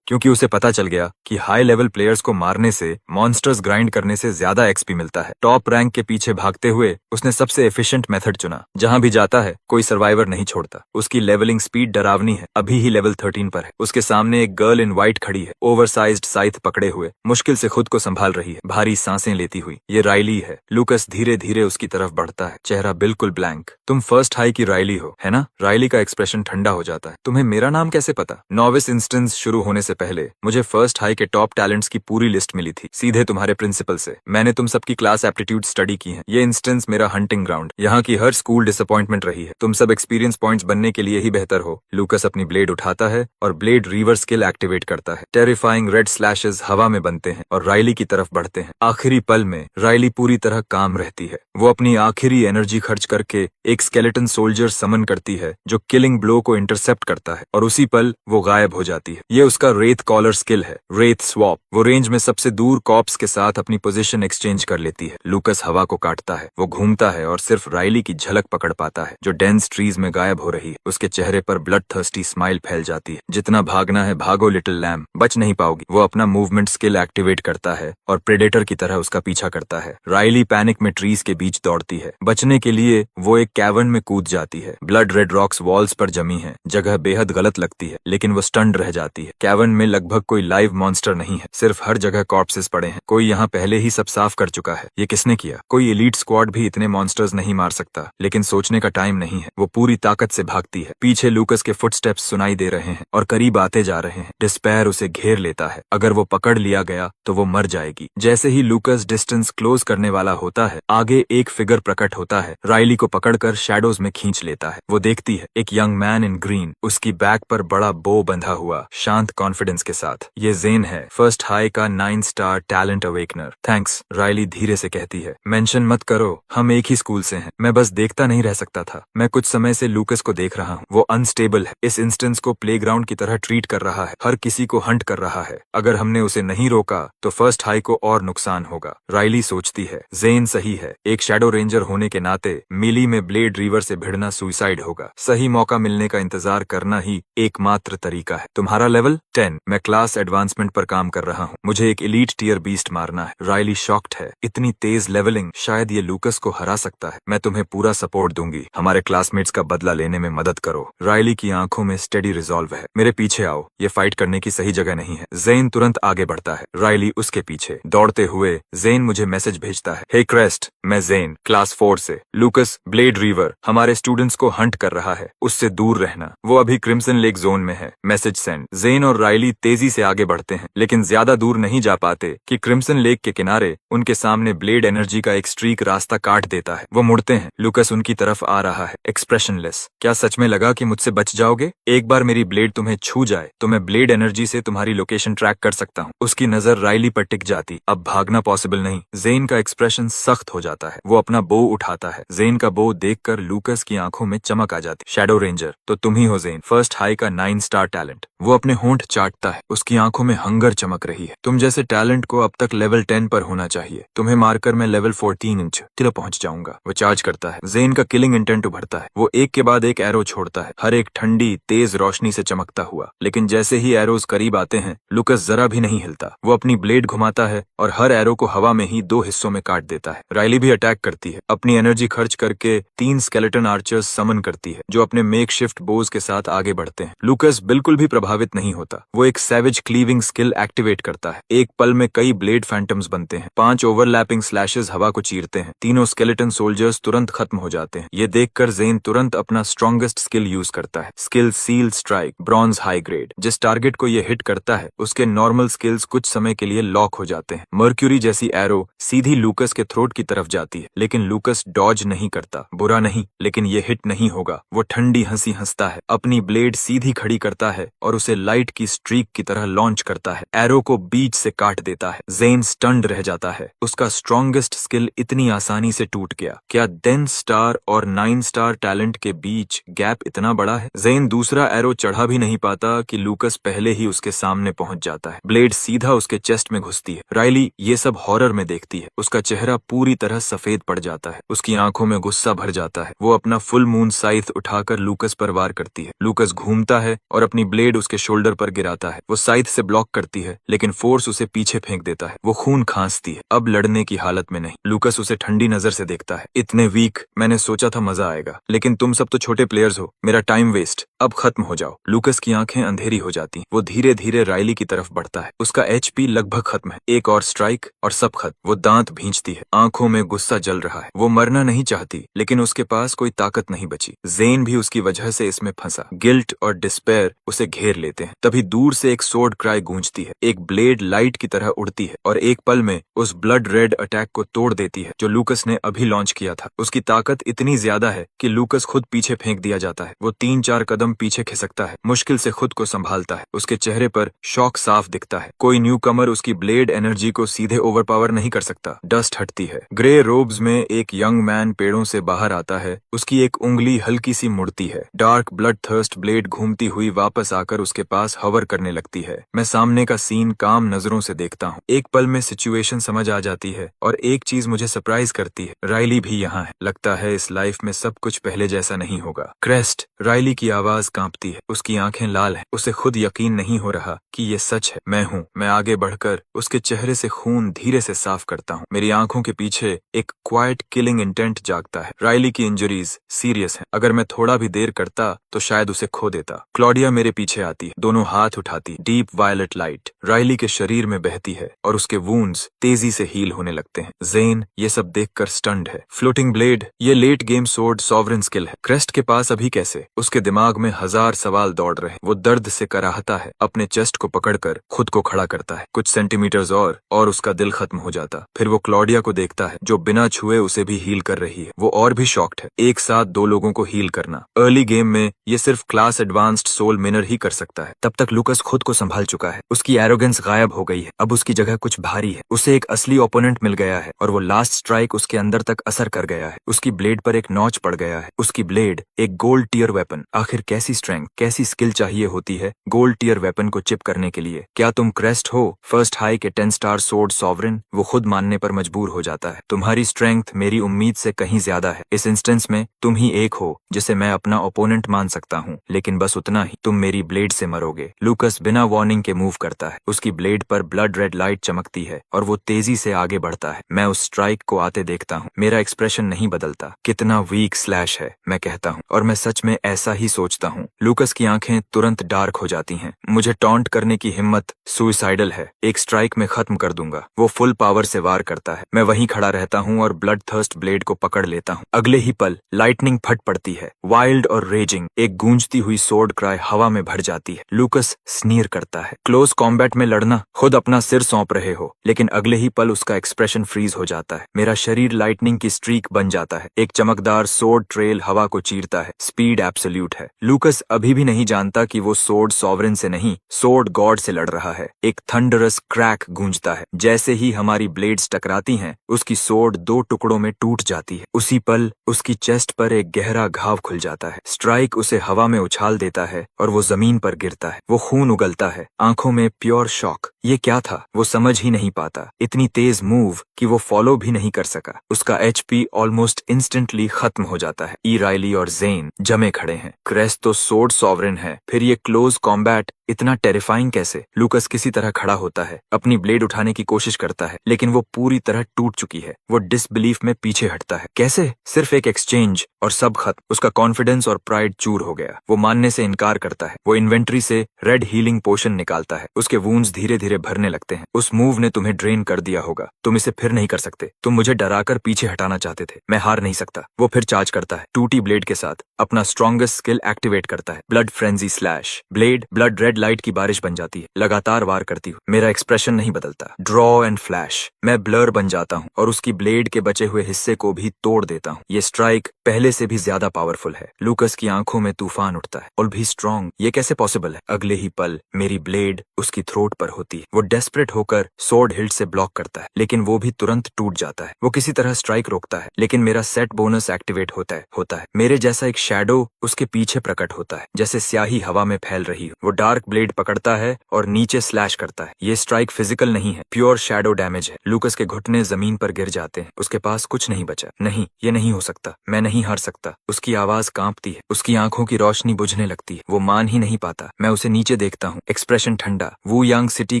क्योंकि उसे पता चल गया कि हाई लेवल प्लेयर्स को मारने से मॉन्स्टर्स ग्राइंड करने से ज्यादा एक्सपी मिलता है। टॉप रैंक के पीछे भागते हुए उसने सबसे एफिशिएंट मेथड चुना। जहां भी जाता है कोई सर्वाइवर नहीं छोड़ता। उसकी लेवलिंग स्पीड डरावनी है। अभी ही लेवल 13 पर है। उसके सामने एक गर्ल इन व्हाइट खड़ी है, ओवरसाइज्ड साइथ पकड़े हुए, मुश्किल से खुद को संभाल रही है, भारी सांसें लेती हुई। ये राइली है। लूकस धीरे धीरे उसकी तरफ बढ़ता है, चेहरा बिल्कुल ब्लैंक। तुम फर्स्ट हाई की राइली हो, है ना? राइली का एक्सप्रेशन ठंडा हो जाता है। तुम्हें मेरा नाम कैसे पता? नॉविस इंस्टेंस शुरू होने से पहले मुझे फर्स्ट हाई के टॉप टैलेंट्स की पूरी लिस्ट मिली थी, सीधे तुम्हारे प्रिंसिपल से। मैंने तुम सबकी क्लास एप्टीट्यूड स्टडी की है। ये इंस्टेंस मेरा हंटिंग ग्राउंड। यहाँ की हर स्कूल डिसअपॉइंटमेंट रही है। तुम सब एक्सपीरियंस पॉइंट्स बनने के लिए ही बेहतर हो। लूकस अपनी ब्लेड उठाता है और ब्लेड रीवर स्किल एक्टिवेट करता है। टेरिफाइंग रेड स्लैशेस हवा में बनते हैं और राइली की तरफ बढ़ते हैं। आखिरी पल में राइली पूरी तरह काम रहती है। वो अपनी आखिरी एनर्जी खर्च करके एक स्केलेटन सोल्जर समन करती है जो किलिंग ब्लो को इंटरसेप्ट करता है और उसी पल वो गायब हो जाती है। ये उसका रेत कॉलर स्किल है, रेत स्वॉप। वो रेंज में सबसे दूर कॉप्स के साथ अपनी पोजीशन एक्सचेंज कर लेती है। लूकस हवा को काटता है। वो घूमता है और सिर्फ राइली की झलक पकड़ पाता है जो डेंस ट्रीज में गायब हो रही है। उसके चेहरे पर ब्लड थर्स्टी स्माइल फैल जाती है। जितना भागना है भागो लिटिल लैम, बच नहीं पाओगी। वो अपना मूवमेंट स्किल एक्टिवेट करता है और प्रेडेटर की तरह उसका पीछा करता है। राइली पैनिक में ट्रीज के बीच दौड़ती है। बचने के लिए वो एक कैवर्न में कूद जाती है। ब्लड रेड रॉक्स वॉल्स पर जमी है। जगह बेहद गलत लगती है, लेकिन वो स्टन्ड रह जाती है। कैवर्न में लगभग कोई लाइव मॉन्स्टर नहीं है, सिर्फ हर जगह कॉर्प्सेस पड़े हैं। कोई यहाँ पहले ही सब साफ कर चुका है। ये किसने किया? कोई एलीट स्क्वाड भी इतने मॉन्स्टर्स नहीं मार सकता, लेकिन सोचने का टाइम नहीं है। वो पूरी ताकत से भागती है। पीछे लूकस के फुटस्टेप्स सुनाई दे रहे हैं और करीब आते जा रहे हैं। डिस्पेयर उसे घेर लेता है। अगर वो पकड़ लिया गया तो वो मर जाएगी। जैसे ही लूकस डिस्टेंस क्लोज करने वाला होता है, आगे एक फिगर प्रकट होता है। राइली को पकड़कर शैडोज में खींच लेता है। वो देखती है एक यंग मैन इन ग्रीन, उसकी बैक पर बड़ा बो बंधा हुआ, शांत कॉन्फिडेंस कॉन्फिडेंस के साथ। ये जेन है, फर्स्ट हाई का 9 star talent awakener. Thanks, Riley धीरे से कहती है। मेंशन मत करो, हम एक ही स्कूल से हैं। मैं बस देखता नहीं रह सकता था। मैं कुछ समय से लूकस को देख रहा हूँ। वो अनस्टेबल है, इस इंस्टेंस को प्लेग्राउंड की तरह ट्रीट कर रहा है, हर किसी को हंट कर रहा है। अगर हमने उसे नहीं रोका तो फर्स्ट हाई को और नुकसान होगा। राइली सोचती है, जेन सही है। एक शैडो रेंजर होने के नाते मिली में ब्लेड रीवर से भिड़ना सुसाइड होगा। सही मौका मिलने का इंतजार करना ही एकमात्र तरीका है। तुम्हारा लेवल 10। मैं क्लास एडवांसमेंट पर काम कर रहा हूँ। मुझे एक एलीट टियर बीस्ट मारना है। राइली शॉक्ड है। इतनी तेज लेवलिंग, शायद ये लूकस को हरा सकता है। मैं तुम्हें पूरा सपोर्ट दूंगी। हमारे क्लासमेट्स का बदला लेने में मदद करो। राइली की आंखों में स्टेडी रिजॉल्व है। मेरे पीछे आओ, ये फाइट करने की सही जगह नहीं है। जेन तुरंत आगे बढ़ता है, राइली उसके पीछे। दौड़ते हुए जेन मुझे मैसेज भेजता है, हे क्रेस्ट, मैं जेन, क्लास 4 से। लूकस ब्लेड रीवर हमारे स्टूडेंट्स को हंट कर रहा है, उससे दूर रहना। वो अभी क्रिम्सन लेक जोन में है। Message send. जेन और राइली तेजी से आगे बढ़ते हैं, लेकिन ज्यादा दूर नहीं जा पाते कि क्रिम्सन लेक के किनारे उनके सामने ब्लेड एनर्जी का एक स्ट्रीक रास्ता काट देता है। वो मुड़ते हैं। लूकस उनकी तरफ आ रहा है, एक्सप्रेशनलेस। क्या सच में लगा कि मुझसे बच जाओगे? एक बार मेरी ब्लेड तुम्हें छू जाए तो मैं ब्लेड एनर्जी से तुम्हारी लोकेशन ट्रैक कर सकता हूँ। उसकी नजर राइली पर टिक जाती। अब भागना पॉसिबल नहीं। जेन का एक्सप्रेशन सख्त हो जाता है। वो अपना बो उठाता है। जेन का बो देखकर लूकस की आंखों में चमक आ जाती। शैडो रेंजर, तो तुम ही हो जेन, फर्स्ट हाई का 9 स्टार टैलेंट। वो अपने होंठ चाटता है। उसकी आंखों में हंगर चमक रही है। तुम जैसे टैलेंट को अब तक लेवल 10 पर होना चाहिए। तुम्हें मारकर मैं लेवल 14 इंच किलो पहुंच जाऊंगा। वो चार्ज करता है। जेन का किलिंग इंटेंट उभरता है। वो एक के बाद एक एरो छोड़ता है, हर एक ठंडी तेज रोशनी से चमकता हुआ। लेकिन जैसे ही एरोज करीब आते हैं, लूकस जरा भी नहीं हिलता। वो अपनी ब्लेड घुमाता है और हर एरो को हवा में ही 2 हिस्सों में काट देता है। राइली भी अटैक करती है। अपनी एनर्जी खर्च करके 3 स्केलेटन आर्चर्स समन करती है, जो अपने मेकशिफ्ट बोज के साथ आगे बढ़ते हैं। लूकस बिल्कुल भी प्रभावित नहीं होता। वो एक सैवेज क्लीविंग स्किल एक्टिवेट करता है। एक पल में कई ब्लेड फैंटम्स बनते हैं। 5 ओवरलैपिंग स्लैशेस हवा को चीरते हैं। तीनों स्केलेटन सोल्जर्स तुरंत खत्म हो जाते हैं। ये देखकर जेन तुरंत अपना स्ट्रॉन्गेस्ट स्किल यूज करता है। Skill seal strike, bronze high grade. जिस टारगेट को ये हिट करता है, उसके नॉर्मल स्किल्स कुछ समय के लिए लॉक हो जाते हैं। मर्क्यूरी जैसी एरो सीधी लूकस के थ्रोट की तरफ जाती है, लेकिन लूकस डॉज नहीं करता। बुरा नहीं, लेकिन ये हिट नहीं होगा। वो ठंडी हंसी हंसता है, अपनी ब्लेड सीधी खड़ी करता है और उसे लाइट की स्ट्रीक की तरह लॉन्च करता है। एरो को बीच से काट देता है। जेन स्टन्ड रह जाता है। उसका स्ट्रॉन्गेस्ट स्किल इतनी आसानी से टूट गया। क्या 10 स्टार और 9 स्टार टैलेंट के बीच गैप इतना बड़ा है? जेन दूसरा एरो चढ़ा भी नहीं पाता कि लूकस पहले ही उसके सामने पहुंच जाता है। ब्लेड सीधा उसके चेस्ट में घुसती है। राइली ये सब हॉरर में देखती है। उसका चेहरा पूरी तरह सफेद पड़ जाता है। उसकी आंखों में गुस्सा भर जाता है। वो अपना फुल मून साइथ उठाकर लूकस पर वार करती है। लूकस घूमता है और अपनी ब्लेड उसके शोल्डर पर गिराता है। वो साइथ से ब्लॉक करती है, लेकिन फोर्स उसे पीछे फेंक देता है। वो खून खांसती है, अब लड़ने की हालत में नहीं। लूकस उसे ठंडी नजर से देखता है। इतने वीक, मैंने सोचा था मजा आएगा, लेकिन तुम सब तो छोटे प्लेयर्स हो। मेरा टाइम वेस्ट, अब खत्म हो जाओ। लूकस की आंखें अंधेरी हो जाती। वो धीरे धीरे राइली की तरफ बढ़ता है। उसका HP लगभग खत्म है। एक और स्ट्राइक और सब खत्म। वो दांत भींचती है, आंखों में गुस्सा जल रहा है। वो मरना नहीं चाहती, लेकिन उसके पास कोई ताकत नहीं बची। जेन भी उसकी वजह से इसमें फंसा। गिल्ट और डिस्पेयर उसे घेर लेते हैं। तभी दूर से एक सोर्ड क्राई गूंजती है। एक ब्लेड लाइट की तरह उड़ती है और एक पल में उस ब्लड रेड अटैक को तोड़ देती है जो लूकस ने अभी लॉन्च किया था। उसकी ताकत इतनी ज्यादा है कि लूकस खुद पीछे फेंक दिया जाता है। वो 3-4 कदम पीछे खिसकता है, मुश्किल से खुद को संभालता है। उसके चेहरे पर शॉक साफ दिखता है। कोई न्यू कमर उसकी ब्लेड एनर्जी को सीधे ओवरपावर नहीं कर सकता। डस्ट हटती है। ग्रे रोब्स में एक यंग मैन पेड़ों से बाहर आता है। उसकी एक उंगली हल्की सी मुड़ती है। डार्क ब्लड थर्स्ट ब्लेड घूमती हुई वापस आकर उसके पास हवर करने लगती है। मैं सामने का सीन काम नजरों से देखता हूँ। एक पल में सिचुएशन समझ आ जाती है और एक चीज मुझे सरप्राइज करती है, राइली भी यहाँ है। लगता है इस लाइफ में सब कुछ पहले जैसा नहीं होगा। क्रेस्ट, राइली की आवाज कांपती है। उसकी आंखें लाल हैं। उसे खुद यकीन नहीं हो रहा कि ये सच है। मैं हूँ। मैं आगे बढ़कर उसके चेहरे से खून धीरे से साफ करता हूँ। मेरी आंखों के पीछे एक क्वाइट किलिंग इंटेंट जागता है। राइली की इंजरीज सीरियस हैं। अगर मैं थोड़ा भी देर करता तो शायद उसे खो देता। क्लॉडिया मेरे पीछे आती है, दोनों हाथ उठाती। डीप वायलेट लाइट राइली के शरीर में बहती है और उसके वुंड्स तेजी से हील होने लगते हैं। जेन ये सब देखकर स्टन्ड है। फ्लोटिंग ब्लेड, ये late game sword sovereign skill है। क्रेस्ट के पास अभी कैसे? उसके दिमाग में 1000 सवाल दौड़ रहे। वो दर्द से कराहता है। अपने चेस्ट को पकड़कर खुद को खड़ा करता है। कुछ सेंटीमीटर्स और उसका दिल खत्म हो जाता। फिर वो क्लॉडिया को देखता है जो बिना छुए उसे भी हील कर रही है। वो और भी शॉक्ड है। एक साथ 2 लोगों को हील करना अर्ली गेम में ये सिर्फ क्लास एडवांस्ड सोल मिनर ही कर सकता है। तब तक लूकस लूकस खुद को संभाल चुका है, उसकी एरोगेंस गायब हो गई है, अब उसकी जगह कुछ भारी है। उसे एक असली ओपोनेंट मिल गया है और वो लास्ट स्ट्राइक उसके अंदर तक असर कर गया है। उसकी ब्लेड पर एक नॉच पड़ गया है, उसकी ब्लेड एक गोल्ड टियर वेपन। आखिर कैसी स्ट्रेंथ, कैसी स्किल चाहिए होती है गोल्ड टियर वेपन को चिप करने के लिए। क्या तुम क्रेस्ट हो, फर्स्ट हाई के 10 स्टार सोर्ड सॉवरेन? वो खुद मानने पर मजबूर हो जाता है। तुम्हारी स्ट्रेंथ मेरी उम्मीद से कहीं ज्यादा है। इस इंस्टेंस में तुम ही एक हो जिसे मैं अपना ओपोनेंट मान सकता हूँ, लेकिन बस उतना ही, तुम मेरी ब्लेड से मरोगे। लूकस बिना वार्निंग के मूव करता है, उसकी ब्लेड पर ब्लड रेड लाइट चमकती है और वो तेजी से आगे बढ़ता है। मैं उस स्ट्राइक को आते देखता हूँ, मेरा एक्सप्रेशन नहीं बदलता। कितना वीक स्लैश है, मैं कहता हूँ, और मैं सच में ऐसा ही सोचता हूँ। लूकस की आंखें तुरंत डार्क हो जाती हैं। मुझे टॉन्ट करने की हिम्मत सुइसाइडल है, एक स्ट्राइक में खत्म कर दूंगा। वो फुल पावर से वार करता है। मैं वहीं खड़ा रहता हूँ और ब्लड थर्स्ट ब्लेड को पकड़ लेता हूँ। अगले ही पल लाइटनिंग फट पड़ती है, वाइल्ड और रेजिंग, एक गूंजती हुई सोर्ड क्राई हवा में भर जाती है। लूकस स्नीर करता है, क्लोज कॉम्बैट में लड़ना, खुद अपना सिर सौंप रहे हो। लेकिन अगले ही पल उसका एक्सप्रेशन फ्रीज हो जाता है। मेरा शरीर लाइटनिंग की स्ट्रीक बन जाता है, एक चमकदार सोर्ड ट्रेल हवा को चीरता है। स्पीड एब्सोल्यूट है। लूकस अभी भी नहीं जानता कि वो सोर्ड सॉवरेन से नहीं, सोर्ड गॉड से लड़ रहा है। एक थंडरस क्रैक गूंजता है। जैसे ही हमारी ब्लेड्स टकराती हैं, उसकी सोर्ड 2 टुकड़ों में टूट जाती है। उसी पल उसकी चेस्ट पर एक गहरा घाव खुल जाता है। स्ट्राइक उसे हवा में उछाल देता है और वो जमीन पर गिरता है। वो खून उगलता है, आंखों में प्योर शॉक। ये क्या था, वो समझ ही नहीं पाता। इतनी तेज मूव कि वो फॉलो भी नहीं कर सका। उसका एचपी ऑलमोस्ट इंस्टेंटली खत्म हो जाता है। ई राइली और जेन जमे खड़े हैं। क्रेस्ट तो सोर्ड सॉवरेन है, फिर ये क्लोज कॉम्बैट इतना टेरिफाइंग कैसे? लूकस किसी तरह खड़ा होता है, अपनी ब्लेड उठाने की कोशिश करता है, लेकिन वो पूरी तरह टूट चुकी है। वो डिसबिलीफ में पीछे हटता है। कैसे? सिर्फ एक एक्सचेंज और सब खत्म। उसका कॉन्फिडेंस और प्राइड चूर हो गया। वो मानने से इनकार करता है। वो इन्वेंट्री से रेड हीलिंग पोशन निकालता है। उसके वूंड्स धीरे धीरे भरने लगते हैं। उस मूव ने तुम्हें ड्रेन कर दिया होगा, तुम इसे फिर नहीं कर सकते। तुम मुझे डराकर पीछे हटाना चाहते थे, मैं हार नहीं सकता। वो फिर चार्ज करता है, टूटी ब्लेड के साथ अपना स्ट्रॉन्गेस्ट स्किल एक्टिवेट करता है, blood frenzy slash. Blade blood red light की बारिश बन जाती है, लगातार वार करती हूँ। मेरा एक्सप्रेशन नहीं बदलता। ड्रॉ एंड फ्लैश, मैं ब्लर बन जाता हूँ और उसकी ब्लेड के बचे हुए हिस्से को भी तोड़ देता हूँ। ये स्ट्राइक पहले से भी ज्यादा पावरफुल है। लूकस की आंखों में तूफान उठता है। और भी स्ट्रॉन्ग, ये कैसे पॉसिबल है? अगले ही पल मेरी ब्लेड उसकी थ्रोट पर होती है। वो डेस्परेट होकर सोर्ड हिल्ट से ब्लॉक करता है, लेकिन वो भी तुरंत टूट जाता है। वो किसी तरह स्ट्राइक रोकता है, लेकिन मेरा सेट बोनस एक्टिवेट होता है। मेरे जैसा एक शैडो उसके पीछे प्रकट होता है, जैसे स्याही हवा में फैल रही हो। वो डार्क ब्लेड पकड़ता है और नीचे स्लैश करता है। ये स्ट्राइक फिजिकल नहीं है, प्योर शैडो डैमेज है। लूकस के घुटने जमीन पर गिर जाते हैं। उसके पास कुछ नहीं बचा। नहीं, ये नहीं हो सकता, मैं नहीं हार सकता। उसकी आवाज कांपती है, उसकी आंखों की रोशनी बुझने लगती है। वो मान ही नहीं पाता। मैं उसे नीचे देखता हूँ, एक्सप्रेशन ठंडा। वू यांग सिटी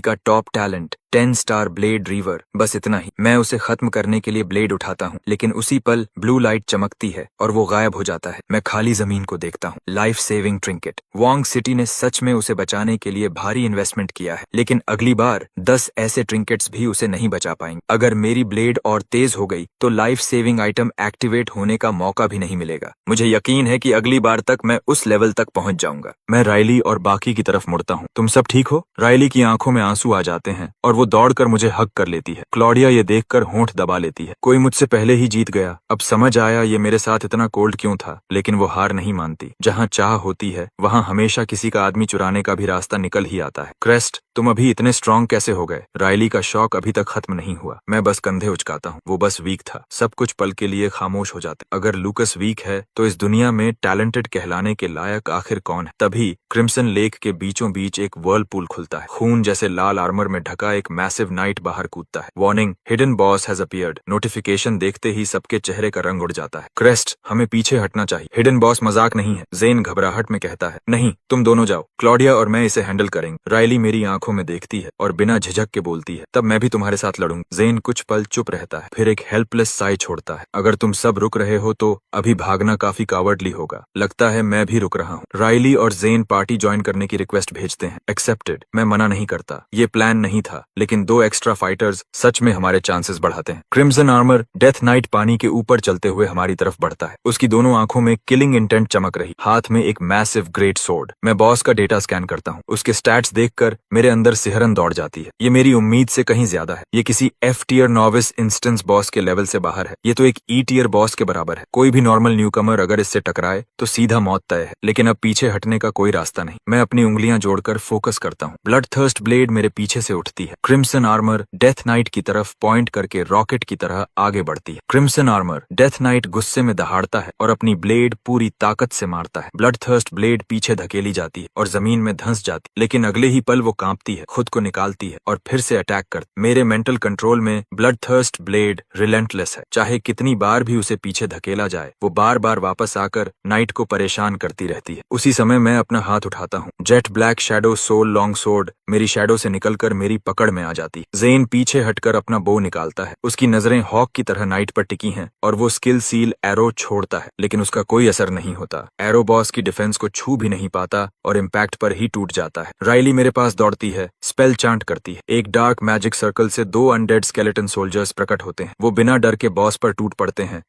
का top talent, 10 star blade river, बस इतना ही। मैं उसे खत्म करने के लिए ब्लेड उठाता हूँ, लेकिन उसी पल ब्लू लाइट चमकती है और वो गायब हो जाता है। मैं खाली जमीन को देखता हूँ। Life saving trinket. Wang city ने सच में उसे बचाने के लिए भारी इन्वेस्टमेंट किया है, लेकिन अगली बार 10 ऐसे ट्रिंकेट्स भी उसे नहीं बचा पाएंगे। अगर मेरी ब्लेड और तेज हो गई तो लाइफ सेविंग आइटम एक्टिवेट होने का मौका भी नहीं मिलेगा। मुझे यकीन है कि अगली बार तक मैं उस लेवल तक पहुंच जाऊंगा। मैं राइली और बाकी की तरफ मुड़ता हूँ। तुम सब ठीक हो? राइली की आंखों में आंसू आ जाते हैं और वो दौड़कर मुझे हग कर लेती है। क्लॉडिया ये देखकर होंठ दबा लेती है। कोई मुझसे पहले ही जीत गया। अब समझ आया ये मेरे साथ इतना कोल्ड क्यों था, लेकिन वो हार नहीं मानती। जहाँ चाह होती है वहाँ हमेशा किसी का आदमी चुराने का भी रास्ता निकल ही आता है। क्रेस्ट, तुम अभी इतने स्ट्रांग कैसे हो गए? राइली का शौक अभी तक खत्म नहीं हुआ। मैं बस कंधे उचकाता हूँ। वो बस वीक था। सब कुछ पल के लिए खामोश हो जाते। अगर लूकस वीक है तो इस दुनिया में टैलेंटेड कहलाने के लायक आखिर कौन है? तभी क्रिम्सन लेक के बीचों बीच एक वर्लपूल खुलता है। खून जैसे लाल आर्मर में ढका एक मैसिव नाइट बाहर कूदता है। Warning, hidden boss has appeared. Notification देखते ही सबके चेहरे का रंग उड़ जाता है। क्रेस्ट, हमें पीछे हटना चाहिए। हिडन बॉस मजाक नहीं है, जेन घबराहट में कहता है। नहीं, तुम दोनों जाओ, क्लॉडिया और मैं इसे हैंडल करेंगे। राइली मेरी आंखों में देखती है और बिना झिझक के बोलती है, तब मैं भी तुम्हारे साथ लड़ूंगी। जेन कुछ पल चुप रहता है, फिर एक हेल्पलेस साई छोड़ता है। अगर तुम सब रुक रहे हो तो अभी भागना काफी कावर्डली होगा। लगता है मैं भी रुक रहा हूँ। राइली और जेन पार्टी ज्वाइन करने की रिक्वेस्ट भेजते हैं। एक्सेप्टेड। मैं मना नहीं करता। ये प्लान नहीं था, लेकिन 2 एक्स्ट्रा फाइटर्स सच में हमारे चांसेस बढ़ाते हैं। क्रिम्सन आर्मर डेथ नाइट पानी के ऊपर चलते हुए हमारी तरफ बढ़ता है। उसकी दोनों आंखों में किलिंग इंटेंट चमक रही, हाथ में एक मैसिव ग्रेट सोर्ड। मैं बॉस का डेटा स्कैन करता हूँ। उसके स्टैट्स देखकर मेरे अंदर सिहरन दौड़ जाती है। ये मेरी उम्मीद से कहीं ज्यादा है। ये किसी F tier novice instance boss के लेवल से बाहर है। ये तो एक E टियर बॉस के बराबर है। कोई भी नॉर्मल न्यूकमर अगर इससे टकराए तो सीधा मौत तय है, लेकिन अब पीछे हटने का कोई रास्ता नहीं। मैं अपनी उंगलियां जोड़कर फोकस करता हूँ। ब्लड थर्स्ट ब्लेड मेरे पीछे से उठती है। क्रिम्सन आर्मर डेथ नाइट की तरफ पॉइंट करके रॉकेट की तरह आगे बढ़ती है। क्रिम्सन आर्मर डेथ नाइट गुस्से में दहाड़ता है और अपनी ब्लेड पूरी ताकत से मारता है। ब्लड थर्स्ट ब्लेड पीछे धकेली जाती है और जमीन में धंस जाती है, लेकिन अगले ही पल वो कांपती है, खुद को निकालती है और फिर से अटैक करती है। मेरे मेंटल कंट्रोल में ब्लड थर्स्ट ब्लेड रिलेंटलेस है। चाहे कितनी बार भी उसे पीछे धकेला जाए, वो बार बार वापस आकर नाइट को परेशान करती रहती है। उसी समय मैं अपना हाथ उठाता हूँ। Jet black shadow soul long sword मेरी शैडो से निकलकर मेरी पकड़ में आ जाती है। ज़ेन पीछे हटकर अपना बो निकालता है। उसकी नजरें हॉक की तरह नाइट पर टिकी हैं और वो स्किल सील एरो छोड़ता है, लेकिन उसका कोई असर नहीं होता। एरो बॉस की डिफेंस को छू भी नहीं पाता और इम्पैक्ट पर ही टूट जाता है। राइली मेरे पास दौड़ती है, स्पेल चांट करती है। एक डार्क मैजिक सर्कल से 2 अनडेड स्केलेटन सोल्जर्स प्रकट होते हैं। वो बिना डर के बॉस पर टूट पड़ते हैं,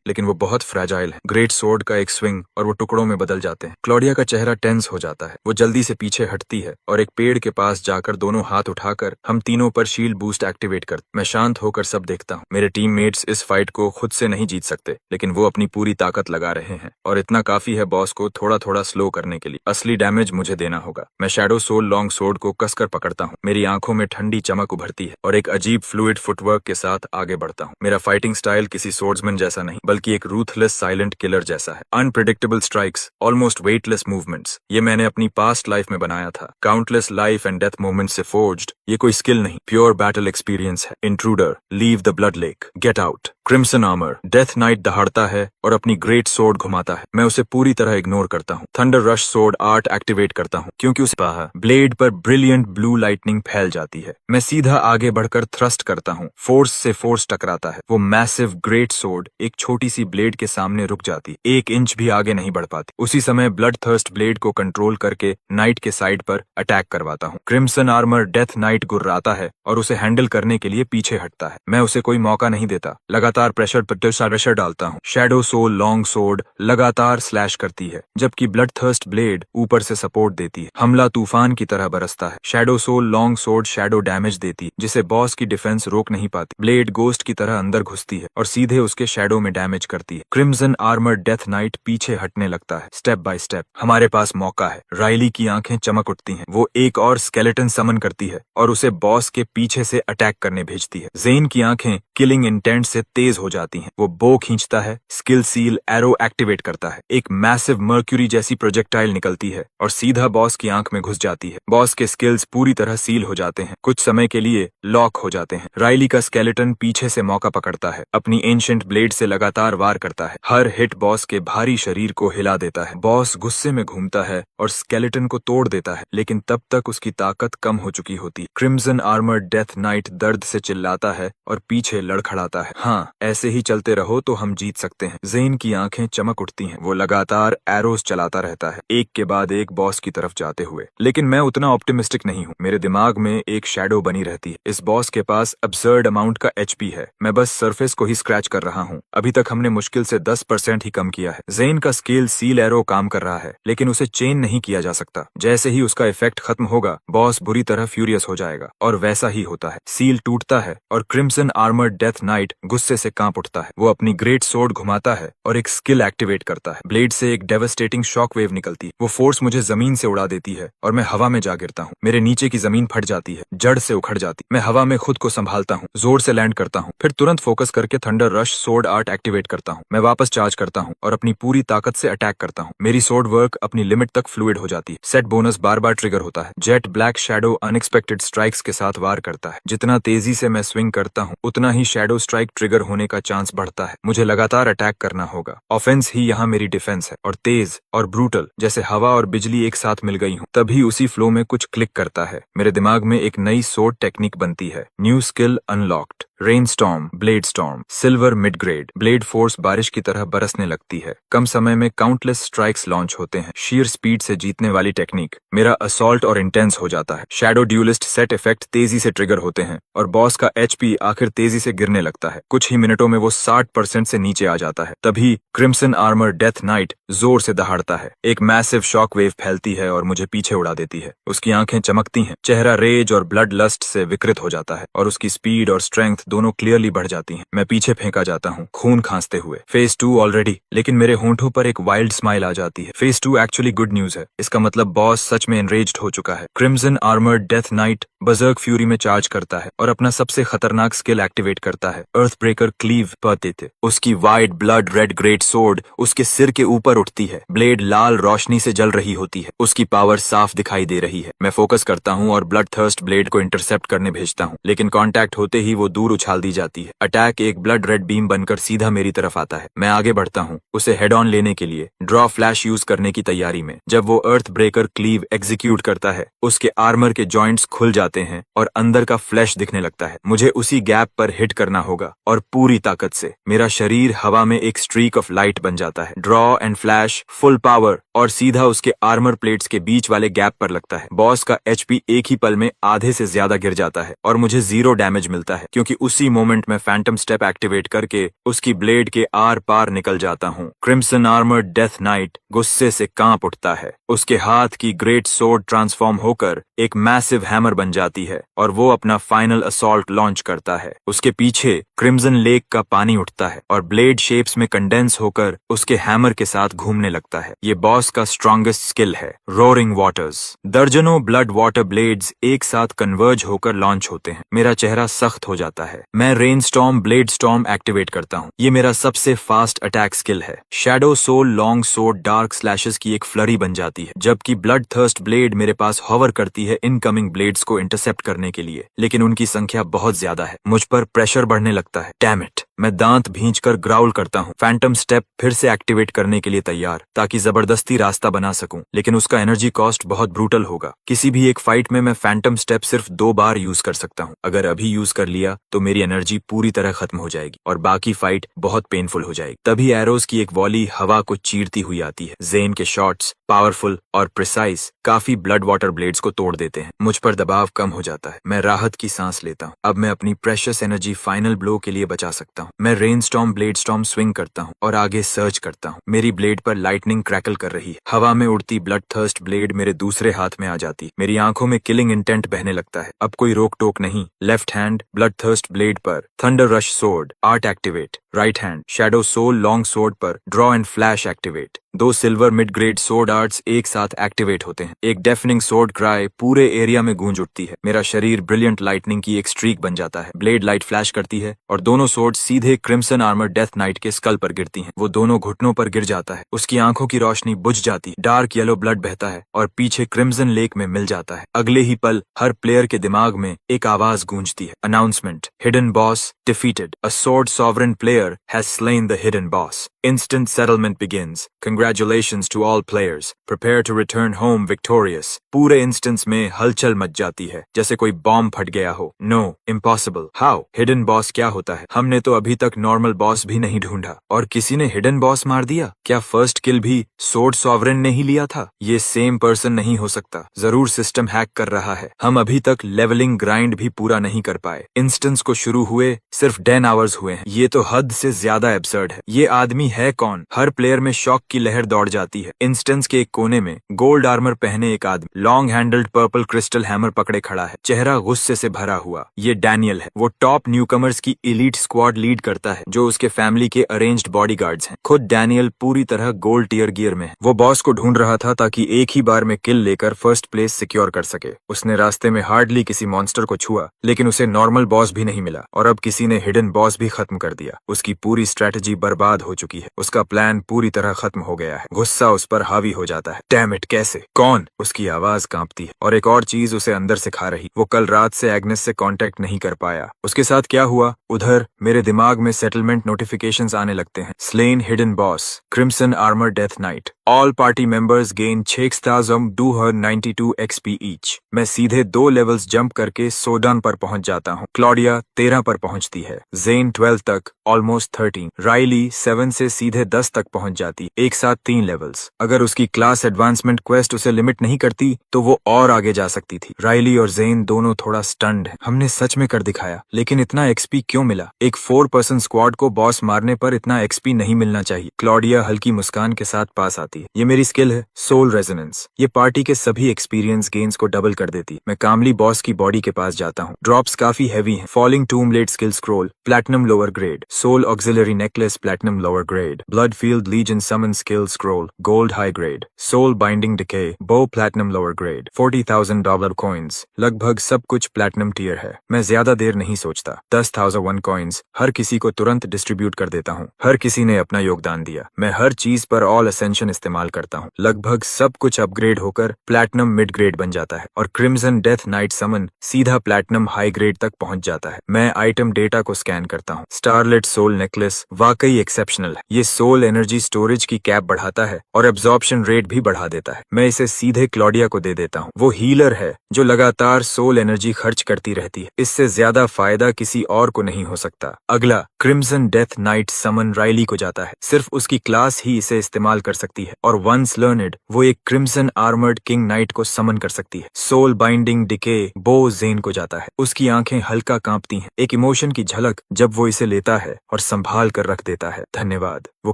लेकिन वो बहुत फ्रैजाइल है। ग्रेट सोर्ड का एक स्विंग और वो टुकड़ों में बदल जाते हैं। क्लॉडिया का चेहरा टेंस हो जाता है। वो जल्दी से पीछे हटती है और एक पेड़ के पास जाकर दोनों हाथ उठाकर हम तीनों पर शील्ड बूस्ट एक्टिवेट करते। मैं शांत होकर सब देखता हूँ। मेरे टीममेट्स इस फाइट को खुद से नहीं जीत सकते, लेकिन वो अपनी पूरी ताकत लगा रहे हैं और इतना काफी है बॉस को थोड़ा थोड़ा स्लो करने के लिए। असली डैमेज मुझे देना होगा। मैं शैडो सोल लॉन्ग सोर्ड को कसकर पकड़ता हूँ। मेरी आंखों में ठंडी चमक उभरती है और एक अजीब फ्लूइड फुटवर्क के साथ आगे बढ़ता हूँ। मेरा फाइटिंग स्टाइल किसी सोर्ड्समैन जैसा नहीं, बल्कि एक रूथलेस साइलेंट किलर जैसा है। Unpredictable strikes, almost weightless movements, ये मैंने अपनी पास्ट लाइफ में बनाया था। Countless life and death moments से फोर्ज्ड। ये कोई स्किल नहीं, प्योर बैटल एक्सपीरियंस है। Intruder, leave the blood lake, get out. Crimson armour death night दहाड़ता है और अपनी ग्रेट सोर्ड घुमाता है। मैं उसे पूरी तरह इग्नोर करता हूँ। Thunder rush sword art activate करता हूँ, क्योंकि उस ब्लेड पर ब्रिलियंट ब्लू लाइटनिंग फैल जाती है। मैं सीधा आगे बढ़कर थ्रस्ट करता हूँ। फोर्स से फोर्स टकराता है। वो मैसिव ग्रेट सोर्ड एक छोटी सी ब्लेड के सामने रुक जाती, 1 इंच भी आगे नहीं बढ़ पाती। उसी समय ब्लड थर्स्ट ब्लेड को कंट्रोल करके नाइट के साइड पर अटैक करवाता हूँ। क्रिम्सन आर्मर डेथ नाइट गुर्राता है और उसे हैंडल करने के लिए पीछे हटता है। मैं उसे कोई मौका नहीं देता। लगातार प्रेशर डालता हूँ। शैडो सोल लॉन्ग सोर्ड लगातार स्लैश करती है, जबकि ब्लड थर्स्ट ब्लेड ऊपर से सपोर्ट देती है। हमला तूफान की तरह बरसता है। Shadow soul long sword shadow damage देती, जिसे बॉस की डिफेंस रोक नहीं पाती। ब्लेड गोस्ट की तरह अंदर घुसती है और सीधे उसके शैडो में डैमेज करती है। क्रिम्सन आर्मर डेथ नाइट पीछे हटने लगता है, स्टेप बाय स्टेप। हमारे पास मौका है। राइली की आंखें चमक उठती हैं। वो एक और स्केलेटन समन करती है और उसे बॉस के पीछे से अटैक करने भेजती है। ज़ेन की आंखें किलिंग इंटेंट से तेज हो जाती हैं। वो बो खींचता है, स्किल सील एरो एक्टिवेट करता है। एक मैसिव मर्क्यूरी जैसी प्रोजेक्टाइल निकलती है और सीधा बॉस की आंख में घुस जाती है। बॉस के स्किल्स पूरी तरह सील हो जाते हैं, कुछ समय के लिए लॉक हो जाते हैं। राइली का स्केलेटन पीछे से मौका पकड़ता है, अपनी एंशिएंट ब्लेड से लगातार वार करता है। हर हिट बॉस के भारी शरीर को हिला देता है। बॉस गुस्से में घूमता है और स्केलेटन को तोड़ देता है, लेकिन तब तक उसकी ताकत कम हो चुकी होती है। क्रिम्सन आर्मर डेथ नाइट दर्द से चिल्लाता है और पीछे लड़खड़ाता है। हाँ, ऐसे ही चलते रहो तो हम जीत सकते हैं। ज़ेन की आंखें चमक उठती हैं। वो लगातार एरोस चलाता रहता है, एक के बाद एक बॉस की तरफ जाते हुए। लेकिन मैं उतना ऑप्टिमिस्टिक नहीं हूँ। मेरे दिमाग में एक शैडो बनी रहती है। इस बॉस के पास अब्सर्ड अमाउंट का HP है। मैं बस सरफेस को ही स्क्रैच कर रहा हूँ। अभी तक हमने मुश्किल से 10% ही कम किया है। ज़ेन का स्केल सील एरो काम कर रहा है, लेकिन उसे चेन नहीं किया जा सकता। जैसे ही उसका इफेक्ट खत्म होगा, बॉस बुरी तरह फ्यूरियस हो जाएगा, और वैसा ही होता है। सील टूटता है और क्रिम्सन आर्मर डेथ नाइट गुस्से से कांप उठता है। वो अपनी ग्रेट सोर्ड घुमाता है और एक स्किल एक्टिवेट करता है। ब्लेड से एक डेवास्टेटिंग शॉक वेव निकलती है। वो फोर्स मुझे जमीन से उड़ा देती है और मैं हवा में जा गिरता हूँ। मेरे नीचे की जमीन फट जाती है, जड़ से उखड़ जाती। मैं हवा में खुद को संभालता हूँ, जोर से लैंड करता हूँ, फिर तुरंत फोकस करके thunder rush sword art activate करता हूँ। मैं वापस चार्ज करता हूँ और अपनी पूरी ताकत से अटैक करता हूँ। मेरी सोर्ड वर्क अपनी लिमिट तक फ्लूइड हो जाती है। सेट बोनस बार बार ट्रिगर होता है। Jet black shadow unexpected strikes के साथ वार करता है। जितना तेजी से मैं स्विंग करता हूँ, उतना ही शैडो स्ट्राइक ट्रिगर होने का चांस बढ़ता है। मुझे लगातार अटैक करना होगा। ऑफेंस ही यहाँ मेरी डिफेंस है, और तेज और ब्रूटल, जैसे हवा और बिजली एक साथ मिल गई हूँ। तभी उसी फ्लो में कुछ क्लिक करता है। मेरे दिमाग में एक नई सोर्ड टेक्निक बनती है। New skill unlocked. Rain storm, blade storm, silver mid grade. Blade force बारिश की तरह बरसने लगती है। कम समय में काउंटलेस स्ट्राइक्स लॉन्च होते हैं। शीर स्पीड से जीतने वाली टेक्निक। मेरा असॉल्ट और इंटेंस हो जाता है। शैडो ड्यूलिस्ट सेट इफेक्ट तेजी से ट्रिगर होते हैं और बॉस का एचपी आखिर तेजी से गिरने लगता है। कुछ ही मिनटों में वो 60% से नीचे आ जाता है। तभी क्रिम्सन आर्मर डेथ नाइट जोर से दहाड़ता है। एक मैसिव शॉक वेव फैलती है और मुझे पीछे उड़ा देती है। उसकी आंखें चमकती हैं, चेहरा रेज और ब्लड लस्ट से विकृत हो जाता है और उसकी स्पीड और स्ट्रेंथ दोनों क्लियरली बढ़ जाती हैं। मैं पीछे फेंका जाता हूँ, खून खांसते हुए। फेज 2 ऑलरेडी, लेकिन मेरे होंठों पर एक वाइल्ड स्माइल आ जाती है। फेज 2 एक्चुअली गुड न्यूज है। इसका मतलब बॉस सच में एनरेज्ड हो चुका है। Crimson armoured death night बजर्क fury में चार्ज करता है और अपना सबसे खतरनाक स्किल एक्टिवेट करता है, अर्थ ब्रेकर क्लीव पतित। उसकी wide blood red great sword उसके सिर के ऊपर उठती है। ब्लेड लाल रोशनी से जल रही होती है। उसकी पावर साफ दिखाई दे रही है। मैं फोकस करता हूँ और ब्लड थर्स्ट ब्लेड को इंटरसेप्ट करने भेजता हूँ, लेकिन कांटेक्ट होते ही वो दूर उछाल दी जाती है। अटैक एक ब्लड रेड बीम बनकर सीधा मेरी तरफ आता है। मैं आगे बढ़ता हूँ, उसे हेड ऑन लेने के लिए, ड्रॉ फ्लैश यूज करने की तैयारी में। जब वो अर्थ ब्रेकर क्लीव एग्जीक्यूट करता है, उसके आर्मर के जॉइंट्स खुल जाते हैं और अंदर का फ्लैश दिखने लगता है। मुझे उसी गैप पर हिट करना होगा और पूरी ताकत से। मेरा शरीर हवा में एक स्ट्रीक ऑफ लाइट बन जाता है। Draw and flash, full power, और सीधा उसके आर्मर प्लेट्स के बीच वाले गैप पर लगता है। बॉस का एचपी एक ही पल में आधे से ज्यादा गिर जाता है और मुझे 0 डैमेज मिलता है, क्योंकि उसी मोमेंट में फैंटम स्टेप एक्टिवेट करके उसकी ब्लेड के आर पार निकल जाता हूँ। क्रिम्सन आर्मर डेथ नाइट गुस्से से कांप उठता है। उसके हाथ की ग्रेट सोर्ड ट्रांसफॉर्म होकर एक मैसिव हैमर बन जाती है और वो अपना फाइनल असॉल्ट लॉन्च करता है। उसके पीछे क्रिम्सन लेक का पानी उठता है और ब्लेड शेप्स में कंडेंस होकर उसके हैमर के साथ घूमने लगता है। ये बॉस का स्ट्रॉन्गेस्ट स्किल है, रोरिंग वाटर्स। दर्जनों ब्लड वाटर ब्लेड्स एक साथ कन्वर्ज होकर लॉन्च होते हैं। मेरा चेहरा सख्त हो जाता है। मैं rain storm blade storm activate करता हूँ। ये मेरा सबसे फास्ट अटैक स्किल है। Shadow soul long sword dark slashes की एक फ्लरी बन जाती है, जबकि ब्लड थर्स्ट ब्लेड मेरे पास हॉवर करती है इनकमिंग ब्लेड्स को इंटरसेप्ट करने के लिए, लेकिन उनकी संख्या बहुत ज्यादा है। मुझ पर प्रेशर बढ़ने लगता है। Damn it! मैं दांत भींचकर ग्राउल करता हूँ। फैंटम स्टेप फिर से एक्टिवेट करने के लिए तैयार, ताकि जबरदस्ती रास्ता बना सकूं, लेकिन उसका एनर्जी कॉस्ट बहुत ब्रूटल होगा। किसी भी एक फाइट में मैं फैंटम स्टेप सिर्फ 2 बार यूज कर सकता हूँ। अगर अभी यूज कर लिया तो मेरी एनर्जी पूरी तरह खत्म हो जाएगी और बाकी फाइट बहुत पेनफुल हो जाएगी। तभी एरोज की एक वॉली हवा को चीरती हुई आती है। जेन के शॉट्स पावरफुल और प्रिसाइज काफी ब्लड वाटर ब्लेड्स को तोड़ देते हैं। मुझ पर दबाव कम हो जाता है। मैं राहत की सांस लेता हूँ। अब मैं अपनी प्रेशियस एनर्जी फाइनल ब्लो के लिए बचा सकता हूँ। मैं rain storm blade storm swing करता हूँ और आगे सर्च करता हूँ। मेरी ब्लेड पर लाइटनिंग क्रैकल कर रही है। हवा में उड़ती ब्लड थर्स्ट ब्लेड मेरे दूसरे हाथ में आ जाती। मेरी आंखों में किलिंग इंटेंट बहने लगता है। अब कोई रोक टोक नहीं। Left hand blood thirst blade पर thunder rush sword art activate. Right hand shadow soul long sword पर draw and flash activate. 2 silver mid grade sword arts एक साथ एक्टिवेट होते हैं। एक डेफनिंग सोर्ड क्राई पूरे एरिया में गूंज उठती है। मेरा शरीर ब्रिलियंट लाइटनिंग की एक स्ट्रीक बन जाता है। ब्लेड लाइट फ्लैश करती है और दोनों सोर्ड सीधे क्रिम्सन आर्मर डेथ नाइट के स्कल पर गिरती हैं। वो दोनों घुटनों पर गिर जाता है। उसकी आंखों की रोशनी बुझ जाती है। डार्क येलो ब्लड बहता है और पीछे क्रिम्सन लेक में मिल जाता है। अगले ही पल हर प्लेयर के दिमाग में एक आवाज गूंजती है, announcement, hidden boss defeated. A sword sovereign player has slain the hidden boss. Instant settlement begins. Congratulations to all players. Prepare to return home victorious. पूरे इंस्टेंस में हलचल मच जाती है, जैसे कोई बॉम्ब फट गया हो। No, impossible. How? Hidden boss क्या होता है? हमने तो अभी तक नॉर्मल बॉस भी नहीं ढूंढा और किसी ने हिडन बॉस मार दिया। क्या फर्स्ट किल भी सोर्ड सॉवरेन ने ही लिया था? ये सेम पर्सन नहीं हो सकता। जरूर सिस्टम हैक कर रहा है। हम अभी तक लेवलिंग ग्राइंड भी पूरा नहीं कर पाए। इंस्टेंस को शुरू हुए सिर्फ 10 आवर्स हुए हैं। ये तो हद से ज्यादा एब्सर्ड है। ये आदमी है कौन? हर प्लेयर में शॉक की लहर दौड़ जाती है। इंस्टेंस के एक कोने में गोल्ड आर्मर पहने एक आदमी long handled purple crystal hammer पकड़े खड़ा है, चेहरा गुस्से से भरा हुआ। ये डैनियल है। वो टॉप न्यूकमर्स की एलीट स्क्वाड लीड करता है, जो उसके फैमिली के अरेंज्ड बॉडीगार्ड्स हैं। खुद डैनियल पूरी तरह गोल्ड टियर गियर में है। वो बॉस को ढूंढ रहा था ताकि एक ही बार में किल लेकर फर्स्ट प्लेस सिक्योर कर सके। उसने रास्ते में हार्डली किसी मॉन्स्टर को छुआ, लेकिन उसे नॉर्मल बॉस भी नहीं मिला और अब किसी ने हिडन बॉस भी खत्म कर दिया। उसकी पूरी स्ट्रेटजी बर्बाद हो चुकी है। उसका प्लान पूरी तरह खत्म हो गया है। गुस्सा उस पर हावी हो जाता है। डैम इट, कैसे, कौन? उसकी आवाज कांपती है और एक और चीज उसे अंदर से खा रही। वो कल रात से एग्नेस से कांटेक्ट नहीं कर पाया। उसके साथ क्या हुआ? उधर मेरे दिमाग में सेटलमेंट नोटिफिकेशंस आने लगते हैं। Slain hidden boss, crimson armour death night, all party members gain 6292 XP each. मैं सीधे 2 लेवल्स जंप करके सोडान पर पहुंच जाता हूँ। क्लॉडिया 13 पर पहुंचती है, जेन 12 तक, ऑलमोस्ट 13, राइली 7 से सीधे 10 तक पहुंच जाती, एक साथ 3 लेवल्स। अगर उसकी क्लास एडवांसमेंट क्वेस्ट उसे लिमिट नहीं करती तो वो और आगे जा सकती थी। राइली और जेन दोनों थोड़ा स्टन्ड हैं। हमने सच में कर दिखाया, लेकिन इतना XP क्यों मिला? एक 4 पर्सन स्क्वाड को बॉस मारने पर इतना XP नहीं मिलना चाहिए। क्लॉडिया हल्की मुस्कान के साथ पास आती है। ये मेरी स्किल है, सोल रेजोनेंस। ये पार्टी के सभी एक्सपीरियंस गेन्स को डबल कर देती। मैं कामली बॉस की बॉडी के पास जाता हूँ। ड्रॉप्स काफी हैवी हैं। Falling tomb blade skill scroll, platinum lower grade, soul auxiliary necklace platinum lower grade, blood field legion summon skill scroll gold high grade, soul binding decay bow platinum lower grade, $40,000 coins. लगभग सब कुछ platinum tier है। मैं ज्यादा देर नहीं सोचता, 10,001 coins हर किसी को तुरंत डिस्ट्रीब्यूट कर देता हूँ। हर किसी ने अपना योगदान दिया। मैं हर चीज पर ऑल असेंशन इस्तेमाल करता हूँ। लगभग सब कुछ अपग्रेड होकर प्लैटिनम मिड ग्रेड बन जाता है और क्रिम्सन डेथ नाइट समन सीधा प्लैटिनम हाई ग्रेड तक पहुंच जाता है। मैं आइटम डेटा को स्कैन करता हूँ। स्टारलेट सोल नेकलेस वाकई एक्सेप्शनल है। ये सोल एनर्जी स्टोरेज की कैप बढ़ाता है और एब्जॉर्प्शन रेट भी बढ़ा देता है। मैं इसे सीधे क्लॉडिया को दे देता हूँ। वो हीलर है जो लगातार सोल एनर्जी खर्च करती रहती है। इससे ज्यादा फायदा किसी और को नहीं हो सकता। अगला क्रिम्सन डेथ नाइट समन राइली को जाता है। सिर्फ उसकी क्लास ही इसे इस्तेमाल कर सकती है और वंस लर्नड वो एक क्रिम्सन आर्मर्ड किंग नाइट को समन कर सकती है। सोल बाइंडिंग डिके बो जेन को जाता है। उसकी आंखें हल्का कांपती हैं, एक इमोशन की झलक जब वो इसे लेता है और संभाल कर रख देता है। धन्यवाद, वो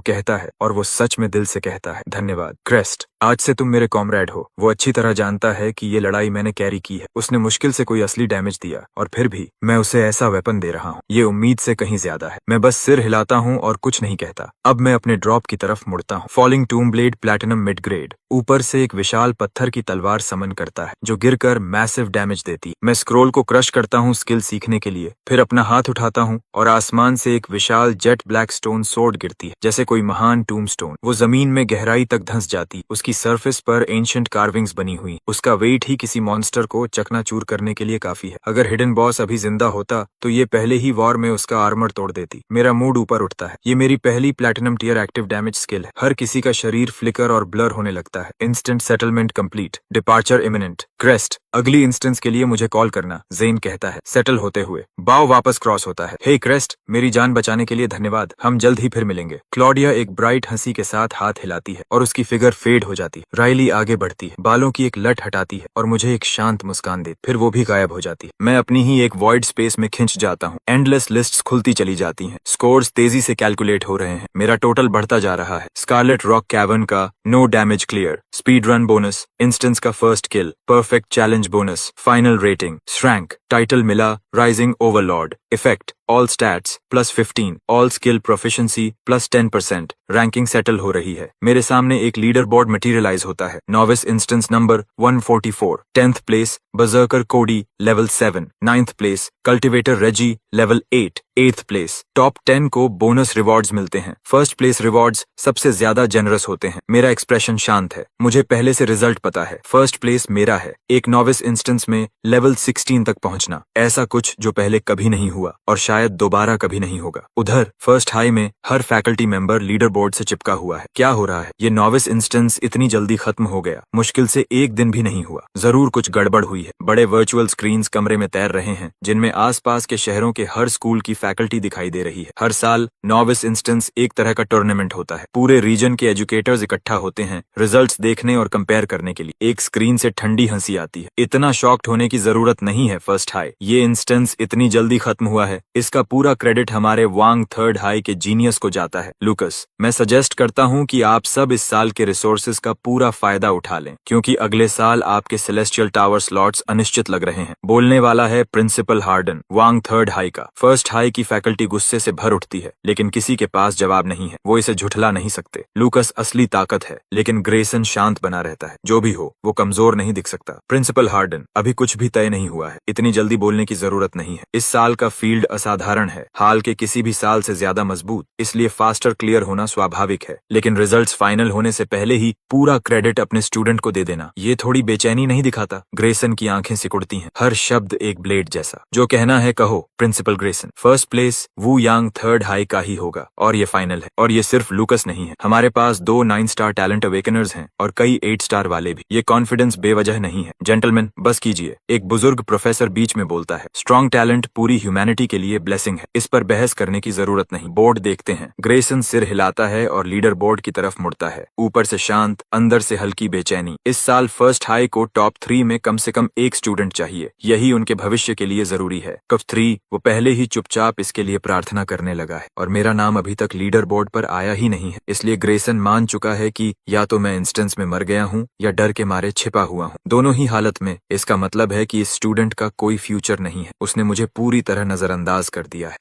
कहता है और वो सच में दिल से कहता है। धन्यवाद क्रेस्ट, आज से तुम मेरे कॉमरेड हो। वो अच्छी तरह जानता है कि ये लड़ाई मैंने कैरी की है। उसने मुश्किल से कोई असली डैमेज दिया और फिर भी मैं उसे ऐसा वेपन दे रहा हूँ। ये उम्मीद से कहीं ज्यादा है। मैं बस सिर हिलाता हूँ और कुछ नहीं कहता। अब मैं अपने ड्रॉप की तरफ मुड़ता हूँ। Falling tomb blade platinum mid grade, ऊपर से एक विशाल पत्थर की तलवार समन करता है जो गिरकर मैसिव डैमेज देती। मैं स्क्रोल को क्रश करता हूँ स्किल सीखने के लिए, फिर अपना हाथ उठाता हूँ और आसमान से एक विशाल जेट ब्लैक स्टोन सोर्ड गिरती है जैसे कोई महान टूम स्टोन। वो जमीन में गहराई तक धंस जाती। उसकी सरफेस पर एंशिएंट कार्विंग्स बनी हुई। उसका वेट ही किसी मॉन्स्टर को चकनाचूर करने के लिए काफी है। अगर हिडन बॉस अभी जिंदा होता तो ये पहले ही वॉर में उसका आर्मर तोड़ देती। मेरा मूड ऊपर उठता है। ये मेरी पहली platinum tier active damage skill है। हर किसी का शरीर फ्लिकर और ब्लर होने लगता है। Instant settlement complete, departure imminent. Crest, अगली इंस्टेंस के लिए मुझे कॉल करना, जेन कहता है सेटल होते हुए। बाव वापस क्रॉस होता है। हे क्रेस्ट, मेरी जान बचाने के लिए धन्यवाद। हम जल्द ही फिर मिलेंगे। क्लॉडिया एक ब्राइट हंसी के साथ हाथ हिलाती है और उसकी फिगर फेड हो जाती है। राइली आगे बढ़ती है, बालों की एक लट हटाती है और मुझे एक शांत मुस्कान देती, फिर वो भी गायब हो जाती है। मैं अपनी ही एक वॉइड स्पेस में खिंच जाता हूँ। एंडलेस लिस्ट्स खुलती चली जाती हैं। स्कोर्स तेजी से कैलकुलेट हो रहे हैं। मेरा टोटल बढ़ता जा रहा है। स्कारलेट रॉक कैवर्न का no damage clear, speed run bonus, instance का first kill, perfect challenge bonus, final rating, S rank, title मिला rising overlord, effect all stats +15, all skill proficiency +10%। Ranking settle हो रही है। मेरे सामने एक लीडर बोर्ड मटेरियलाइज होता है। Novice instance number 144, 10th place berserker Kodi level 7, 9th place cultivator Reggie level 8, 8th place. Top 10 को बोनस रिवॉर्ड्स मिलते हैं। फर्स्ट प्लेस रिवॉर्ड्स सबसे ज्यादा जेनरस होते हैं। मेरा एक्सप्रेशन शांत है। मुझे पहले से रिजल्ट पता है। फर्स्ट प्लेस मेरा है। एक नॉविस इंस्टेंस में लेवल 16 तक पहुंचना, ऐसा कुछ जो पहले कभी नहीं हुआ और शायद दोबारा कभी नहीं होगा। उधर फर्स्ट हाई में हर फैकल्टी मेंबर लीडर बोर्ड से चिपका हुआ है। क्या हो रहा है? ये नॉविस इंस्टेंस इतनी जल्दी खत्म हो गया। मुश्किल से एक दिन भी नहीं हुआ। जरूर कुछ गड़बड़ हुई है। बड़े वर्चुअल स्क्रीन्स कमरे में तैर रहे हैं जिनमें आसपास के शहरों के हर स्कूल की फैकल्टी दिखाई दे रही है। हर साल नॉविस इंस्टेंस एक तरह का टूर्नामेंट होता है। पूरे रीजन के एजुकेटर्स इकट्ठा होते हैं रिजल्ट्स देखने और कंपेयर करने के लिए। एक स्क्रीन से ठंडी हंसी आती है। इतना शॉक्ड होने की जरूरत नहीं है फर्स्ट हाई। ये इंस्टेंस इतनी जल्दी खत्म हुआ है, इसका पूरा क्रेडिट हमारे वांग थर्ड हाई के जीनियस को जाता है। लुकस, मैं सजेस्ट करता हूँ कि आप सब इस साल के रिसोर्सेज का पूरा फायदा उठा लें क्योंकि अगले साल आपके सेलेस्टियल टावर स्लॉट्स अनिश्चित लग रहे हैं। बोलने वाला है प्रिंसिपल हार्डन, वांग थर्ड हाई का। फर्स्ट हाई की फैकल्टी गुस्से से भर उठती है लेकिन किसी के पास जवाब नहीं है। वो इसे झुठला नहीं सकते। लुकस असली ताकत है लेकिन ग्रेसन शांत बना रहता है। जो भी हो, वो कमजोर नहीं दिख सकता। प्रिंसिपल हार्डन, अभी कुछ भी तय नहीं हुआ है। इतनी जल्दी बोलने की जरूरत नहीं है। इस साल का फील्ड असाधारण है, हाल के किसी भी साल से ज्यादा मजबूत, इसलिए फास्टर क्लियर होना स्वाभाविक है। लेकिन रिजल्ट्स फाइनल होने से पहले ही पूरा क्रेडिट अपने स्टूडेंट को दे देना, ये थोड़ी बेचैनी नहीं दिखाता? ग्रेसन की आंखें सिकुड़ती हैं, हर शब्द एक ब्लेड जैसा। जो कहना है कहो प्रिंसिपल ग्रेसन। फर्स्ट प्लेस वू यांग थर्ड हाई का ही होगा, और ये फाइनल है। और ये सिर्फ लूकस नहीं है, हमारे पास 2 9 स्टार टैलेंट अवेकनर्स हैं और कई 8 स्टार वाले भी। ये कॉन्फिडेंस बेवजह नहीं है। जेंटलमैन बस कीजिए, एक बुजुर्ग प्रोफेसर बीच में बोलता है। स्ट्रॉन्ग टैलेंट पूरी ह्यूमैनिटी के लिए ब्लेसिंग है, इस पर बहस करने की जरूरत नहीं। बोर्ड देखते हैं। ग्रेसन सिर हिलाता है और लीडर बोर्ड की तरफ मुड़ता है, ऊपर से शांत, अंदर से हल्की बेचैनी। इस साल फर्स्ट हाई को टॉप 3 में कम से कम एक स्टूडेंट चाहिए, यही उनके भविष्य के लिए जरूरी है। कप 3 वो पहले ही चुपचाप इसके लिए प्रार्थना करने लगा है, और मेरा नाम अभी तक लीडर बोर्ड पर आया ही नहीं है। इसलिए ग्रेसन मान चुका है कि या तो मैं इंस्टेंस में मर गया हूँ या डर के मारे छिपा हुआ हूँ। दोनों ही हालत में इसका मतलब है कि इस स्टूडेंट का कोई फ्यूचर नहीं है, उसने मुझे पूरी तरह नजरअंदाज कर दिया है।